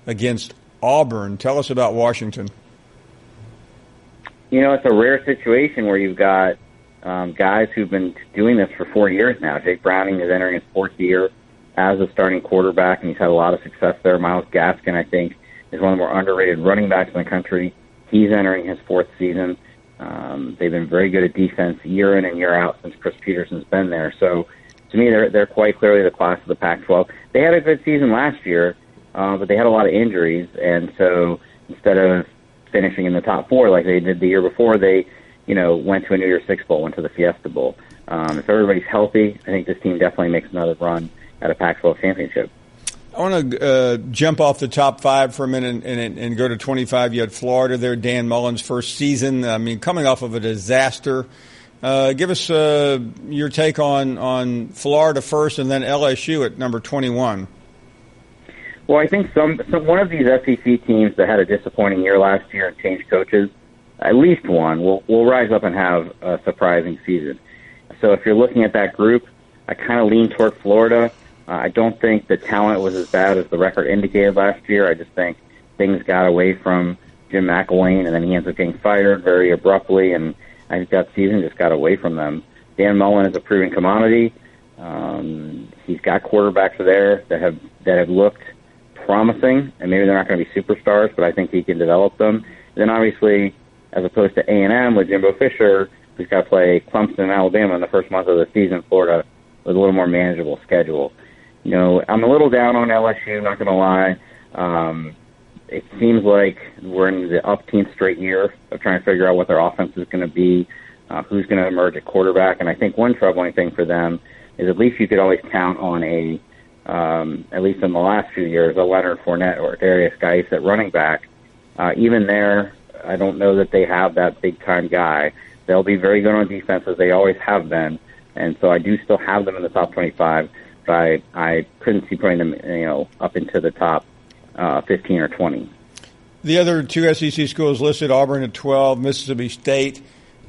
against Auburn. Tell us about Washington. You know, it's a rare situation where you've got guys who've been doing this for 4 years now. Jake Browning is entering his 4th year as a starting quarterback, and he's had a lot of success there. Myles Gaskin, I think, is one of the more underrated running backs in the country. He's entering his 4th season. They've been very good at defense year in and year out since Chris Peterson's been there. So, to me, they're quite clearly the class of the Pac-12. They had a good season last year, but they had a lot of injuries, and so instead of finishing in the top 4 like they did the year before, they, you know, went to a New Year's Six Bowl, went to the Fiesta Bowl. If everybody's healthy, I think this team definitely makes another run at a Pac-12 championship. I want to jump off the top 5 for a minute and go to 25. You had Florida there, Dan Mullen's first season. I mean, coming off of a disaster. Give us your take on Florida first and then LSU at number 21. Well, I think one of these SEC teams that had a disappointing year last year and changed coaches, at least one, will rise up and have a surprising season. So if you're looking at that group, I kind of lean toward Florida. I don't think the talent was as bad as the record indicated last year. I just think things got away from Jim McElwain, and then he ends up getting fired very abruptly, and I think that season just got away from them. Dan Mullen is a proven commodity. He's got quarterbacks there that have looked promising, and maybe they're not going to be superstars, but I think he can develop them. And then obviously as opposed to A&M with Jimbo Fisher, who's got to play Clemson and Alabama in the first month of the season. Florida with a little more manageable schedule. You know, I'm a little down on LSU, not going to lie. It seems like we're in the upteenth straight year of trying to figure out what their offense is going to be, who's going to emerge at quarterback. And I think one troubling thing for them is at least you could always count on at least in the last few years, a Leonard Fournette or Darius Geis at running back. Even there, I don't know that they have that big-time guy. They'll be very good on defense, as they always have been. And so I do still have them in the top 25, but I couldn't see putting them, up into the top 15 or 20. The other two SEC schools listed, Auburn at 12, Mississippi State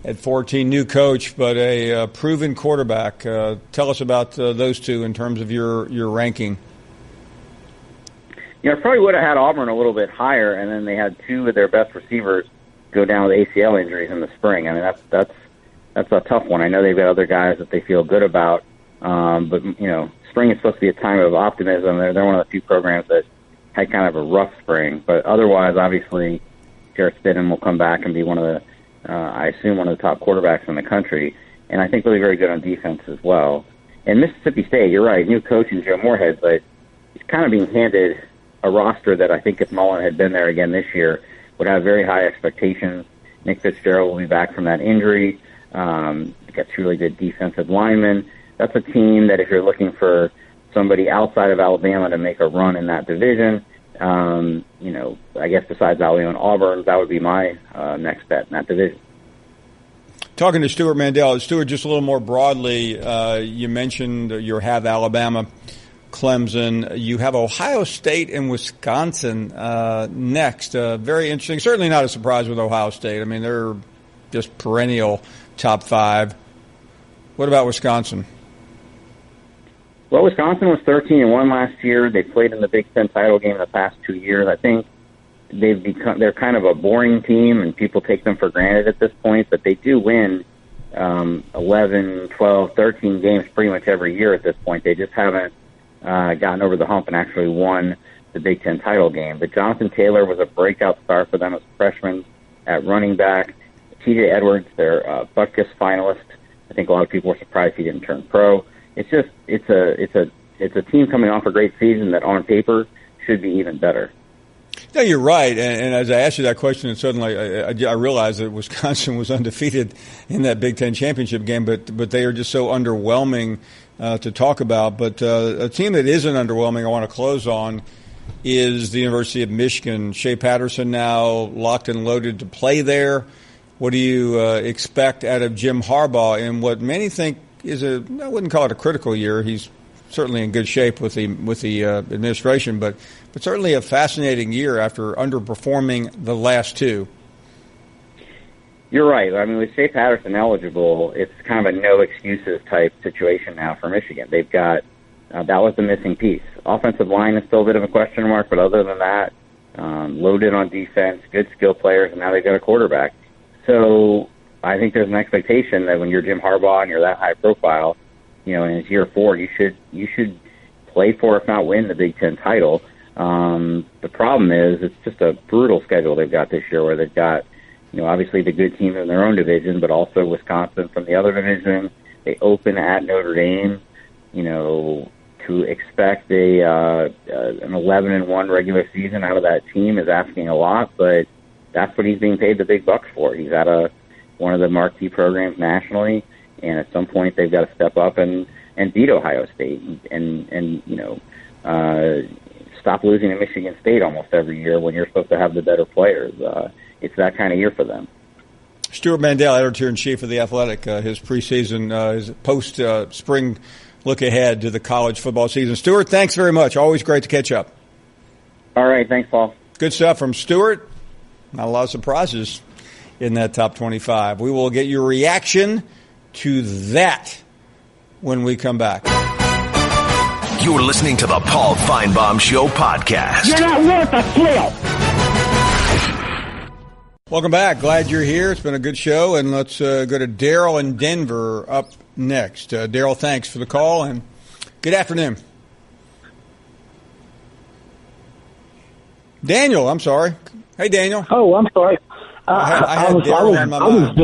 at 14, new coach, but a proven quarterback. Tell us about those two in terms of your ranking. I probably would have had Auburn a little bit higher, and then they had two of their best receivers go down with ACL injuries in the spring. I mean, that's a tough one. I know they've got other guys that they feel good about, but spring is supposed to be a time of optimism. They're one of the few programs that had kind of a rough spring, but otherwise, obviously, Jarrett Stidham will come back and be one of the I assume one of the top quarterbacks in the country, and I think really very good on defense as well. And Mississippi State, you're right, new coach in Joe Moorhead, but he's kind of being handed a roster that I think if Mullen had been there again this year would have very high expectations. Nick Fitzgerald will be back from that injury. Got two really good defensive linemen. That's a team that if you're looking for somebody outside of Alabama to make a run in that division, I guess besides Alabama and Auburn, that would be my next bet in that division. Talking to Stewart Mandel, Stewart, just a little more broadly, you mentioned you have Alabama, Clemson. You have Ohio State and Wisconsin next. Very interesting. Certainly not a surprise with Ohio State. I mean, they're just perennial top five. What about Wisconsin? Well, Wisconsin was 13-1 last year. They played in the Big Ten title game the past 2 years. I think they're kind of a boring team, and people take them for granted at this point, but they do win 11, 12, 13 games pretty much every year at this point. They just haven't gotten over the hump and actually won the Big Ten title game. But Jonathan Taylor was a breakout star for them as a freshman at running back. T.J. Edwards, their Butkus finalist. I think a lot of people were surprised he didn't turn pro. It's a team coming off a great season that on paper should be even better. No, you're right. And as I asked you that question, and suddenly I realized that Wisconsin was undefeated in that Big Ten championship game, but they are just so underwhelming to talk about. But a team that isn't underwhelming I want to close on is the University of Michigan. Shea Patterson now locked and loaded to play there. What do you expect out of Jim Harbaugh in what many think is I wouldn't call it a critical year. He's certainly in good shape with the administration, but certainly a fascinating year after underperforming the last two. You're right. I mean, with Shea Patterson eligible, it's kind of a no excuses type situation now for Michigan. They've got that was the missing piece. Offensive line is still a bit of a question mark, but other than that, loaded on defense, good skill players, and now they've got a quarterback. So I think there's an expectation that when you're Jim Harbaugh and you're that high profile, and it's year 4, you should play for, if not win, the Big Ten title. The problem is it's just a brutal schedule they've got this year, where they've got, obviously the good teams in their own division, but also Wisconsin from the other division. They open at Notre Dame. To expect an 11-1 regular season out of that team is asking a lot, but that's what he's being paid the big bucks for. He's at one of the marquee programs nationally, and at some point they've got to step up and beat Ohio State and stop losing to Michigan State almost every year when you're supposed to have the better players. It's that kind of year for them. Stewart Mandel, editor-in-chief of The Athletic, his preseason, his post-spring look ahead to the college football season. Stewart, thanks very much. Always great to catch up. All right, thanks, Paul. Good stuff from Stewart. Not a lot of surprises in that top 25. We will get your reaction to that when we come back. You're listening to the Paul Finebaum Show podcast. You're not worth a thrill. Welcome back. Glad you're here. It's been a good show, and let's go to Daryl in Denver up next. Daryl, thanks for the call, and good afternoon. Daniel, I'm sorry. Hey, Daniel. Oh, I'm sorry. I had Darryl on my mind.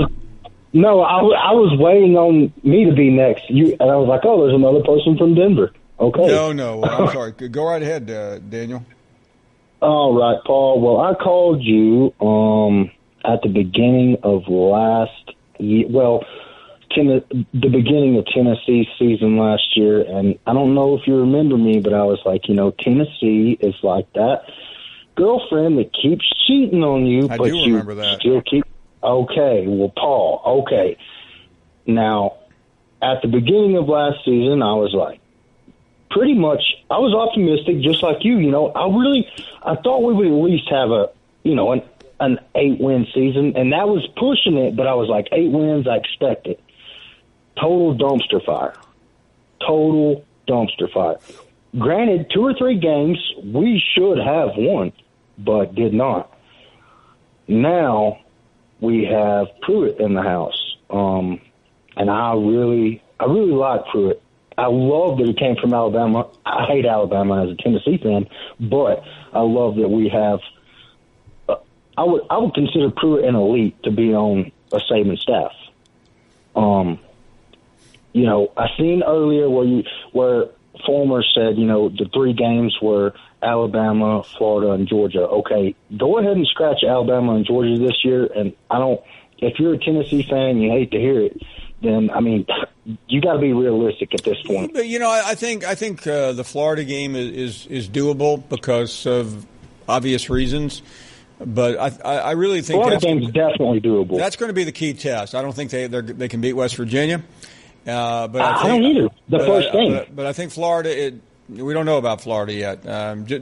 I was waiting on me to be next. And I was like, oh, there's another person from Denver. Okay. No. I'm sorry. Go right ahead, Daniel. All right, Paul. Well, I called you at the beginning of last year. Well, the beginning of Tennessee's season last year, and I don't know if you remember me, but I was like, Tennessee is like that girlfriend that keeps cheating on you, I but do you remember that. still keep. Okay, well, Paul. Okay, now at the beginning of last season, I was like, pretty much, I was optimistic, just like you. I thought we would at least have an 8-win season, and that was pushing it. But I was like, 8 wins, I expected. Total dumpster fire. Granted, 2 or 3 games we should have won, but did not. Now we have Pruitt in the house, and I really like Pruitt. I love that he came from Alabama. I hate Alabama as a Tennessee fan, but I love that we have. I would consider Pruitt an elite to be on a Saban staff. I seen earlier where Fulmer said, the 3 games were Alabama, Florida, and Georgia. Okay, go ahead and scratch Alabama and Georgia this year. And if you're a Tennessee fan, you hate to hear it, then, you got to be realistic at this point. But, I think the Florida game is doable because of obvious reasons. But I really think Florida game's definitely doable. That's going to be the key test. I don't think they can beat West Virginia. But I don't either. First game. But I think Florida. We don't know about Florida yet.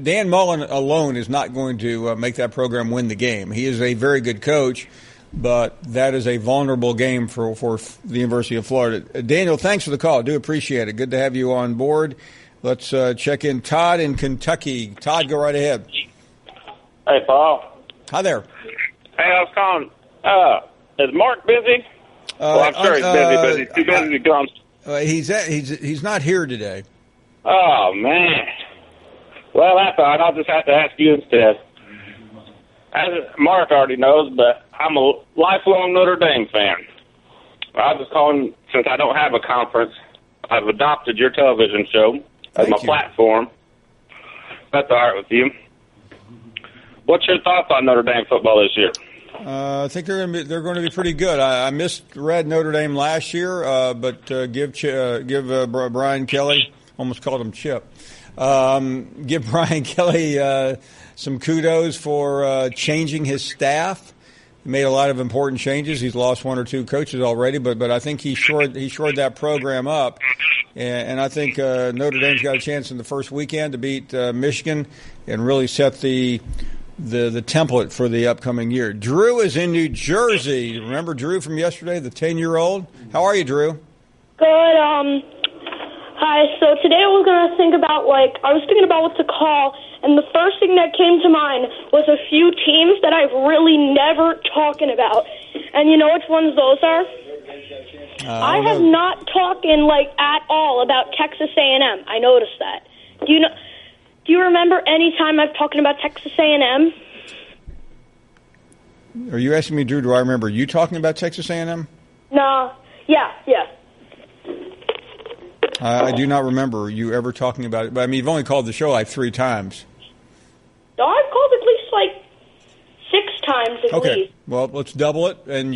Dan Mullen alone is not going to make that program win the game. He is a very good coach, but that is a vulnerable game for the University of Florida. Daniel, thanks for the call. I do appreciate it. Good to have you on board. Let's check in Todd in Kentucky. Todd, go right ahead. Hey, Paul. Hi there. Hey, I was calling. Is Mark busy? Well, I'm sure he's busy, but he's too busy to come. He's not here today. Oh, man. Well, I thought I'll just have to ask you instead. As Mark already knows, but I'm a lifelong Notre Dame fan. I was just calling since I don't have a conference. I've adopted your television show as my platform. That's all right with you. What's your thoughts on Notre Dame football this year? I think they're going to be pretty good. I misread Notre Dame last year, but give Brian Kelly, almost called him Chip. Give Brian Kelly some kudos for changing his staff. He made a lot of important changes. He's lost 1 or 2 coaches already, but I think he shored that program up. And I think Notre Dame's got a chance in the first weekend to beat Michigan and really set the template for the upcoming year. Drew is in New Jersey. Remember Drew from yesterday, the 10-year-old? How are you, Drew? Good. Hi. So today I was thinking about what to call, and the first thing that came to mind was a few teams that I've really never talking about. And you know which ones those are? I have not talking at all about Texas A&M. I noticed that. Do you remember any time I've talking about Texas A&M? Are you asking me, Drew, do I remember you talking about Texas A&M? No. Yeah. I do not remember you ever talking about it. But, you've only called the show 3 times. No, I've called at least 6 times at least. Okay. Well, let's double it, and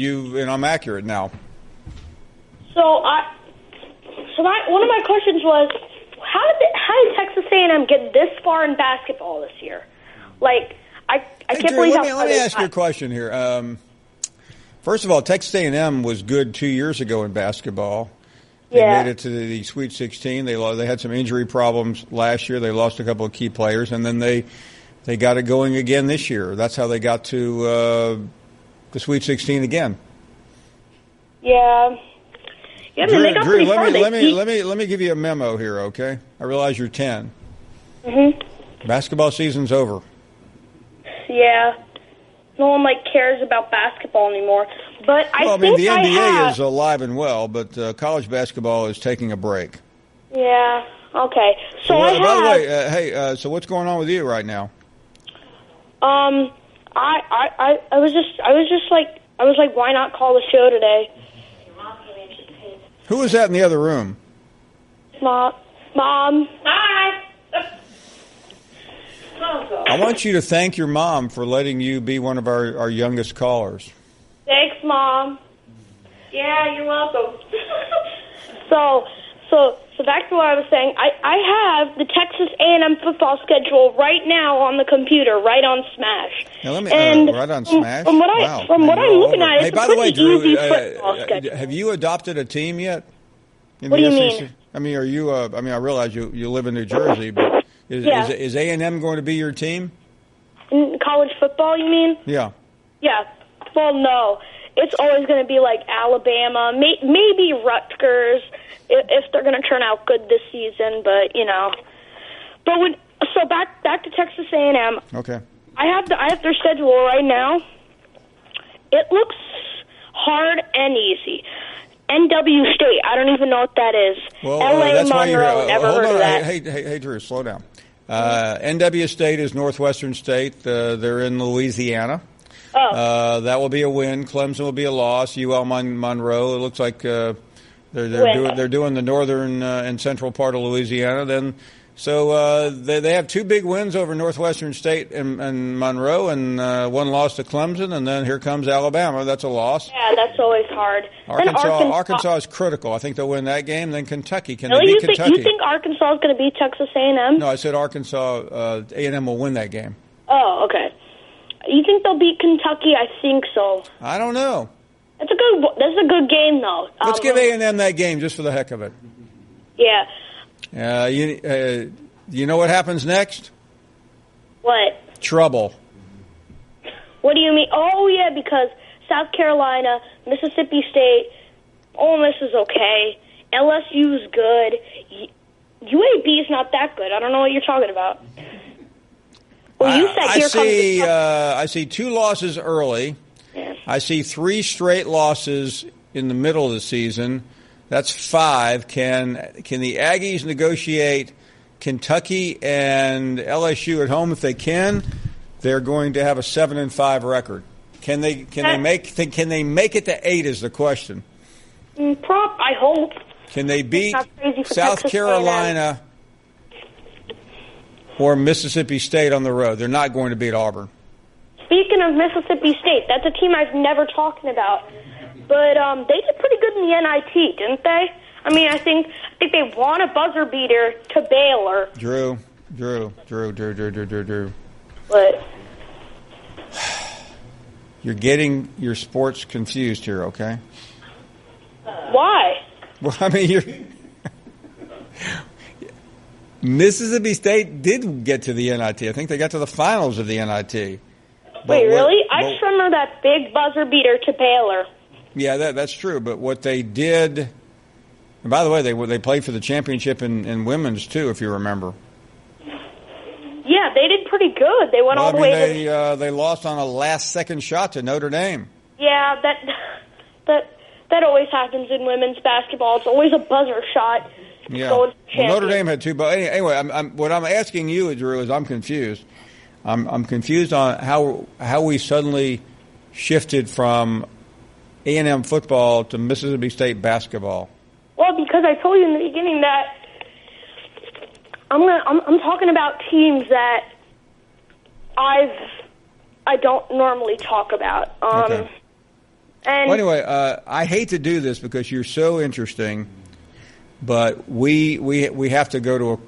I'm accurate now. So one of my questions was, how did Texas A&M get this far in basketball this year? I can't believe how. Let me ask you a question here. First of all, Texas A&M was good 2 years ago in basketball. They made it to the Sweet 16. They had some injury problems last year. They lost a couple of key players, and then they got it going again this year. That's how they got to the Sweet 16 again. Yeah. Yeah, Drew, they got pretty far. Let me give you a memo here, okay? I realize you're 10. Mm-hmm. Basketball season's over. Yeah. No one cares about basketball anymore. But I think the NBA is alive and well, but college basketball is taking a break. Yeah. Okay. So by the way, so what's going on with you right now? I I was like, why not call the show today? Who was that in the other room? Mom. Hi. I want you to thank your mom for letting you be one of our youngest callers. Thanks, Mom. Yeah, you're welcome. So back to what I was saying. I have the Texas A&M football schedule right now on the computer, right on Smash. Now let me right on Smash. From what I'm looking at, hey, it's by a the way, pretty Drew, easy football schedule. have you adopted a team yet? What do you mean? I mean, are you? I realize you live in New Jersey, but is A&M going to be your team? In college football, you mean? Yeah. Yeah. Well, no. It's always going to be like Alabama, maybe Rutgers, if they're going to turn out good this season. But so back to Texas A&M. Okay. I have their schedule right now. It looks hard and easy. NW State, I don't even know what that is. Well, LA that's why Monroe, never heard of that. Hey, Drew, slow down. NW State is Northwestern State. They're in Louisiana. Oh. That will be a win. Clemson will be a loss. UL Monroe. It looks like they're doing the northern and central part of Louisiana. Then, so they have two big wins over Northwestern State and Monroe, and one loss to Clemson. And then here comes Alabama. That's a loss. Yeah, that's always hard. Arkansas is critical. I think they'll win that game. Then Kentucky. Can really? they beat Kentucky? You think Arkansas is going to beat Texas A&M? No, I said Arkansas. A&M will win that game. Oh, okay. You think they'll beat Kentucky? I think so. I don't know. That's a good game, though. Let's give A&M that game just for the heck of it. Yeah. You know what happens next? What? Trouble. What do you mean? Oh, yeah, because South Carolina, Mississippi State, Ole Miss is okay. LSU is good. UAB is not that good. I don't know what you're talking about. Well, you said I see 2 losses early. Yeah. I see 3 straight losses in the middle of the season. That's 5. Can the Aggies negotiate Kentucky and LSU at home? If they can, they're going to have a 7-5 record. Can they make it to 8 is the question. I hope. Can they beat South Carolina or Mississippi State on the road? They're not going to beat Auburn. Speaking of Mississippi State, that's a team I've never talked about. But they did pretty good in the NIT, didn't they? I mean, I think they won a buzzer beater to Baylor. Drew. What? You're getting your sports confused here, okay? Why? Well, I mean, Mississippi State did get to the NIT. I think they got to the finals of the NIT. Wait, really? I just remember that big buzzer beater to Baylor. Yeah, that's true. But what they did, and by the way, they played for the championship in women's too, if you remember. Yeah, they did pretty good. They went all the way. They lost on a last-second shot to Notre Dame. Yeah, that always happens in women's basketball. It's always a buzzer shot. Yeah. Well, Notre Dame had 2, but anyway, what I'm asking you, Drew, is I'm confused. I'm confused on how we suddenly shifted from A&M football to Mississippi State basketball. Well, because I told you in the beginning that I'm talking about teams that I don't normally talk about. Okay. And well, anyway, I hate to do this because you're so interesting, but we have to go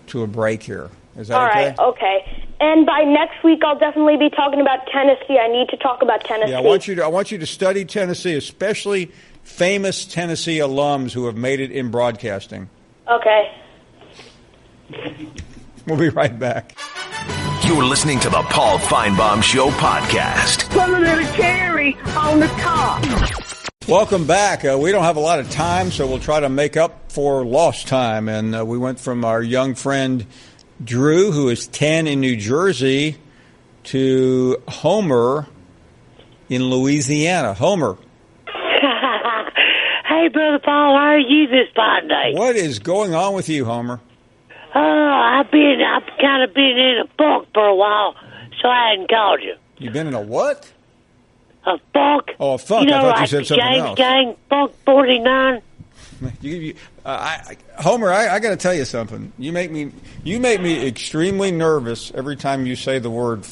to a break here. Is that all okay? Right, okay. And by next week, I'll definitely be talking about Tennessee. I need to talk about Tennessee. Yeah, I want you to study Tennessee, especially famous Tennessee alums who have made it in broadcasting. Okay. We'll be right back. You're listening to the Paul Finebaum Show podcast. Put a little cherry on the top. Welcome back. We don't have a lot of time, so we'll try to make up for lost time. And we went from our young friend Drew, who is 10 in New Jersey, to Homer in Louisiana. Homer. Hey, Brother Paul, how are you this fine day? What is going on with you, Homer? I've kind of been in a funk for a while, so I hadn't called you. You've been in a what? A funk. Oh, a funk. You know, I thought like you said something James else. Gang, Funk 49. Homer, I got to tell you something. You make me extremely nervous every time you say the word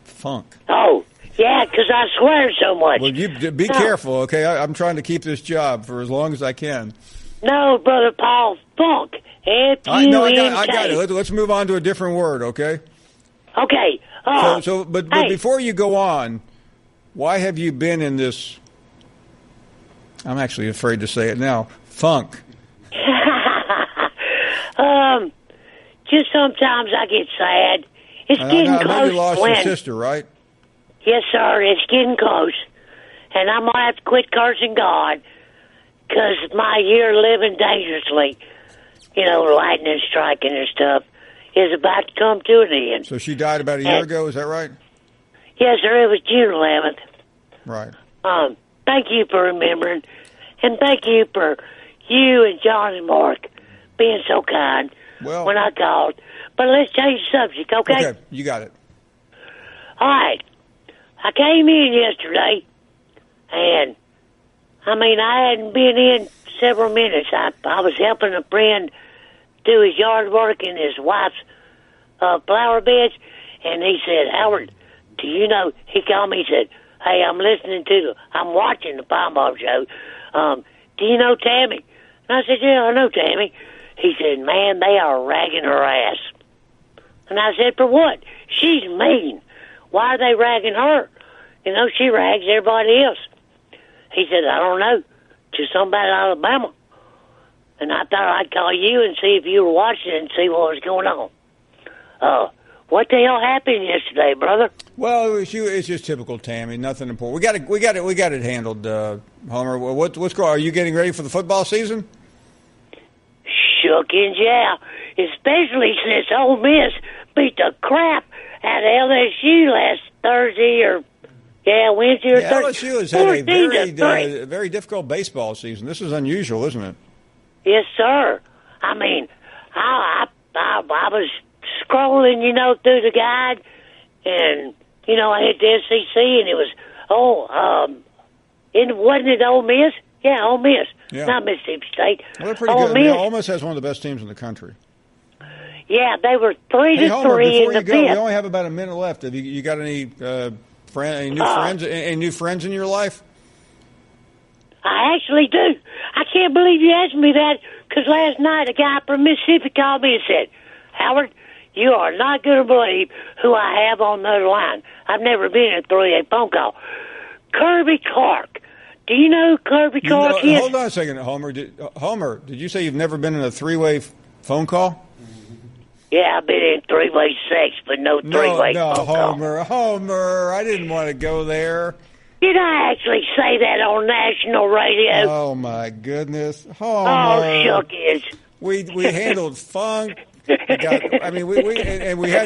funk. Oh, yeah, because I swear so much. Well, you be careful, okay? I'm trying to keep this job for as long as I can. No, Brother Paul, funk. F-U-N-K. I got it. Let's move on to a different word, okay? Okay. But before you go on, why have you been in this? I'm actually afraid to say it now. Funk. Just sometimes I get sad. It's getting close. I know you lost your sister, right? Yes, sir. It's getting close, and I'm gonna have to quit cursing God because my year living dangerously, lightning striking and stuff, is about to come to an end. So she died about a year ago. Is that right? Yes, sir. It was June 11th. Right. Thank you for remembering, and thank you for you and John and Mark being so kind when I called. But let's change the subject, okay? Okay, you got it. All right. I came in yesterday, and, I hadn't been in several minutes. I was helping a friend do his yard work in his wife's flower beds, and he said, Howard, do you know, he called me and said, hey, I'm watching the Finebaum show. Do you know Tammy? And I said, yeah, I know Tammy. He said, man, they are ragging her ass. And I said, for what? She's mean. Why are they ragging her? She rags everybody else. He said, I don't know. To somebody in Alabama. And I thought I'd call you and see if you were watching it and see what was going on. What the hell happened yesterday, brother? Well, it's just typical Tammy. Nothing important. We got it handled. Homer, what's going on? Are you getting ready for the football season? Shookins, yeah. Especially since Ole Miss beat the crap out of LSU last Thursday Wednesday or Thursday. LSU has had a very difficult baseball season. This is unusual, isn't it? Yes, sir. I was scrolling, through the guide, and, I hit the SEC, and it was, wasn't it Ole Miss? Yeah, Ole Miss. Yeah. Not Mississippi State. Well, they're pretty good. Ole Miss has one of the best teams in the country. Yeah, they were 3-3 in the fifth. We only have about a minute left. Have you got any new friends in your life? I actually do. I can't believe you asked me that, because last night a guy from Mississippi called me and said, Howard, you are not going to believe who I have on the other line. I've never been in a 3-8 phone call. Kirby Clark. Do you know who Kirby Clark is? Hold on a second, Homer. Did you say you've never been in a three-way phone call? Yeah, I've been in three-way sex, but no three-way phone call. Homer, I didn't want to go there. Did I actually say that on national radio? Oh, my goodness. Homer. Oh, shuckies. We handled funk. We had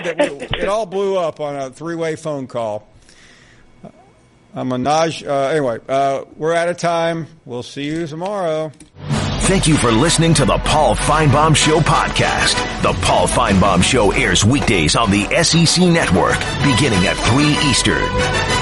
that. It all blew up on a three-way phone call. Anyway, we're out of time. We'll see you tomorrow. Thank you for listening to the Paul Finebaum Show podcast. The Paul Finebaum Show airs weekdays on the SEC Network, beginning at 3 Eastern.